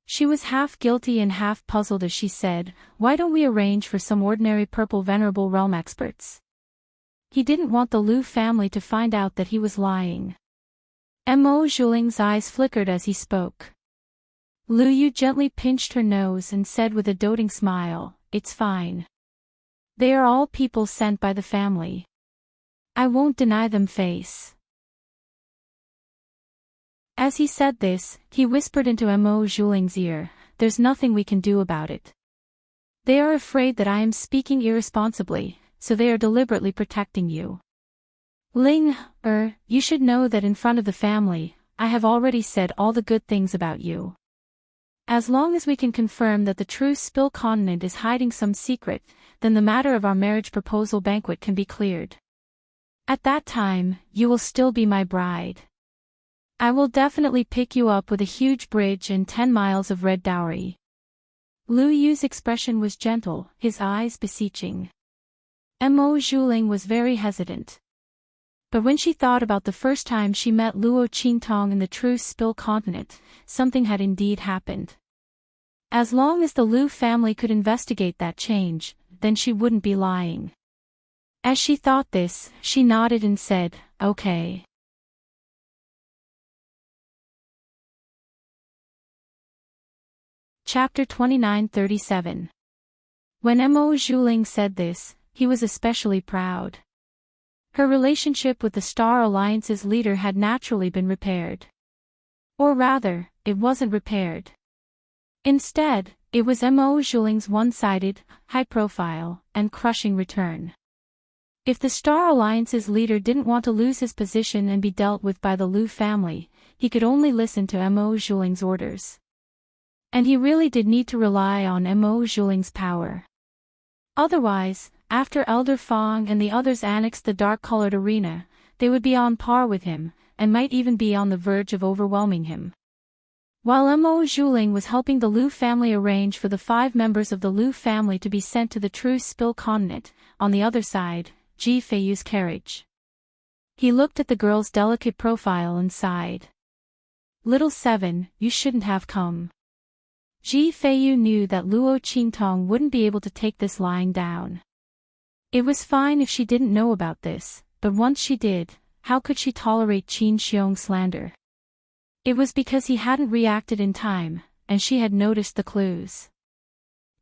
She was half guilty and half puzzled as she said, "Why don't we arrange for some ordinary purple venerable realm experts?" He didn't want the Lu family to find out that he was lying. Mo Zhuling's eyes flickered as he spoke. Lu Yu gently pinched her nose and said with a doting smile, "It's fine. They are all people sent by the family. I won't deny them face." As he said this, he whispered into Mo Zhuling's ear, "There's nothing we can do about it. They are afraid that I am speaking irresponsibly, so they are deliberately protecting you. Ling, you should know that in front of the family, I have already said all the good things about you. As long as we can confirm that the true Spill continent is hiding some secret, then the matter of our marriage proposal banquet can be cleared. At that time, you will still be my bride. I will definitely pick you up with a huge bridge and 10 miles of red dowry." Lu Yu's expression was gentle, his eyes beseeching. Mo Zhuling was very hesitant. But when she thought about the first time she met Luo Qingtong in the true Spill continent, something had indeed happened. As long as the Lu family could investigate that change, then she wouldn't be lying. As she thought this, she nodded and said, "Okay." Chapter 29-37. When Mo Zhuling said this, he was especially proud. Her relationship with the Star Alliance's leader had naturally been repaired. Or rather, it wasn't repaired. Instead, it was Mo Zhuling's one-sided, high-profile, and crushing return. If the Star Alliance's leader didn't want to lose his position and be dealt with by the Lu family, he could only listen to Mo Zhuling's orders. And he really did need to rely on Mo Zhuling's power. Otherwise, after Elder Fong and the others annexed the dark-colored arena, they would be on par with him, and might even be on the verge of overwhelming him. While Mo Zhuling was helping the Lu family arrange for the 5 members of the Lu family to be sent to the true Spill continent, on the other side, Ji Feiyu's carriage. He looked at the girl's delicate profile and sighed. "Little Seven, you shouldn't have come." Ji Feiyu knew that Luo Qingtong wouldn't be able to take this lying down. It was fine if she didn't know about this, but once she did, how could she tolerate Qin Xiong's slander? It was because he hadn't reacted in time, and she had noticed the clues.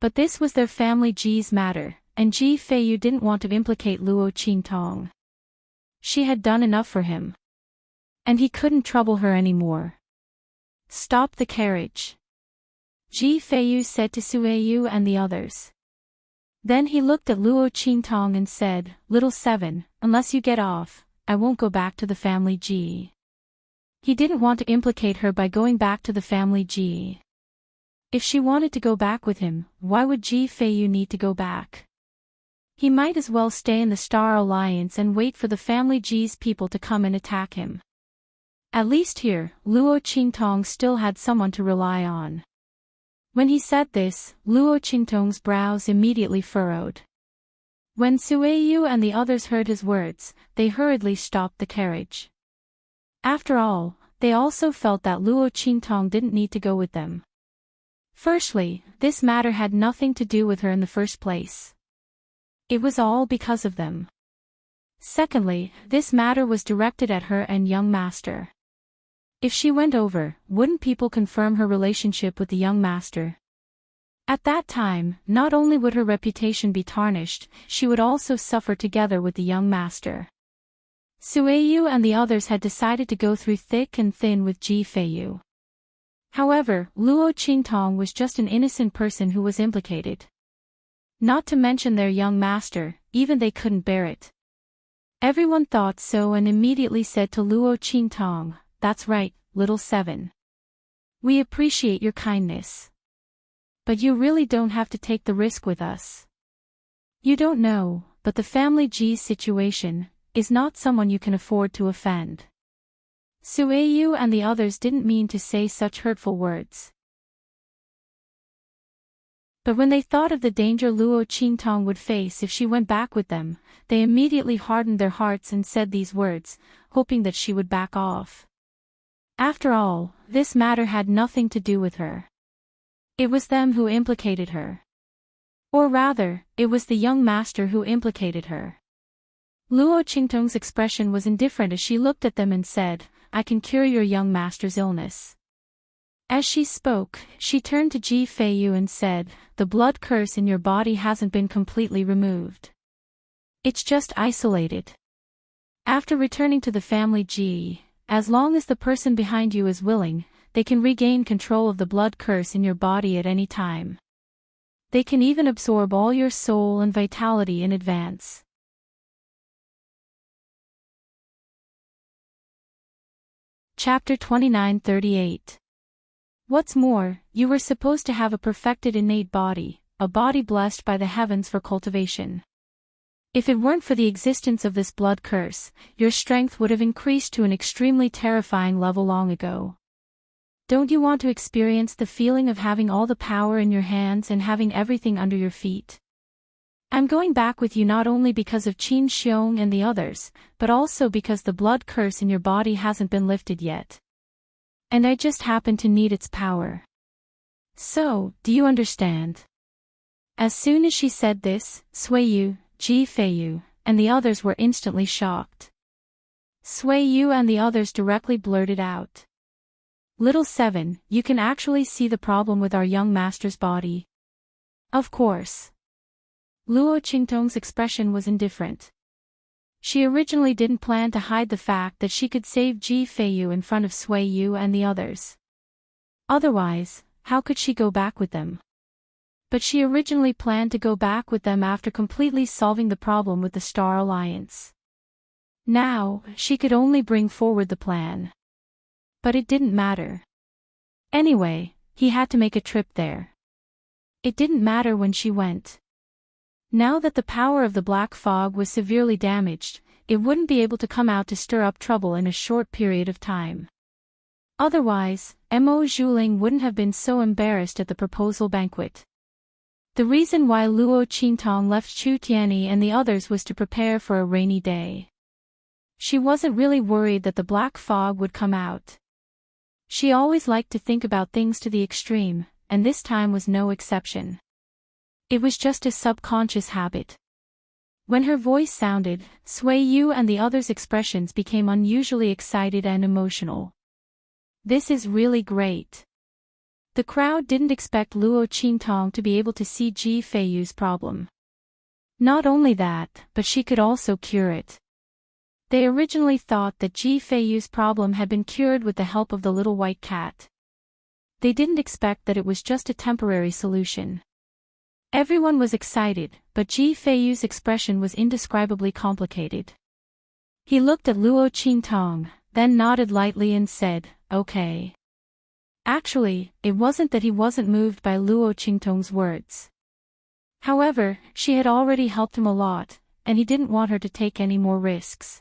But this was their family Ji's matter, and Ji Feiyu didn't want to implicate Luo Qingtong. She had done enough for him. And he couldn't trouble her anymore. "Stop the carriage," Ji Feiyu said to Sueyu and the others. Then he looked at Luo Qingtong and said, "Little Seven, unless you get off, I won't go back to the family Ji." He didn't want to implicate her by going back to the family Ji. If she wanted to go back with him, why would Ji Feiyu need to go back? He might as well stay in the Star Alliance and wait for the family Ji's people to come and attack him. At least here, Luo Qingtong still had someone to rely on. When he said this, Luo Qingtong's brows immediately furrowed. When Sueyu and the others heard his words, they hurriedly stopped the carriage. After all, they also felt that Luo Qingtong didn't need to go with them. Firstly, this matter had nothing to do with her in the first place. It was all because of them. Secondly, this matter was directed at her and young master. If she went over, wouldn't people confirm her relationship with the young master? At that time, not only would her reputation be tarnished, she would also suffer together with the young master. Sueyu and the others had decided to go through thick and thin with Ji Feiyu. However, Luo Qingtong was just an innocent person who was implicated. Not to mention their young master, even they couldn't bear it. Everyone thought so and immediately said to Luo Qingtong, "That's right, Little Seven. We appreciate your kindness. But you really don't have to take the risk with us. You don't know, but the family G's situation is not someone you can afford to offend. Sueyu and the others didn't mean to say such hurtful words. But when they thought of the danger Luo Qingtong would face if she went back with them, they immediately hardened their hearts and said these words, hoping that she would back off. After all, this matter had nothing to do with her. It was them who implicated her. Or rather, it was the young master who implicated her. Luo Qingtong's expression was indifferent as she looked at them and said, "I can cure your young master's illness." As she spoke, she turned to Ji Feiyu and said, "The blood curse in your body hasn't been completely removed. It's just isolated. After returning to the family Ji, as long as the person behind you is willing, they can regain control of the blood curse in your body at any time. They can even absorb all your soul and vitality in advance." Chapter 29-38. What's more, you were supposed to have a perfected innate body, a body blessed by the heavens for cultivation. If it weren't for the existence of this blood curse, your strength would have increased to an extremely terrifying level long ago. Don't you want to experience the feeling of having all the power in your hands and having everything under your feet? I'm going back with you not only because of Qin Xiong and the others, but also because the blood curse in your body hasn't been lifted yet. And I just happen to need its power. So, do you understand? As soon as she said this, Sueyu, Ji Feiyu, and the others were instantly shocked. Sueyu and the others directly blurted out, "Little Seven, you can actually see the problem with our young master's body." Of course. Luo Qingtong's expression was indifferent. She originally didn't plan to hide the fact that she could save Ji Feiyu in front of Sueyu and the others. Otherwise, how could she go back with them? But she originally planned to go back with them after completely solving the problem with the Star Alliance. Now, she could only bring forward the plan. But it didn't matter. Anyway, he had to make a trip there. It didn't matter when she went. Now that the power of the black fog was severely damaged, it wouldn't be able to come out to stir up trouble in a short period of time. Otherwise, Mo Zhuling wouldn't have been so embarrassed at the proposal banquet. The reason why Luo Qingtong left Chu Tianyi and the others was to prepare for a rainy day. She wasn't really worried that the black fog would come out. She always liked to think about things to the extreme, and this time was no exception. It was just a subconscious habit. When her voice sounded, Sueyu and the others' expressions became unusually excited and emotional. This is really great. The crowd didn't expect Luo Qingtong to be able to see Ji Feiyu's problem. Not only that, but she could also cure it. They originally thought that Ji Feiyu's problem had been cured with the help of the little white cat. They didn't expect that it was just a temporary solution. Everyone was excited, but Ji Feiyu's expression was indescribably complicated. He looked at Luo Qingtong, then nodded lightly and said, "Okay." Actually, it wasn't that he wasn't moved by Luo Qingtong's words. However, she had already helped him a lot, and he didn't want her to take any more risks.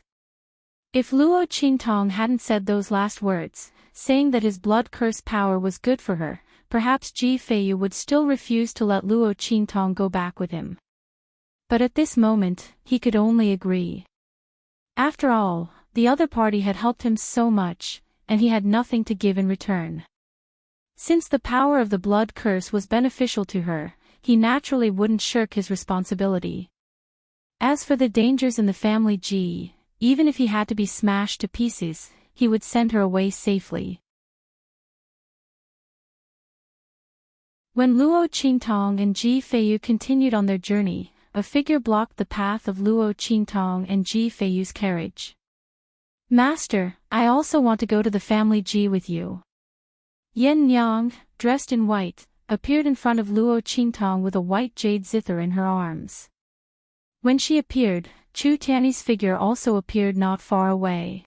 If Luo Qingtong hadn't said those last words, saying that his blood curse power was good for her, perhaps Ji Feiyu would still refuse to let Luo Qingtong go back with him. But at this moment, he could only agree. After all, the other party had helped him so much, and he had nothing to give in return. Since the power of the blood curse was beneficial to her, he naturally wouldn't shirk his responsibility. As for the dangers in the family Ji, even if he had to be smashed to pieces, he would send her away safely. When Luo Qingtong and Ji Feiyu continued on their journey, a figure blocked the path of Luo Qingtong and Ji Feiyu's carriage. "Master, I also want to go to the family Ji with you." Yen Nyang, dressed in white, appeared in front of Luo Qingtong with a white jade zither in her arms. When she appeared, Chu Tianyi's figure also appeared not far away.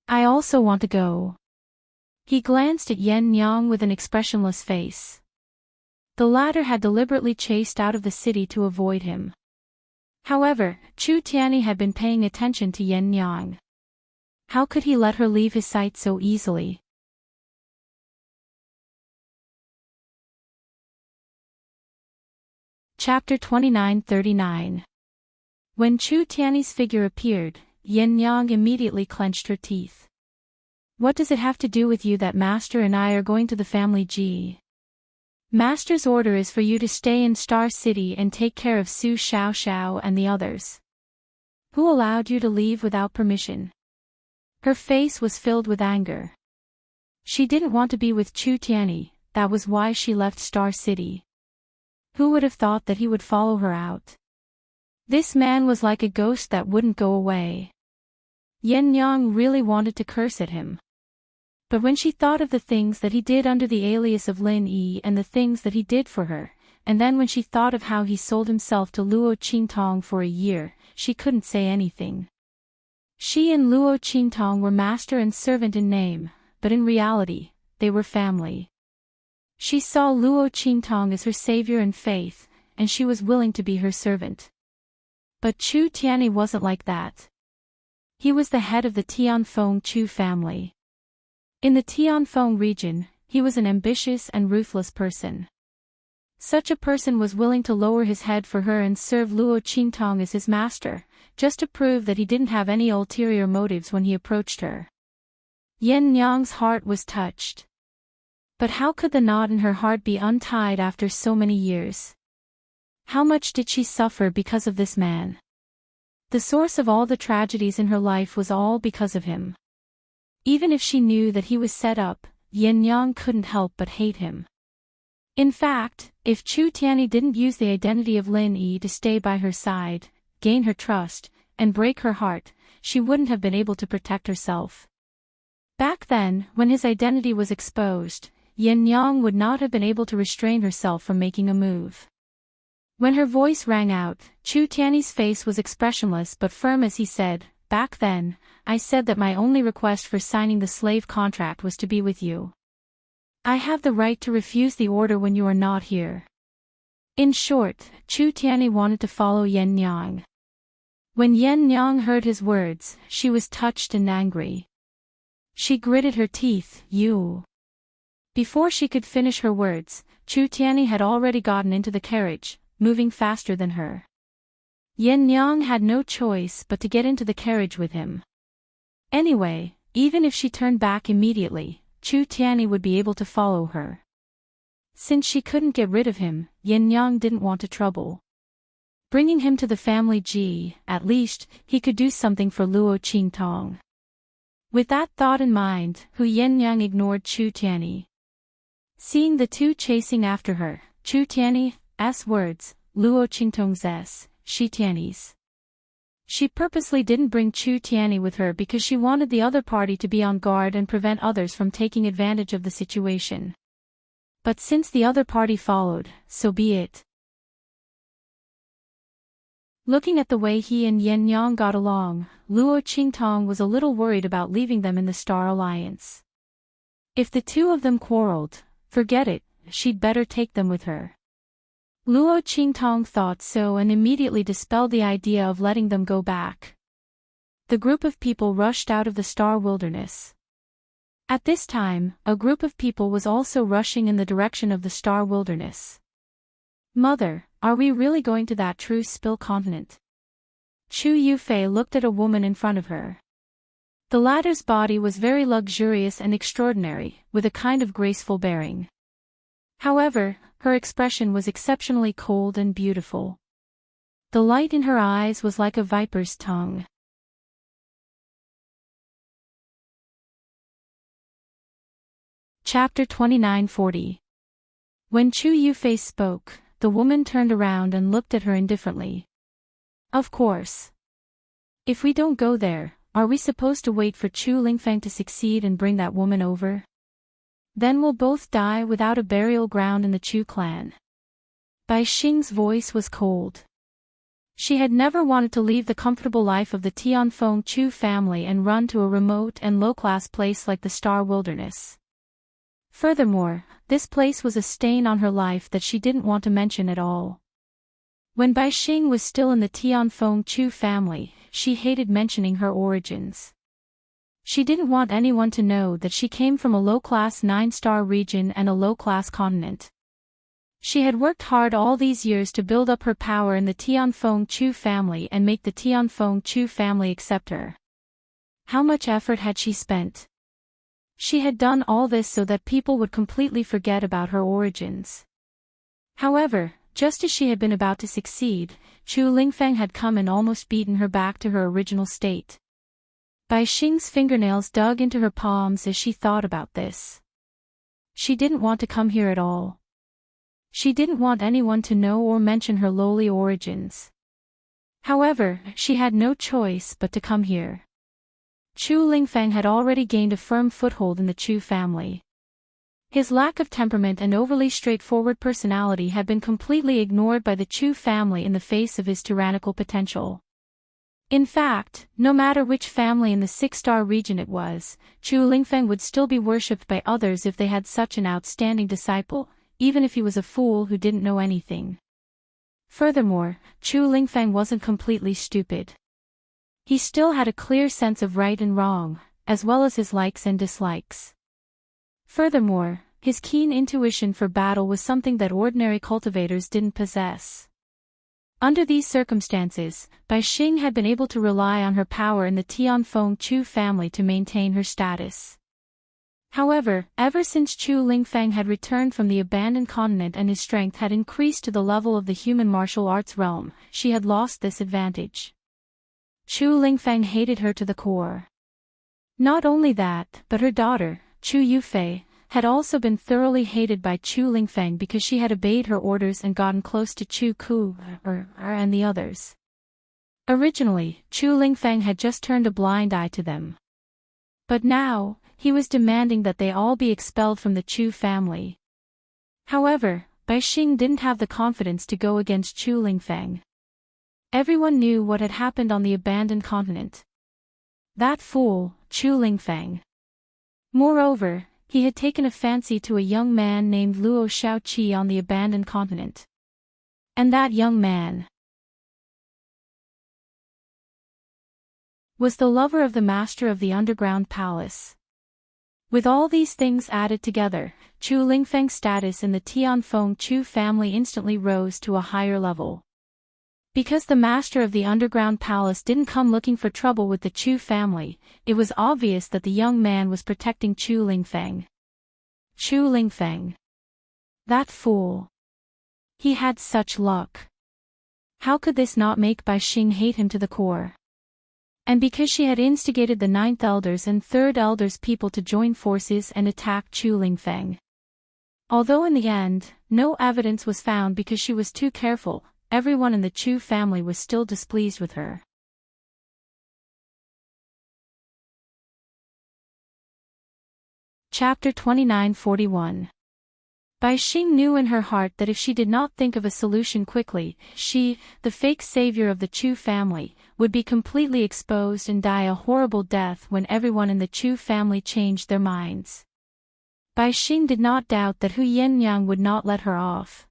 "I also want to go." He glanced at Yen Nyang with an expressionless face. The latter had deliberately chased out of the city to avoid him. However, Chu Tianyi had been paying attention to Yin Yang. How could he let her leave his sight so easily? Chapter 29-39. When Chu Tianyi's figure appeared, Yin Yang immediately clenched her teeth. What does it have to do with you that Master and I are going to the family G? Master's order is for you to stay in Star City and take care of Su Xiao and the others. Who allowed you to leave without permission? Her face was filled with anger. She didn't want to be with Chu Tianyi, that was why she left Star City. Who would have thought that he would follow her out? This man was like a ghost that wouldn't go away. Yin Yang really wanted to curse at him. But when she thought of the things that he did under the alias of Lin Yi and the things that he did for her, and then when she thought of how he sold himself to Luo Qingtong for a year, she couldn't say anything. She and Luo Qingtong were master and servant in name, but in reality, they were family. She saw Luo Qingtong as her savior and faith, and she was willing to be her servant. But Chu Tianyi wasn't like that. He was the head of the Tianfeng Chu family. In the Tianfeng region, he was an ambitious and ruthless person. Such a person was willing to lower his head for her and serve Luo Qingtong as his master, just to prove that he didn't have any ulterior motives when he approached her. Yin Yang's heart was touched. But how could the knot in her heart be untied after so many years? How much did she suffer because of this man? The source of all the tragedies in her life was all because of him. Even if she knew that he was set up, Yin Yang couldn't help but hate him. In fact, if Chu Tianyi didn't use the identity of Lin Yi to stay by her side, gain her trust, and break her heart, she wouldn't have been able to protect herself. Back then, when his identity was exposed, Yin Yang would not have been able to restrain herself from making a move. When her voice rang out, Chu Tianyi's face was expressionless but firm as he said, "Back then, I said that my only request for signing the slave contract was to be with you. I have the right to refuse the order when you are not here." In short, Chu Tianyi wanted to follow Yin Yang. When Yin Yang heard his words, she was touched and angry. She gritted her teeth, "You." Before she could finish her words, Chu Tianyi had already gotten into the carriage, moving faster than her. Yin Yang had no choice but to get into the carriage with him. Anyway, even if she turned back immediately, Chu Tianyi would be able to follow her. Since she couldn't get rid of him, Yin Yang didn't want to trouble. Bringing him to the family G, at least, he could do something for Luo Qingtong. With that thought in mind, Yin Yang ignored Chu Tianyi. Seeing the two chasing after her, Chu Tianyi's words, Luo Qingtong's, Shi Tianyi's. She purposely didn't bring Chu Tianyi with her because she wanted the other party to be on guard and prevent others from taking advantage of the situation. But since the other party followed, so be it. Looking at the way he and Yin Yang got along, Luo Qingtong was a little worried about leaving them in the Star Alliance. If the two of them quarreled, forget it, she'd better take them with her. Luo Qingtong thought so and immediately dispelled the idea of letting them go back. The group of people rushed out of the Star Wilderness. At this time, a group of people was also rushing in the direction of the Star Wilderness. "Mother, are we really going to that True Spill continent?" Chu Yufei looked at a woman in front of her. The latter's body was very luxurious and extraordinary, with a kind of graceful bearing. However, her expression was exceptionally cold and beautiful. The light in her eyes was like a viper's tongue. Chapter 29-40. When Chu Yufei spoke, the woman turned around and looked at her indifferently. "Of course. If we don't go there, are we supposed to wait for Chu Lingfeng to succeed and bring that woman over? Then we'll both die without a burial ground in the Chu clan." Bai Xing's voice was cold. She had never wanted to leave the comfortable life of the Tianfeng Chu family and run to a remote and low-class place like the Star Wilderness. Furthermore, this place was a stain on her life that she didn't want to mention at all. When Bai Xing was still in the Tianfeng Chu family, she hated mentioning her origins. She didn't want anyone to know that she came from a low-class 9-star region and a low-class continent. She had worked hard all these years to build up her power in the Tianfeng Chu family and make the Tianfeng Chu family accept her. How much effort had she spent? She had done all this so that people would completely forget about her origins. However, just as she had been about to succeed, Chu Lingfeng had come and almost beaten her back to her original state. Bai Xing's fingernails dug into her palms as she thought about this. She didn't want to come here at all. She didn't want anyone to know or mention her lowly origins. However, she had no choice but to come here. Chu Lingfeng had already gained a firm foothold in the Chu family. His lack of temperament and overly straightforward personality had been completely ignored by the Chu family in the face of his tyrannical potential. In fact, no matter which family in the 6-star region it was, Chu Lingfeng would still be worshipped by others if they had such an outstanding disciple, even if he was a fool who didn't know anything. Furthermore, Chu Lingfeng wasn't completely stupid. He still had a clear sense of right and wrong, as well as his likes and dislikes. Furthermore, his keen intuition for battle was something that ordinary cultivators didn't possess. Under these circumstances, Bai Xing had been able to rely on her power in the Tianfeng Chu family to maintain her status. However, ever since Chu Lingfeng had returned from the abandoned continent and his strength had increased to the level of the human martial arts realm, she had lost this advantage. Chu Lingfeng hated her to the core. Not only that, but her daughter, Chu Yufei, had also been thoroughly hated by Chu Lingfeng because she had obeyed her orders and gotten close to Chu Ku and the others. Originally, Chu Lingfeng had just turned a blind eye to them. But now, he was demanding that they all be expelled from the Chu family. However, Bai Xing didn't have the confidence to go against Chu Lingfeng. Everyone knew what had happened on the abandoned continent. That fool, Chu Lingfeng. Moreover, he had taken a fancy to a young man named Luo Shaoqi on the abandoned continent. And that young man was the lover of the master of the underground palace. With all these things added together, Chu Lingfeng's status in the Tianfeng Chu family instantly rose to a higher level. Because the master of the underground palace didn't come looking for trouble with the Chu family, it was obvious that the young man was protecting Chu Lingfeng. Chu Lingfeng. That fool. He had such luck. How could this not make Bai Xing hate him to the core? And because she had instigated the 9th Elders and 3rd Elders people to join forces and attack Chu Lingfeng. Although in the end, no evidence was found because she was too careful, everyone in the Chu family was still displeased with her. Chapter 2941. Bai Xing knew in her heart that if she did not think of a solution quickly, she, the fake savior of the Chu family, would be completely exposed and die a horrible death when everyone in the Chu family changed their minds. Bai Xing did not doubt that Hu Yennyang would not let her off.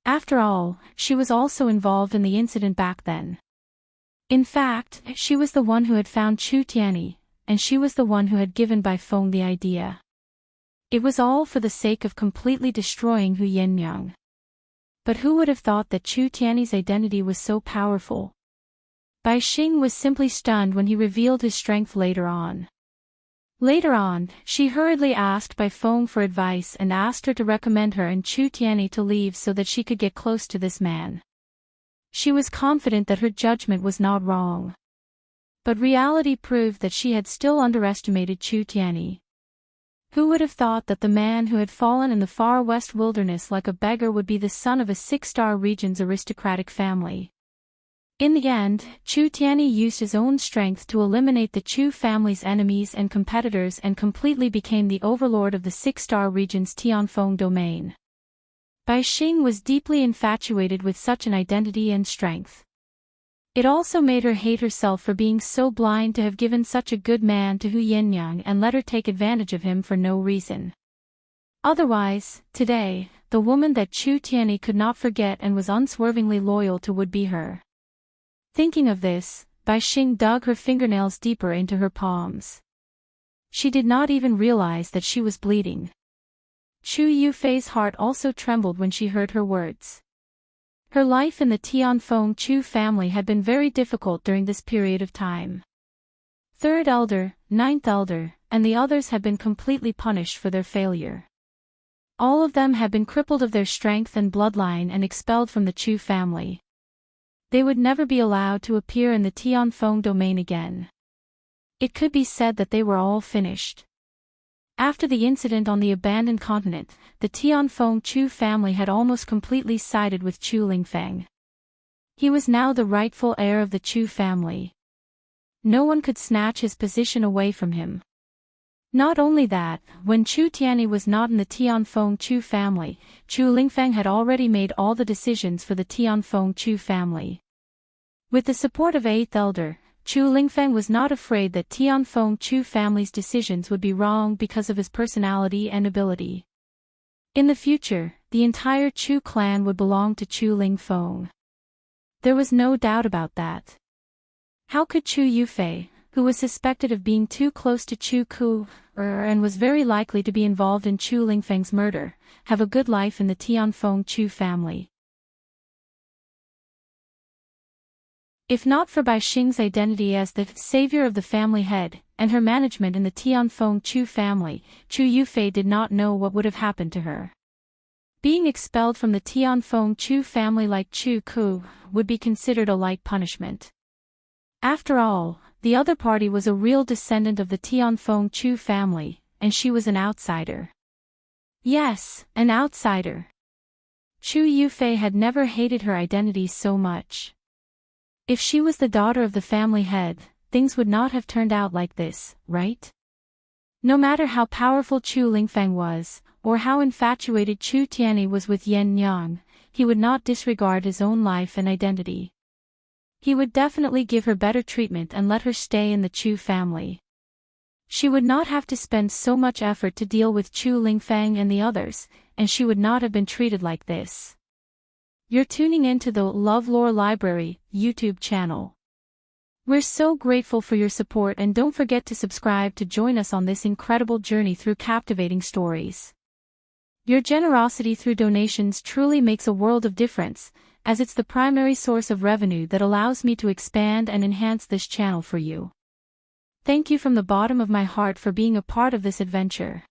After all, she was also involved in the incident back then. In fact, she was the one who had found Chu Tianyi, and she was the one who had given Bai Feng the idea. It was all for the sake of completely destroying Hu Yennyang. But who would have thought that Chu Tianyi's identity was so powerful? Bai Xing was simply stunned when he revealed his strength later on. Later on, she hurriedly asked Bai Feng for advice and asked her to recommend her and Chu Tianyi to leave so that she could get close to this man. She was confident that her judgment was not wrong. But reality proved that she had still underestimated Chu Tianyi. Who would have thought that the man who had fallen in the far west wilderness like a beggar would be the son of a 6-star region's aristocratic family? In the end, Chu Tianyi used his own strength to eliminate the Chu family's enemies and competitors and completely became the overlord of the 6-star region's Tianfeng domain. Bai Xing was deeply infatuated with such an identity and strength. It also made her hate herself for being so blind to have given such a good man to Hu Yennyang and let her take advantage of him for no reason. Otherwise, today, the woman that Chu Tianyi could not forget and was unswervingly loyal to would be her. Thinking of this, Bai Xing dug her fingernails deeper into her palms. She did not even realize that she was bleeding. Chu Yufei's heart also trembled when she heard her words. Her life in the Tianfeng Chu family had been very difficult during this period of time. Third elder, ninth elder, and the others had been completely punished for their failure. All of them had been crippled of their strength and bloodline and expelled from the Chu family. They would never be allowed to appear in the Tianfeng domain again. It could be said that they were all finished. After the incident on the abandoned continent, the Tianfeng Chu family had almost completely sided with Chu Lingfeng. He was now the rightful heir of the Chu family. No one could snatch his position away from him. Not only that, when Chu Tianyi was not in the Tianfeng Chu family, Chu Lingfeng had already made all the decisions for the Tianfeng Chu family. With the support of 8th elder, Chu Lingfeng was not afraid that Tianfeng Chu family's decisions would be wrong because of his personality and ability. In the future, the entire Chu clan would belong to Chu Lingfeng. There was no doubt about that. How could Chu Yufei, who was suspected of being too close to Chu Ku, and was very likely to be involved in Chu Lingfeng's murder, have a good life in the Tianfeng Chu family? If not for Bai Xing's identity as the savior of the family head, and her management in the Tianfeng Chu family, Chu Yufei did not know what would have happened to her. Being expelled from the Tianfeng Chu family like Chu Ku would be considered a light punishment. After all, the other party was a real descendant of the Tianfeng Chu family, and she was an outsider. Yes, an outsider. Chu Yufei had never hated her identity so much. If she was the daughter of the family head, things would not have turned out like this, right? No matter how powerful Chu Lingfeng was, or how infatuated Chu Tianyi was with Yan Yang, he would not disregard his own life and identity. He would definitely give her better treatment and let her stay in the Chu family. She would not have to spend so much effort to deal with Chu Lingfeng and the others, and she would not have been treated like this. You're tuning into the LoveLore Library YouTube channel. We're so grateful for your support, and don't forget to subscribe to join us on this incredible journey through captivating stories. Your generosity through donations truly makes a world of difference, as it's the primary source of revenue that allows me to expand and enhance this channel for you. Thank you from the bottom of my heart for being a part of this adventure.